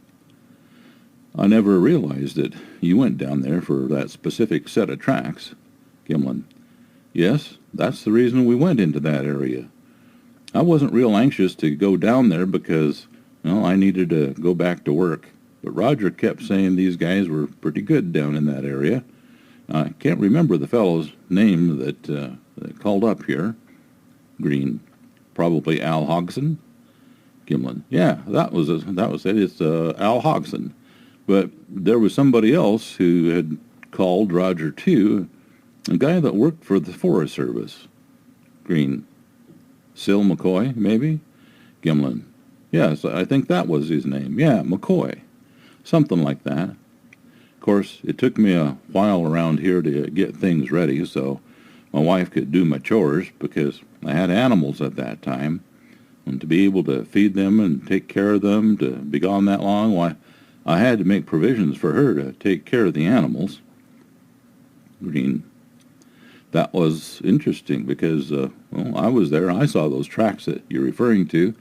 I never realized that you went down there for that specific set of tracks. Gimlin. Yes, that's the reason we went into that area. I wasn't real anxious to go down there because, I needed to go back to work. But Roger kept saying these guys were pretty good down in that area. I can't remember the fellow's name that called up here. Green. Probably Al Hodgson? Gimlin. Yeah, that was it. It's Al Hodgson. But there was somebody else who had called Roger too, a guy that worked for the Forest Service. Green. Sil McCoy, maybe? Gimlin. Yes, I think that was his name. Yeah, McCoy. Something like that. Of course, it took me a while around here to get things ready so my wife could do my chores because I had animals at that time. And to be able to feed them and take care of them, to be gone that long, why, I had to make provisions for her to take care of the animals. Green. That was interesting because, I was there. I saw those tracks that you're referring to.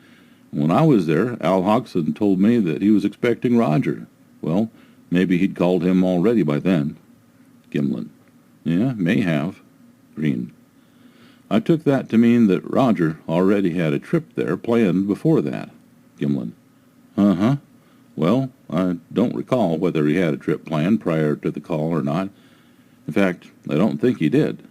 When I was there, Al Hodgson told me that he was expecting Roger. Well, Maybe he'd called him already by then. Gimlin. Yeah, may have. Green. I took that to mean that Roger already had a trip there planned before that. Gimlin. Uh-huh. Well, I don't recall whether he had a trip planned prior to the call or not. In fact, I don't think he did.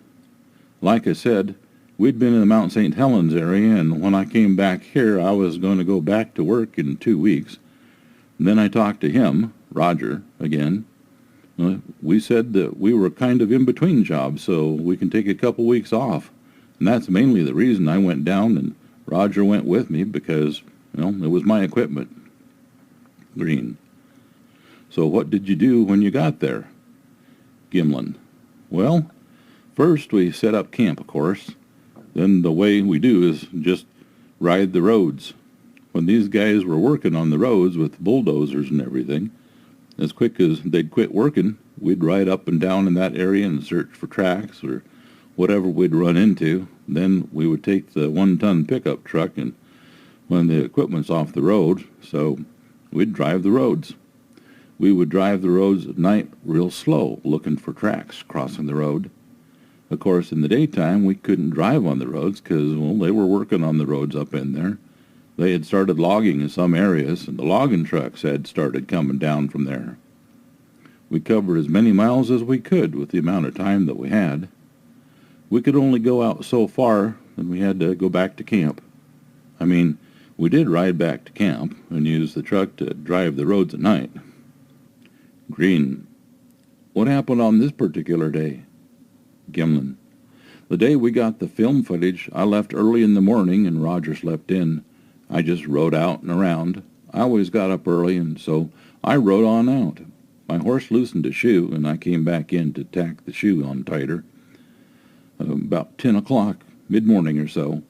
Like I said, we'd been in the Mount St. Helens area, and when I came back here, I was going to go back to work in 2 weeks. Then I talked to him, Roger, again. We said that we were kind of in between jobs, so we can take a couple weeks off. And that's mainly the reason I went down, and Roger went with me because, it was my equipment. Green. So what did you do when you got there? Gimlin. Well, first we set up camp, of course. Then the way we do is just ride the roads. When these guys were working on the roads with bulldozers and everything, as quick as they'd quit working, we'd ride up and down in that area and search for tracks or whatever we'd run into. Then we would take the 1-ton pickup truck, and when the equipment's off the road, so we'd drive the roads. We would drive the roads at night real slow, looking for tracks crossing the road. Of course, in the daytime, we couldn't drive on the roads because, they were working on the roads up in there. They had started logging in some areas, and the logging trucks had started coming down from there. We covered as many miles as we could with the amount of time that we had. We could only go out so far, and we had to go back to camp. We did ride back to camp and use the truck to drive the roads at night. Green. What happened on this particular day? Gimlin. The day we got the film footage, I left early in the morning and Roger slept in. I just rode out and around. I always got up early, and so I rode on out. My horse loosened a shoe, and I came back in to tack the shoe on tighter. About 10 o'clock, mid-morning or so.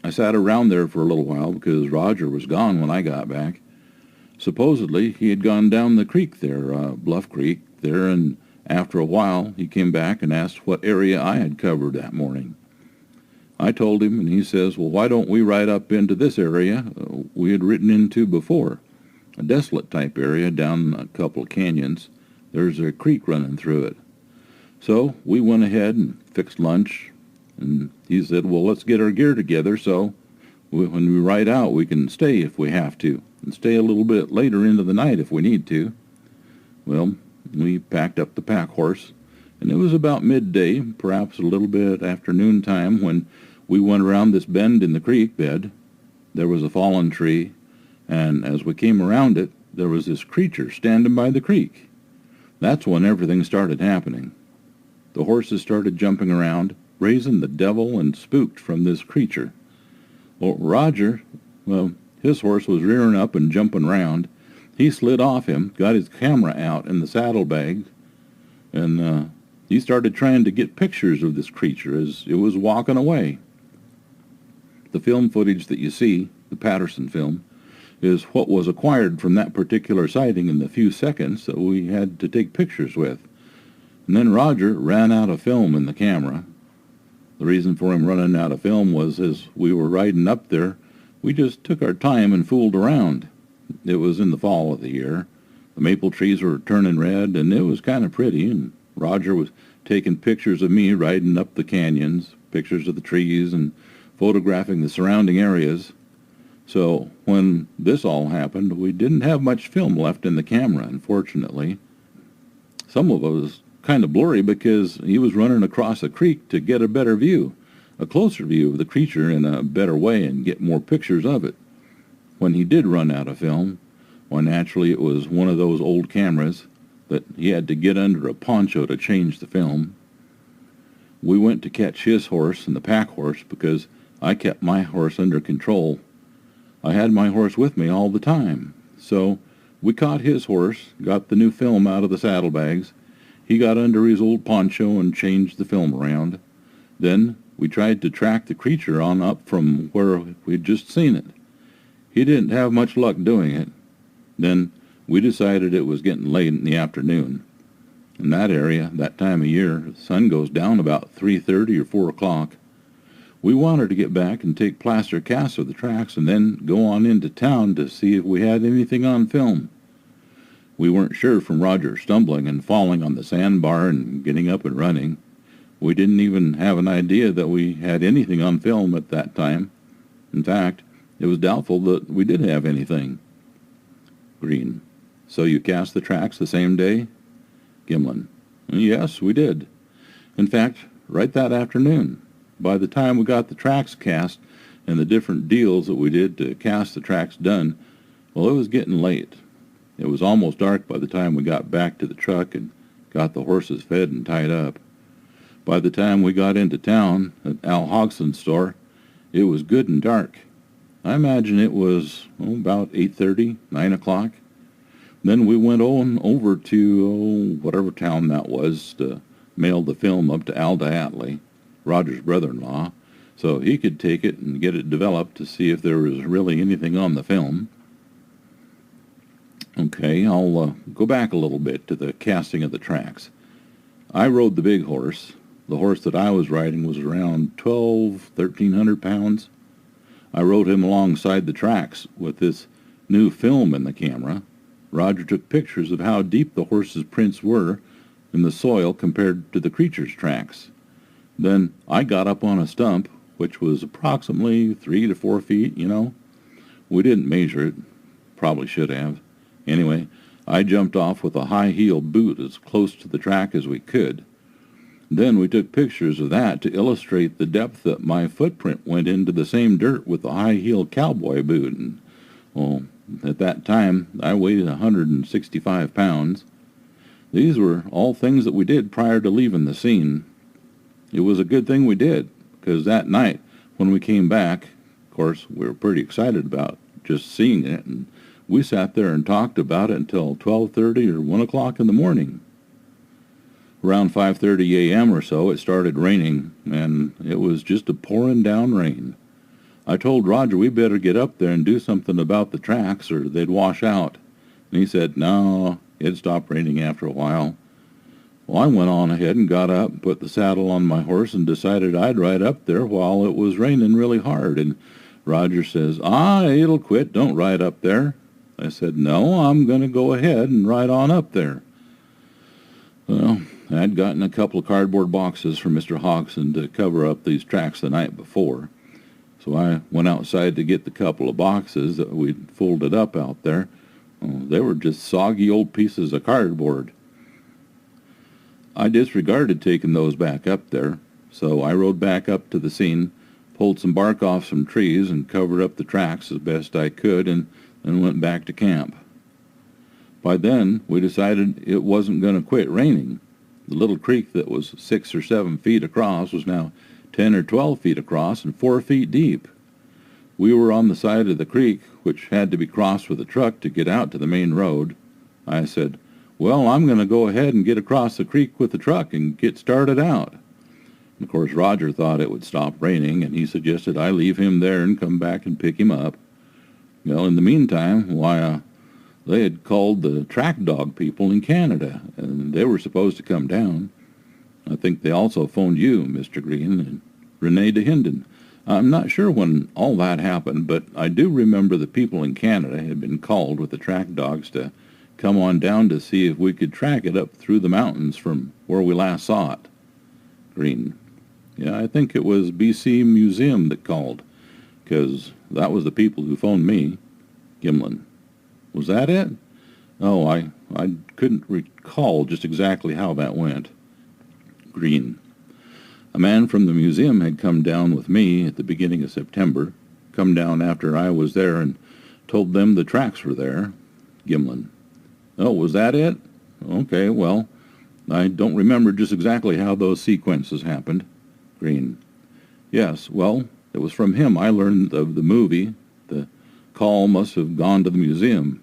I sat around there for a little while because Roger was gone when I got back. Supposedly, he had gone down the creek there, Bluff Creek there, and after a while, he came back and asked what area I had covered that morning. I told him, and he says, well, why don't we ride up into this area we had ridden into before, a desolate type area down a couple of canyons. There's a creek running through it. So we went ahead and fixed lunch, and he said, well, let's get our gear together so when we ride out, we can stay if we have to, and stay a little bit later into the night if we need to. Well, we packed up the pack horse, and it was about midday, perhaps a little bit after noontime, when we went around this bend in the creek bed. There was a fallen tree, and as we came around it, there was this creature standing by the creek. That's when everything started happening. The horses started jumping around, raising the devil and spooked from this creature. Well, Roger, his horse was rearing up and jumping around. He slid off him, got his camera out in the saddlebag, and he started trying to get pictures of this creature as it was walking away. The film footage that you see, the Patterson film, is what was acquired from that particular sighting in the few seconds that we had to take pictures with. And then Roger ran out of film in the camera. The reason for him running out of film was as we were riding up there, we just took our time and fooled around. It was in the fall of the year. The maple trees were turning red, and it was kind of pretty, and Roger was taking pictures of me riding up the canyons, pictures of the trees, and photographing the surrounding areas. So when this all happened, we didn't have much film left in the camera, unfortunately. Some of it was kind of blurry because he was running across a creek to get a better view, a closer view of the creature in a better way and get more pictures of it. When he did run out of film, well, naturally it was one of those old cameras that he had to get under a poncho to change the film. We went to catch his horse and the pack horse because I kept my horse under control. I had my horse with me all the time. So we caught his horse, got the new film out of the saddlebags. He got under his old poncho and changed the film around. Then we tried to track the creature on up from where we'd just seen it. He didn't have much luck doing it. Then we decided it was getting late in the afternoon. In that area, that time of year, the sun goes down about 3:30 or 4 o'clock. We wanted to get back and take plaster casts of the tracks and then go on into town to see if we had anything on film. We weren't sure from Roger stumbling and falling on the sandbar and getting up and running. We didn't even have an idea that we had anything on film at that time. In fact, it was doubtful that we did have anything. Green. So you cast the tracks the same day? Gimlin. Yes, we did. In fact, right that afternoon. By the time we got the tracks cast and the different deals that we did to cast the tracks done, well, it was getting late. It was almost dark by the time we got back to the truck and got the horses fed and tied up. By the time we got into town at Al Hogson's store, it was good and dark. I imagine it was about 8:30, 9 o'clock. Then we went on over to whatever town that was to mail the film up to Al Diatley, Roger's brother-in-law, so he could take it and get it developed to see if there was really anything on the film. Okay, I'll go back a little bit to the casting of the tracks. I rode the big horse. The horse that I was riding was around 1,300 pounds. I rode him alongside the tracks with this new film in the camera. Roger took pictures of how deep the horse's prints were in the soil compared to the creature's tracks. Then I got up on a stump, which was approximately 3 to 4 feet, We didn't measure it. Probably should have. Anyway, I jumped off with a high-heeled boot as close to the track as we could. Then we took pictures of that to illustrate the depth that my footprint went into the same dirt with the high-heeled cowboy boot. And, at that time, I weighed 165 pounds. These were all things that we did prior to leaving the scene. It was a good thing we did, because that night, when we came back, of course, we were pretty excited about just seeing it, and we sat there and talked about it until 12:30 or 1 o'clock in the morning. Around 5:30 a.m. or so, it started raining, and it was just a pouring down rain. I told Roger we better get up there and do something about the tracks or they'd wash out. And he said, no, it'd stop raining after a while. Well, I went on ahead and got up and put the saddle on my horse and decided I'd ride up there while it was raining really hard. And Roger says, it'll quit, don't ride up there. I said, no, I'm going to go ahead and ride on up there. Well, I'd gotten a couple of cardboard boxes from Mr. Hodgson to cover up these tracks the night before. So I went outside to get the couple of boxes that we'd folded up out there. They were just soggy old pieces of cardboard. I disregarded taking those back up there, so I rode back up to the scene, pulled some bark off some trees and covered up the tracks as best I could, and then went back to camp. By then, we decided it wasn't going to quit raining. The little creek that was 6 or 7 feet across was now 10 or 12 feet across and 4 feet deep. We were on the side of the creek, which had to be crossed with a truck to get out to the main road. I said, well, I'm going to go ahead and get across the creek with the truck and get started out. And of course, Roger thought it would stop raining, and he suggested I leave him there and come back and pick him up. Well, in the meantime, they had called the track dog people in Canada, and they were supposed to come down. I think they also phoned you, Mr. Green, and Renee DeHinden. I'm not sure when all that happened, but I do remember the people in Canada had been called with the track dogs to come on down to see if we could track it up through the mountains from where we last saw it. Green. Yeah, I think it was BC Museum that called, because that was the people who phoned me. Gimlin. Was that it? Oh, I couldn't recall just exactly how that went. Green. A man from the museum had come down with me at the beginning of September, come down after I was there and told them the tracks were there. Gimlin. Oh, was that it? Okay, well, I don't remember just exactly how those sequences happened. Green. Yes, well, it was from him I learned of the movie. The call must have gone to the museum.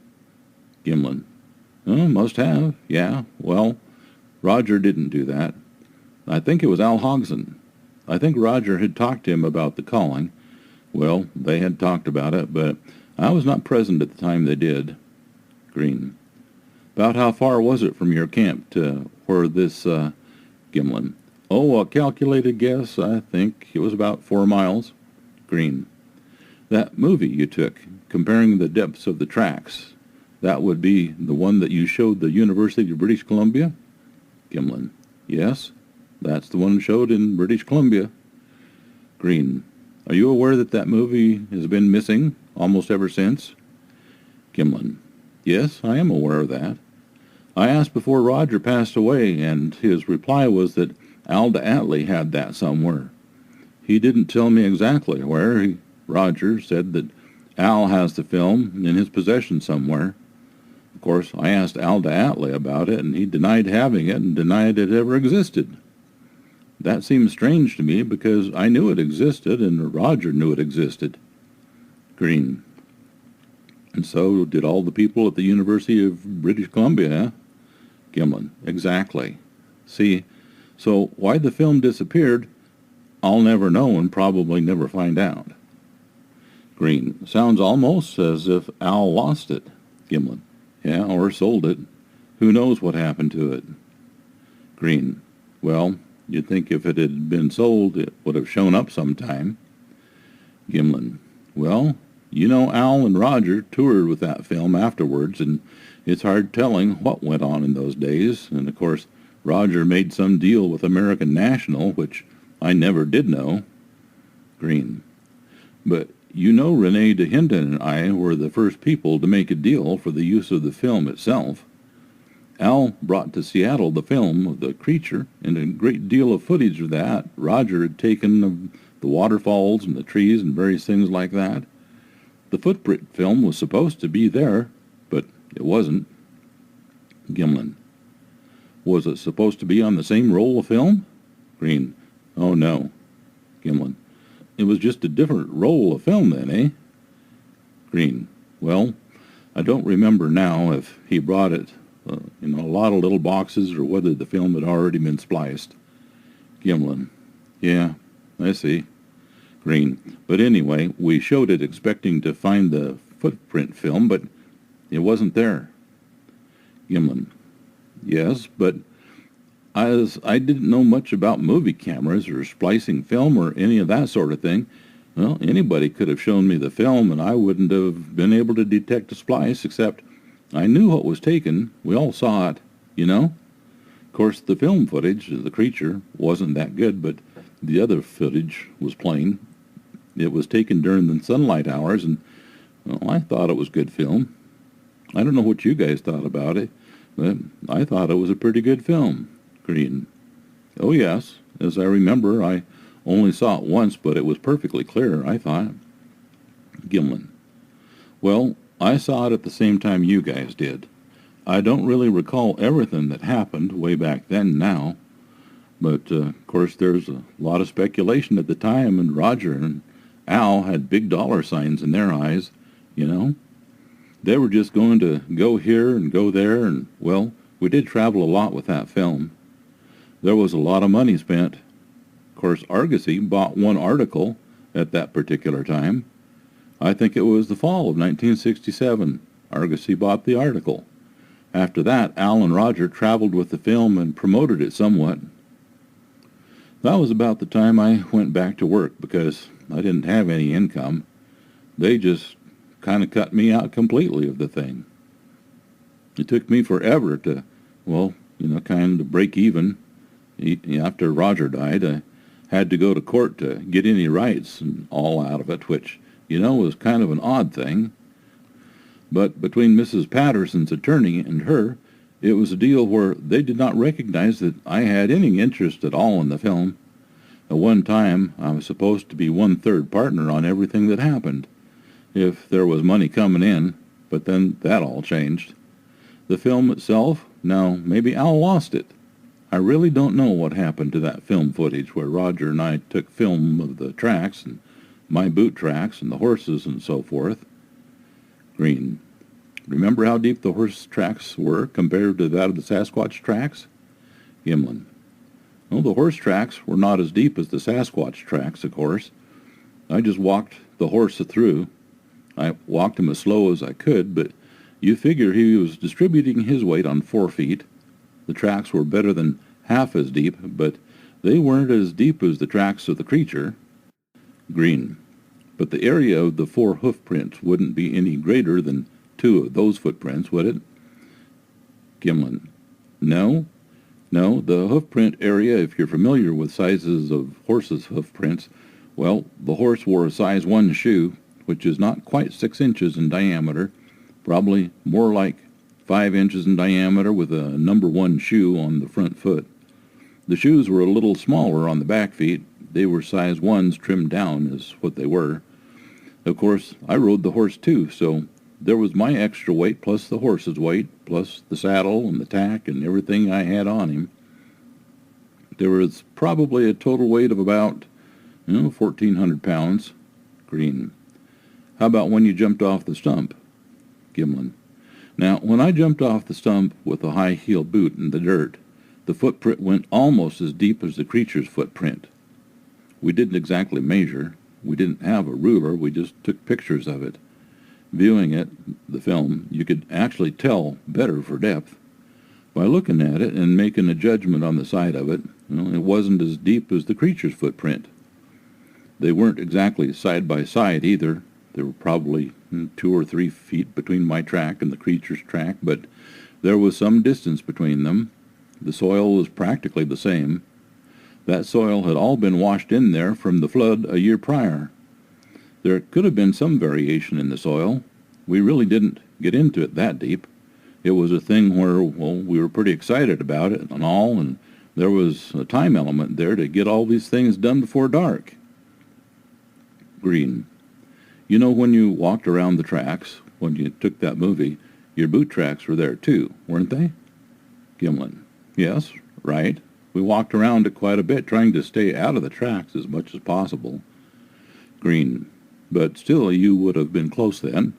Gimlin. Oh, must have, yeah. Well, Roger didn't do that. I think it was Al Hodgson. I think Roger had talked to him about the calling. Well, they had talked about it, but I was not present at the time they did. Green. About how far was it from your camp to where this, Gimlin? Oh, a calculated guess, I think it was about 4 miles. Green. That movie you took, comparing the depths of the tracks, That would be the one that you showed the University of British Columbia? Gimlin. Yes, that's the one showed in British Columbia. Green. Are you aware that that movie has been missing almost ever since? Gimlin. Yes, I am aware of that. I asked before Roger passed away, and his reply was that Alda Atlee had that somewhere. He didn't tell me exactly where. Roger said that Al has the film in his possession somewhere. Of course, I asked Alda Atlee about it, and he denied having it and denied it ever existed. That seems strange to me because I knew it existed and Roger knew it existed. Green. And so did all the people at the University of British Columbia, huh? Gimlin. Exactly. See, so why the film disappeared, I'll never know and probably never find out. Green. Sounds almost as if Al lost it. Gimlin. Yeah, or sold it. Who knows what happened to it? Green. Well, you'd think if it had been sold, it would have shown up sometime. Gimlin. Well, you know Al and Roger toured with that film afterwards, and it's hard telling what went on in those days. And, of course, Roger made some deal with American National, which I never did know. Green. But you know Renee DeHinton and I were the first people to make a deal for the use of the film itself. Al brought to Seattle the film of the creature, and a great deal of footage of that Roger had taken of the waterfalls and the trees and various things like that. The footprint film was supposed to be there, but it wasn't. Gimlin. Was it supposed to be on the same roll of film? Green. Oh, no. Gimlin. It was just a different roll of film then, eh? Green. Well, I don't remember now if he brought it in a lot of little boxes or whether the film had already been spliced. Gimlin. Yeah, I see. Green. But anyway, we showed it expecting to find the footprint film, but it wasn't there. Gimlin. Yes, but as I didn't know much about movie cameras or splicing film or any of that sort of thing, well, anybody could have shown me the film and I wouldn't have been able to detect a splice, except I knew what was taken. We all saw it, you know? Of course, the film footage of the creature wasn't that good, but the other footage was plain. It was taken during the sunlight hours, and well, I thought it was good film. I don't know what you guys thought about it, but I thought it was a pretty good film. Green. Oh, yes. As I remember, I only saw it once, but it was perfectly clear, I thought. Gimlin. Well, I saw it at the same time you guys did. I don't really recall everything that happened way back then now, but, of course, there's a lot of speculation at the time, and Roger and Al had big dollar signs in their eyes, you know. They were just going to go here and go there, and, well, we did travel a lot with that film. There was a lot of money spent. Of course, Argosy bought one article at that particular time. I think it was the fall of 1967. Argosy bought the article. After that, Al and Roger traveled with the film and promoted it somewhat. That was about the time I went back to work because I didn't have any income. They just kind of cut me out completely of the thing. It took me forever to, well, kind of break even. After Roger died, I had to go to court to get any rights and all out of it, which, was kind of an odd thing. But between Mrs. Patterson's attorney and her, it was a deal where they did not recognize that I had any interest at all in the film. At one time, I was supposed to be one-third partner on everything that happened, if there was money coming in, but then that all changed. The film itself, now maybe Al lost it. I really don't know what happened to that film footage where Roger and I took film of the tracks and my boot tracks and the horses and so forth. Green. Remember how deep the horse tracks were compared to that of the Sasquatch tracks? Gimlin. Well, the horse tracks were not as deep as the Sasquatch tracks, of course. I just walked the horse through. I walked him as slow as I could, but you figure he was distributing his weight on 4 feet. The tracks were better than half as deep, but they weren't as deep as the tracks of the creature. Green. But the area of the 4 hoof prints wouldn't be any greater than two of those footprints, would it? Gimlin. No. No, the hoofprint area, if you're familiar with sizes of horses' hoofprints, well, the horse wore a size 1 shoe, which is not quite 6 inches in diameter, probably more like 5 inches in diameter with a number 1 shoe on the front foot. The shoes were a little smaller on the back feet. They were size 1s trimmed down is what they were. Of course, I rode the horse too, so there was my extra weight plus the horse's weight, plus the saddle and the tack and everything I had on him. There was probably a total weight of about 1,400 pounds. Green. How about when you jumped off the stump? Gimlin. Now, when I jumped off the stump with a high-heel boot in the dirt, the footprint went almost as deep as the creature's footprint. We didn't exactly measure. We didn't have a ruler. We just took pictures of it. Viewing it, the film, you could actually tell better for depth. By looking at it and making a judgment on the side of it, it wasn't as deep as the creature's footprint. They weren't exactly side by side either. There were probably 2 or 3 feet between my track and the creature's track, but there was some distance between them. The soil was practically the same. That soil had all been washed in there from the flood a year prior. There could have been some variation in the soil. We really didn't get into it that deep. It was a thing where, we were pretty excited about it and all, and there was a time element there to get all these things done before dark. Green. You know, when you walked around the tracks, when you took that movie, your boot tracks were there too, weren't they? Gimlin. Yes, right. We walked around it quite a bit, trying to stay out of the tracks as much as possible. Green. But still, you would have been close then.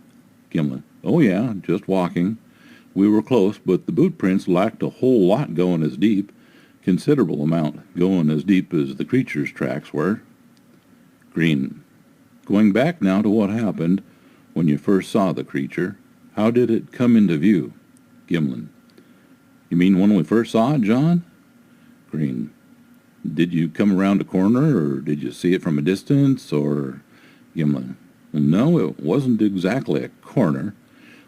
Gimlin. Oh yeah, just walking. We were close, but the boot prints lacked a whole lot going as deep, considerable amount going as deep as the creature's tracks were. Green. Going back now to what happened when you first saw the creature, how did it come into view? Gimlin. You mean when we first saw it, John? Green. Did you come around a corner, or did you see it from a distance, or... Gimlin. No, it wasn't exactly a corner.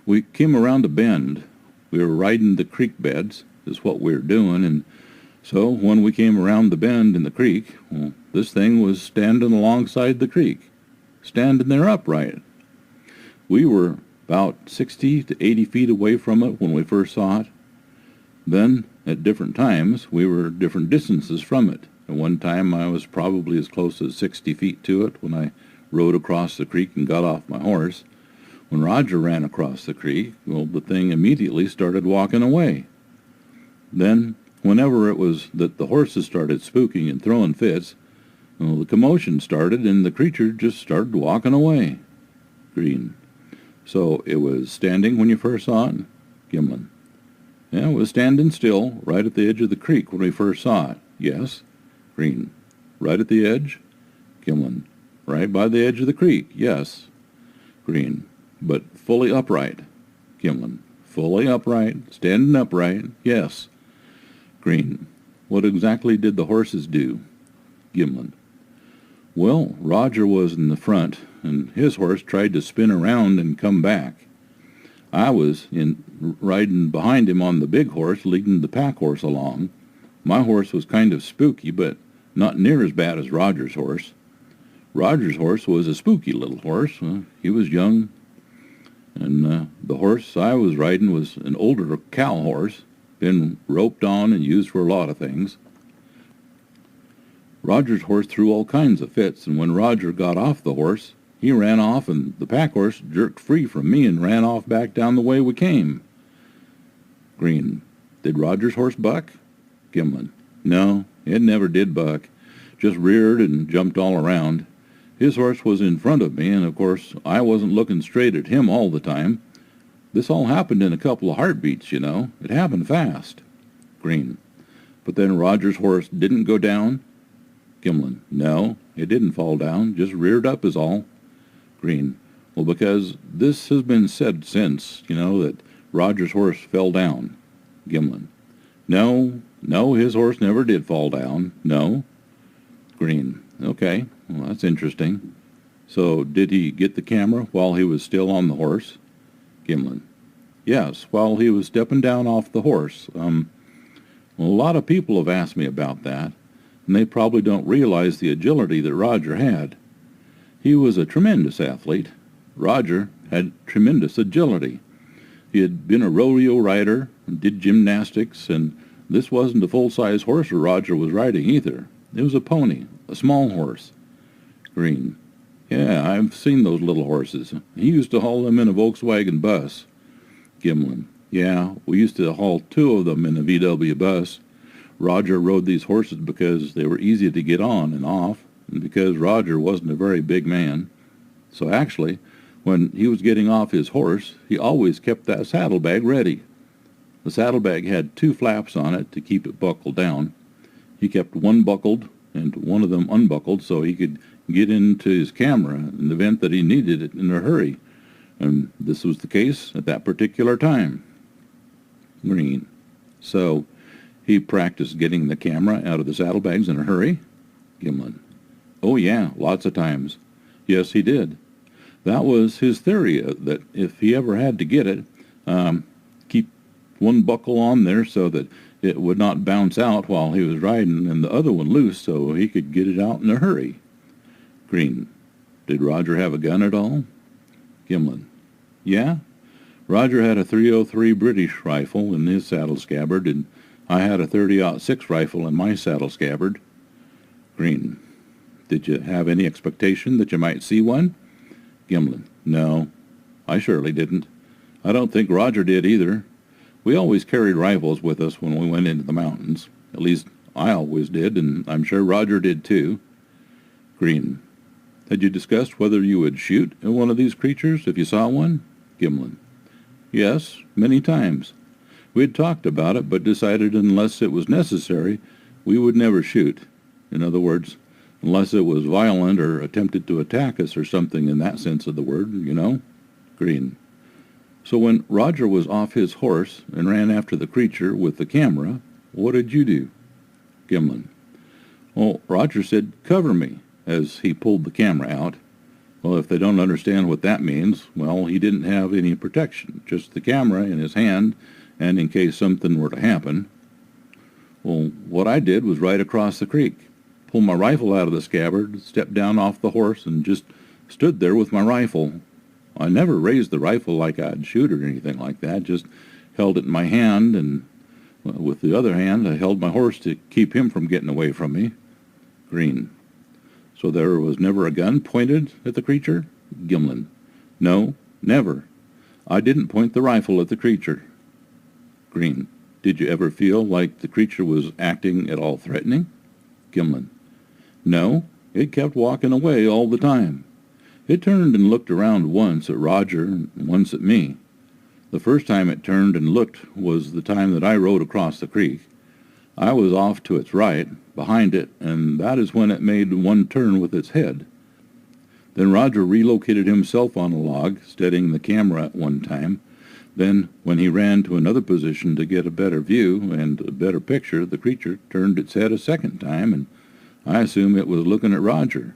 We came around a bend. We were riding the creek beds, is what we were doing, and so when we came around the bend in the creek, this thing was standing alongside the creek, standing there upright. We were about 60 to 80 feet away from it when we first saw it. Then, at different times, we were different distances from it. At one time, I was probably as close as 60 feet to it when I rode across the creek and got off my horse. When Roger ran across the creek, the thing immediately started walking away. Then, whenever it was that the horses started spooking and throwing fits, the commotion started and the creature just started walking away. Green. So it was standing when you first saw it? Gimlin. Yeah, it was standing still right at the edge of the creek when we first saw it. Yes. Green. Right at the edge? Gimlin. Right by the edge of the creek, yes. Green. But fully upright. Gimlin. Fully upright, standing upright, yes. Green. What exactly did the horses do? Gimlin. Well, Roger was in the front, and his horse tried to spin around and come back. I was riding behind him on the big horse, leading the pack horse along. My horse was kind of spooky, but not near as bad as Roger's horse. Roger's horse was a spooky little horse. He was young, and the horse I was riding was an older cow horse, been roped on and used for a lot of things. Roger's horse threw all kinds of fits, and when Roger got off the horse, he ran off, and the pack horse jerked free from me and ran off back down the way we came. Green. Did Roger's horse buck? Gimlin. No, it never did buck. Just reared and jumped all around. His horse was in front of me, and of course I wasn't looking straight at him all the time. This all happened in a couple of heartbeats, you know. It happened fast. Green. But then Roger's horse didn't go down? Gimlin. No, it didn't fall down, just reared up is all. Green. Well, because this has been said since, that Roger's horse fell down. Gimlin. No, his horse never did fall down. No. Green. Okay, well, that's interesting. So did he get the camera while he was still on the horse? Gimlin. Yes, while he was stepping down off the horse. Well, a lot of people have asked me about that, and they probably don't realize the agility that Roger had. He was a tremendous athlete. Roger had tremendous agility. He had been a rodeo rider and did gymnastics, and this wasn't a full-size horse Roger was riding either. It was a pony, a small horse. Green. Yeah, I've seen those little horses. He used to haul them in a Volkswagen bus. Gimlin. Yeah, we used to haul 2 of them in a VW bus. Roger rode these horses because they were easy to get on and off, and because Roger wasn't a very big man. So actually, when he was getting off his horse, he always kept that saddlebag ready. The saddlebag had 2 flaps on it to keep it buckled down. He kept one buckled and one of them unbuckled so he could get into his camera in the event that he needed it in a hurry. And this was the case at that particular time. Green. So he practiced getting the camera out of the saddlebags in a hurry? Gimlin. Oh yeah, lots of times. Yes, he did. That was his theory, that if he ever had to get it, keep one buckle on there so that it would not bounce out while he was riding, and the other one loose so he could get it out in a hurry. Green. Did Roger have a gun at all? Gimlin. Yeah. Roger had a .303 British rifle in his saddle scabbard, and I had a .30-06 rifle in my saddle scabbard. Green. Did you have any expectation that you might see one? Gimlin. No, I surely didn't. I don't think Roger did either. We always carried rifles with us when we went into the mountains. At least I always did, and I'm sure Roger did too. Green. Had you discussed whether you would shoot at one of these creatures if you saw one? Gimlin. Yes, many times. We had talked about it, but decided unless it was necessary, we would never shoot. In other words, unless it was violent or attempted to attack us or something in that sense of the word, you know? Green. So when Roger was off his horse and ran after the creature with the camera, what did you do? Gimlin. Well, Roger said, cover me, as he pulled the camera out. Well, if they don't understand what that means, well, he didn't have any protection, just the camera in his hand, and in case something were to happen. Well, what I did was ride across the creek, pull my rifle out of the scabbard, stepped down off the horse, and just stood there with my rifle. I never raised the rifle like I'd shoot or anything like that, just held it in my hand, and with the other hand I held my horse to keep him from getting away from me. Green. So there was never a gun pointed at the creature? Gimlin. No, never. I didn't point the rifle at the creature. Green. Did you ever feel like the creature was acting at all threatening? Gimlin. No, it kept walking away all the time. It turned and looked around once at Roger and once at me. The first time it turned and looked was the time that I rode across the creek. I was off to its right, behind it, and that is when it made one turn with its head. Then Roger relocated himself on a log, steadying the camera at one time. Then, when he ran to another position to get a better view and a better picture, the creature turned its head a second time, and I assume it was looking at Roger.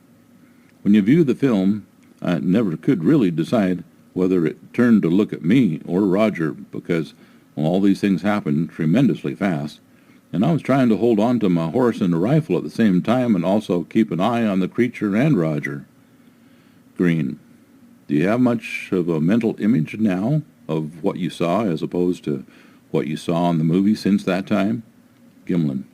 When you view the film, I never could really decide whether it turned to look at me or Roger because all these things happened tremendously fast. And I was trying to hold on to my horse and the rifle at the same time and also keep an eye on the creature and Roger. Green. Do you have much of a mental image now of what you saw as opposed to what you saw in the movie since that time? Gimlin.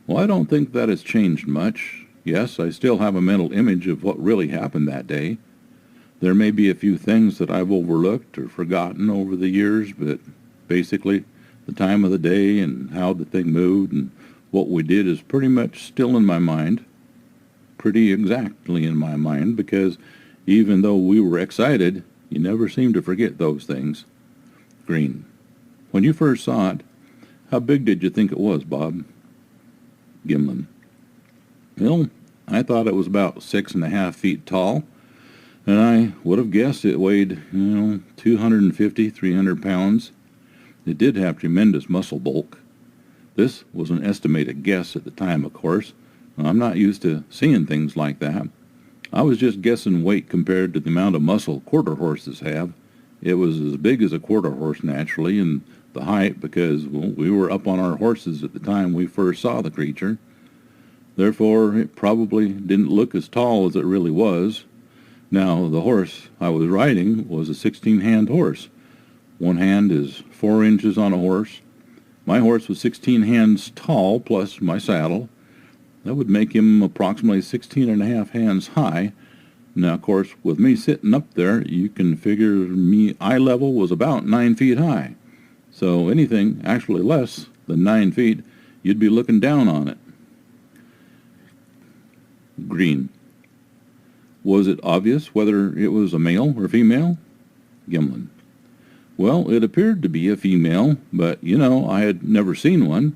Well, I don't think that has changed much. Yes, I still have a mental image of what really happened that day. There may be a few things that I've overlooked or forgotten over the years, but basically the time of the day and how the thing moved and what we did is pretty much still in my mind, pretty exactly in my mind, because even though we were excited, you never seem to forget those things. Green. When you first saw it, how big did you think it was, Bob? Gimlin. Well, I thought it was about 6.5 feet tall, and I would have guessed it weighed, 250, 300 pounds. It did have tremendous muscle bulk. This was an estimated guess at the time, of course. I'm not used to seeing things like that. I was just guessing weight compared to the amount of muscle quarter horses have, It was as big as a quarter horse naturally, and the height because we were up on our horses at the time we first saw the creature. Therefore, it probably didn't look as tall as it really was. Now, the horse I was riding was a 16-hand horse. One hand is 4 inches on a horse. My horse was 16 hands tall plus my saddle. That would make him approximately 16 and a half hands high. Now, of course, with me sitting up there, you can figure me eye level was about 9 feet high. So anything actually less than 9 feet, you'd be looking down on it. Green. Was it obvious whether it was a male or female? Gimlin. Well, it appeared to be a female, but, I had never seen one.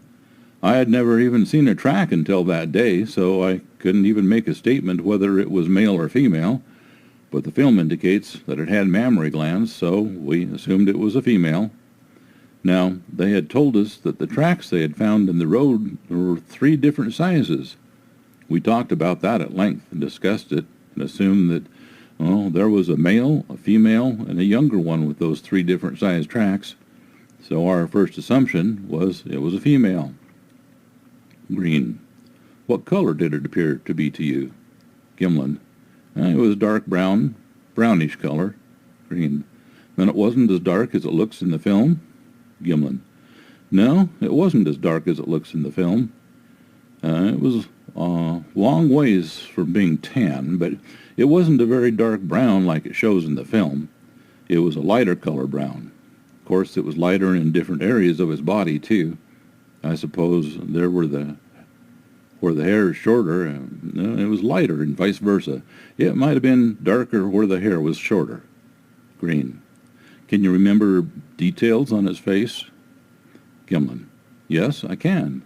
I had never even seen a track until that day, so I couldn't even make a statement whether it was male or female. But the film indicates that it had mammary glands, so we assumed it was a female. Now, they had told us that the tracks they had found in the road were 3 different sizes. We talked about that at length and discussed it and assumed that, there was a male, a female, and a younger one with those 3 different size tracks. So our first assumption was it was a female. Green. What color did it appear to be to you? Gimlin. It was dark brown, brownish color. Green. Then it wasn't as dark as it looks in the film? Gimlin. No, it wasn't as dark as it looks in the film. It was a long ways from being tan, but it wasn't a very dark brown like it shows in the film. It was a lighter color brown. Of course, it was lighter in different areas of his body, too. I suppose there where the hair is shorter, it was lighter and vice versa. It might have been darker where the hair was shorter. Green. Can you remember details on his face? Gimlin. Yes, I can.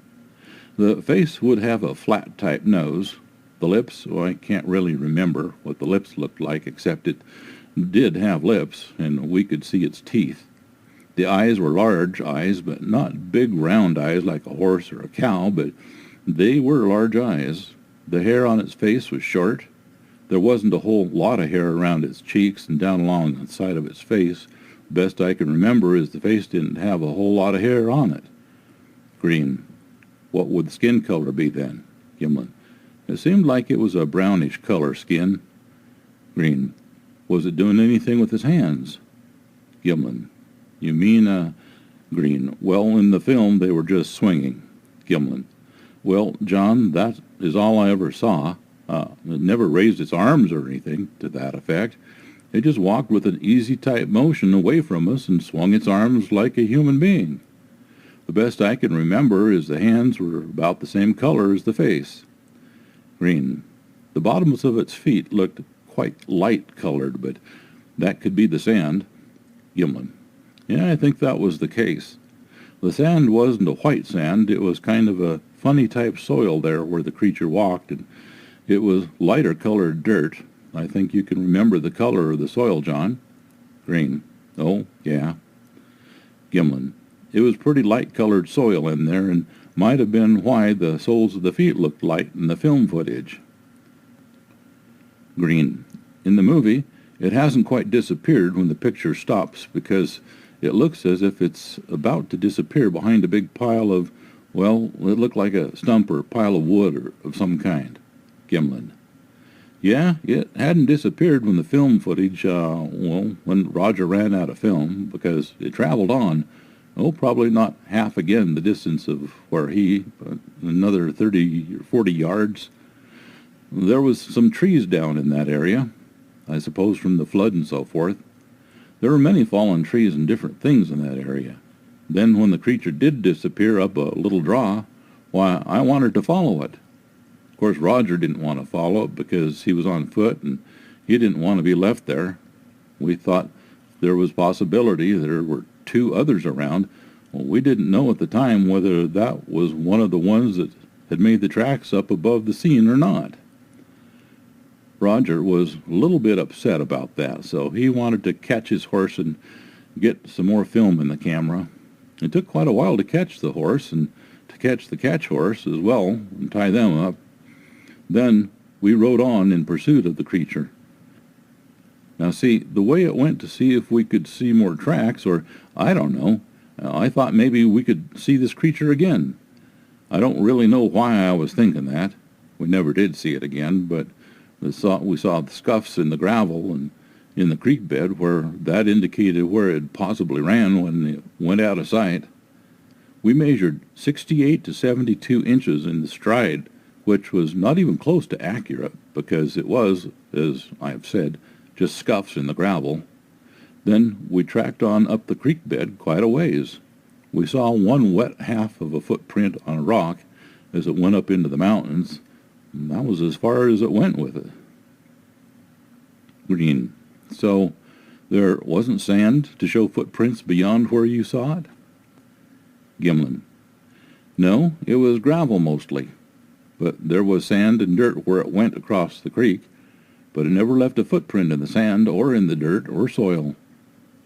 The face would have a flat-type nose. The lips, I can't really remember what the lips looked like, except it did have lips, and we could see its teeth. The eyes were large eyes, but not big round eyes like a horse or a cow, but they were large eyes. The hair on its face was short. There wasn't a whole lot of hair around its cheeks and down along the side of its face. The best I can remember is the face didn't have a whole lot of hair on it. Green. What would the skin color be then? Gimlin. It seemed like it was a brownish color skin. Green. Was it doing anything with his hands? Gimlin. You mean, Green. Well, in the film, they were just swinging. Gimlin. Well, John, that is all I ever saw. It never raised its arms or anything to that effect. It just walked with an easy-type motion away from us and swung its arms like a human being. The best I can remember is the hands were about the same color as the face. Green. The bottoms of its feet looked quite light-colored, but that could be the sand. Gimlin. Yeah, I think that was the case. The sand wasn't a white sand. It was kind of a funny-type soil there where the creature walked, and it was lighter-colored dirt. I think you can remember the color of the soil, John. Green. Oh, yeah. Gimlin. It was pretty light-colored soil in there, and might have been why the soles of the feet looked light in the film footage. Green. In the movie, it hasn't quite disappeared when the picture stops because it looks as if it's about to disappear behind a big pile of, it looked like a stump or a pile of wood or of some kind. Gimlin. Yeah, it hadn't disappeared when the film footage, when Roger ran out of film because it traveled on, probably not half again the distance of where but another 30 or 40 yards. There was some trees down in that area, I suppose from the flood and so forth. There were many fallen trees and different things in that area. Then when the creature did disappear up a little draw, I wanted to follow it. Of course, Roger didn't want to follow it because he was on foot and he didn't want to be left there. We thought there was possibility there were 2 others around. We didn't know at the time whether that was one of the ones that had made the tracks up above the scene or not. Roger was a little bit upset about that, so he wanted to catch his horse and get some more film in the camera. It took quite a while to catch the horse and to catch the catch horse as well and tie them up. Then we rode on in pursuit of the creature. Now see, the way it went to see if we could see more tracks, or I don't know, I thought maybe we could see this creature again. I don't really know why I was thinking that. We never did see it again, but we saw the scuffs in the gravel and in the creek bed where that indicated where it possibly ran when it went out of sight. We measured 68 to 72 inches in the stride, which was not even close to accurate because it was, as I have said, just scuffs in the gravel. Then we tracked on up the creek bed quite a ways. We saw one wet half of a footprint on a rock as it went up into the mountains, and that was as far as it went with it. Green. So there wasn't sand to show footprints beyond where you saw it? Gimlin. No, it was gravel mostly, but there was sand and dirt where it went across the creek, but it never left a footprint in the sand or in the dirt or soil.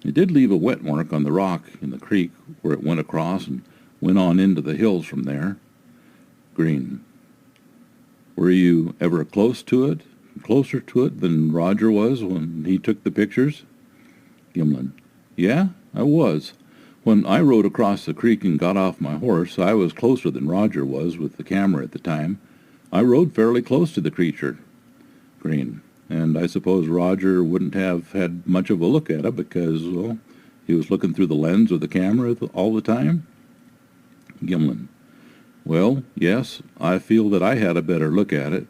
It did leave a wet mark on the rock in the creek where it went across and went on into the hills from there. Green. Were you ever closer to it than Roger was when he took the pictures? Gimlin. Yeah, I was. When I rode across the creek and got off my horse, I was closer than Roger was with the camera at the time. I rode fairly close to the creature. Green. And I suppose Roger wouldn't have had much of a look at it because, well, he was looking through the lens of the camera all the time? Gimlin. Well, yes, I feel that I had a better look at it.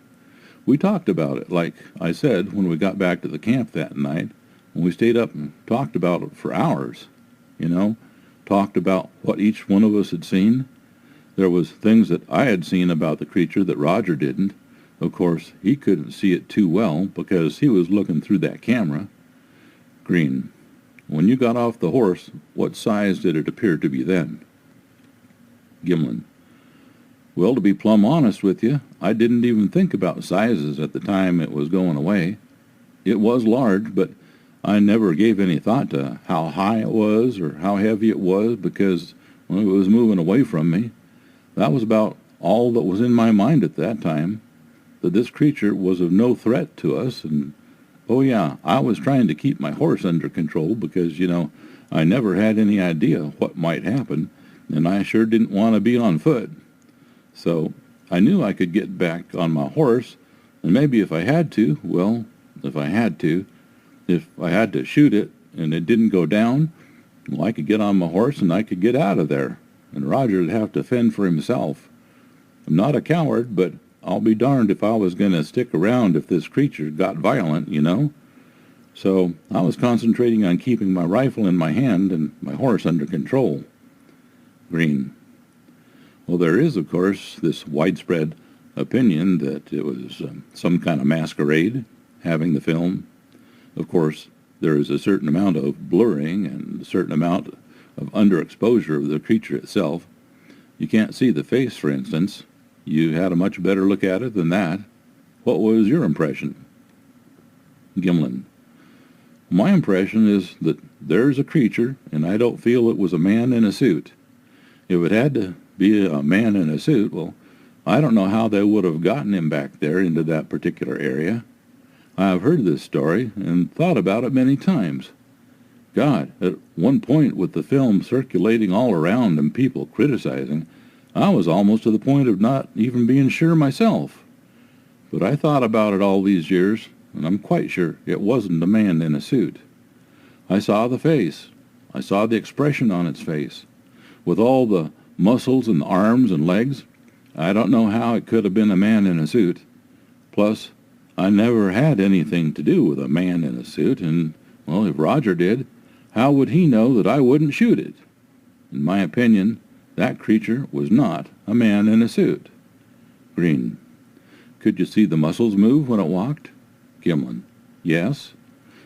We talked about it, like I said, when we got back to the camp that night, and we stayed up and talked about it for hours, talked about what each one of us had seen. There was things that I had seen about the creature that Roger didn't. Of course, he couldn't see it too well because he was looking through that camera. Green. When you got off the horse, what size did it appear to be then? Gimlin. Well, to be plumb honest with you, I didn't even think about sizes at the time it was going away. It was large, but I never gave any thought to how high it was or how heavy it was because when it was moving away from me, that was about all that was in my mind at that time, that this creature was of no threat to us. And, oh yeah, I was trying to keep my horse under control because, I never had any idea what might happen, and I sure didn't want to be on foot. So I knew I could get back on my horse, and maybe if I had to, if I had to shoot it and it didn't go down, well, I could get on my horse and I could get out of there, and Roger would have to fend for himself. I'm not a coward, but I'll be darned if I was going to stick around if this creature got violent, So I was concentrating on keeping my rifle in my hand and my horse under control. Green. Well, there is, of course, this widespread opinion that it was some kind of masquerade having the film. Of course, there is a certain amount of blurring and a certain amount of underexposure of the creature itself. You can't see the face, for instance. You had a much better look at it than that. What was your impression? Gimlin. My impression is that there's a creature, and I don't feel it was a man in a suit. If it had to be a man in a suit, well, I don't know how they would have gotten him back there into that particular area. I have heard this story and thought about it many times. God, at one point with the film circulating all around and people criticizing, I was almost to the point of not even being sure myself. But I thought about it all these years, and I'm quite sure it wasn't a man in a suit. I saw the face. I saw the expression on its face. With all the muscles and the arms and legs, I don't know how it could have been a man in a suit. Plus, I never had anything to do with a man in a suit, and, well, if Roger did, how would he know that I wouldn't shoot it? In my opinion, that creature was not a man in a suit. Green. Could you see the muscles move when it walked? Gimlin. Yes,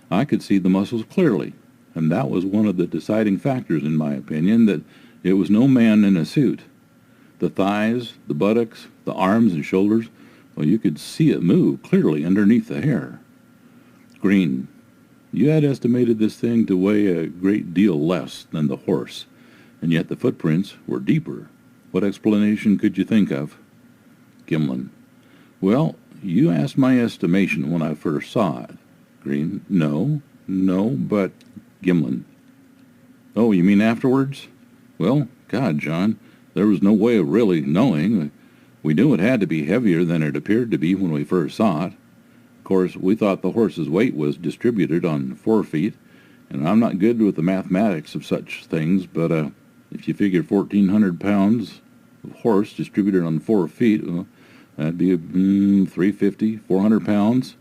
I could see the muscles clearly, and that was one of the deciding factors in my opinion, that it was no man in a suit. The thighs, the buttocks, the arms and shoulders, well, you could see it move clearly underneath the hair. Green. You had estimated this thing to weigh a great deal less than the horse, and yet the footprints were deeper. What explanation could you think of? Gimlin. Well, you asked my estimation when I first saw it. Green. No, but Gimlin. Oh, you mean afterwards? Well, God, John, there was no way of really knowing. We knew it had to be heavier than it appeared to be when we first saw it. Of course, we thought the horse's weight was distributed on 4 feet, and I'm not good with the mathematics of such things, but if you figure 1,400 pounds of horse distributed on 4 feet, that'd be 350, 400 pounds.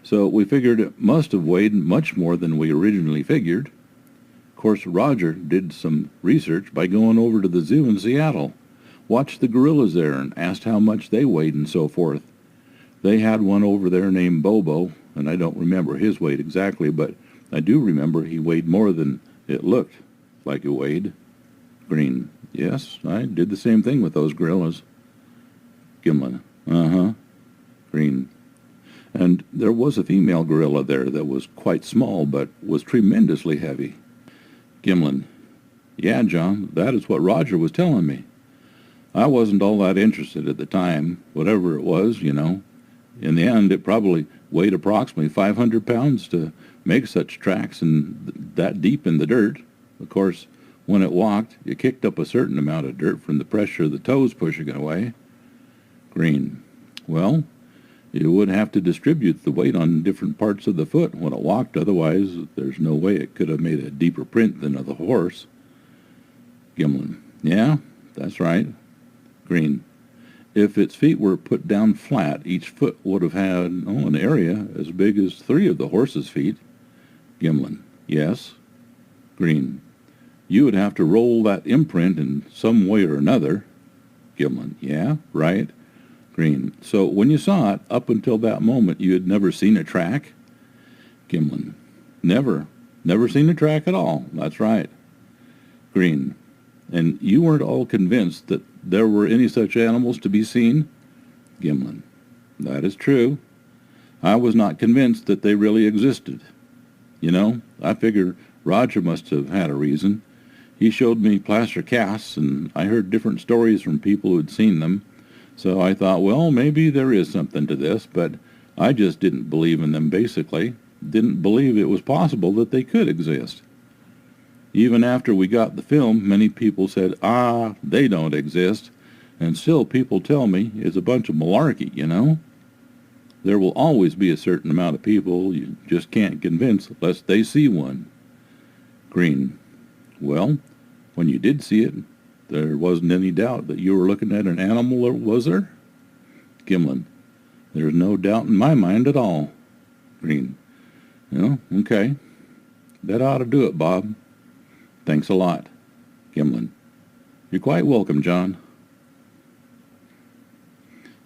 So we figured it must have weighed much more than we originally figured. Of course, Roger did some research by going over to the zoo in Seattle, watched the gorillas there and asked how much they weighed and so forth. They had one over there named Bobo, and I don't remember his weight exactly, but I do remember he weighed more than it looked like it weighed. Green. Yes, I did the same thing with those gorillas. Gimlin. Uh-huh. Green. And there was a female gorilla there that was quite small, but was tremendously heavy. Gimlin. Yeah, John, that is what Roger was telling me. I wasn't all that interested at the time, whatever it was, you know. In the end, it probably weighed approximately 500 pounds to make such tracks and that deep in the dirt. Of course, when it walked, it kicked up a certain amount of dirt from the pressure of the toes pushing it away. Green. Well, you would have to distribute the weight on different parts of the foot when it walked, otherwise there's no way it could have made a deeper print than of the horse. Gimlin. Yeah, that's right. Green. If its feet were put down flat, each foot would have had an area as big as 3 of the horse's feet. Gimlin. Yes. Green. You would have to roll that imprint in some way or another. Gimlin. Yeah, right. Green. So when you saw it, up until that moment, you had never seen a track? Gimlin. Never. Never seen a track at all. That's right. Green. And you weren't all convinced that there were any such animals to be seen? Gimlin. That is true. I was not convinced that they really existed. You know, I figured Roger must have had a reason. He showed me plaster casts, and I heard different stories from people who had seen them. So I thought, well, maybe there is something to this, but I just didn't believe in them, basically. Didn't believe it was possible that they could exist. Even after we got the film, many people said, they don't exist. And still people tell me it's a bunch of malarkey, you know? There will always be a certain amount of people you just can't convince lest they see one. Green. Well, when you did see it, there wasn't any doubt that you were looking at an animal, was there? Gimlin. There's no doubt in my mind at all. Green. Okay. That ought to do it, Bob. Thanks a lot. Gimlin. You're quite welcome, John.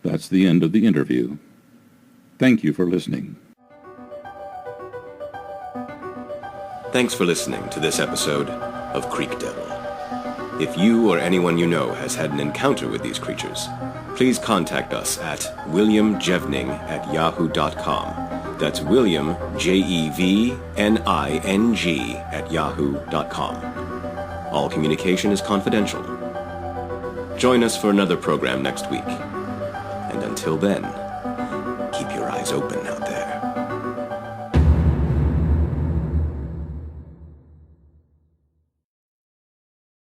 That's the end of the interview. Thank you for listening. Thanks for listening to this episode of Creek Devil. If you or anyone you know has had an encounter with these creatures, please contact us at williamjevning@yahoo.com. That's William, Jevning, @yahoo.com. All communication is confidential. Join us for another program next week. And until then, keep your eyes open out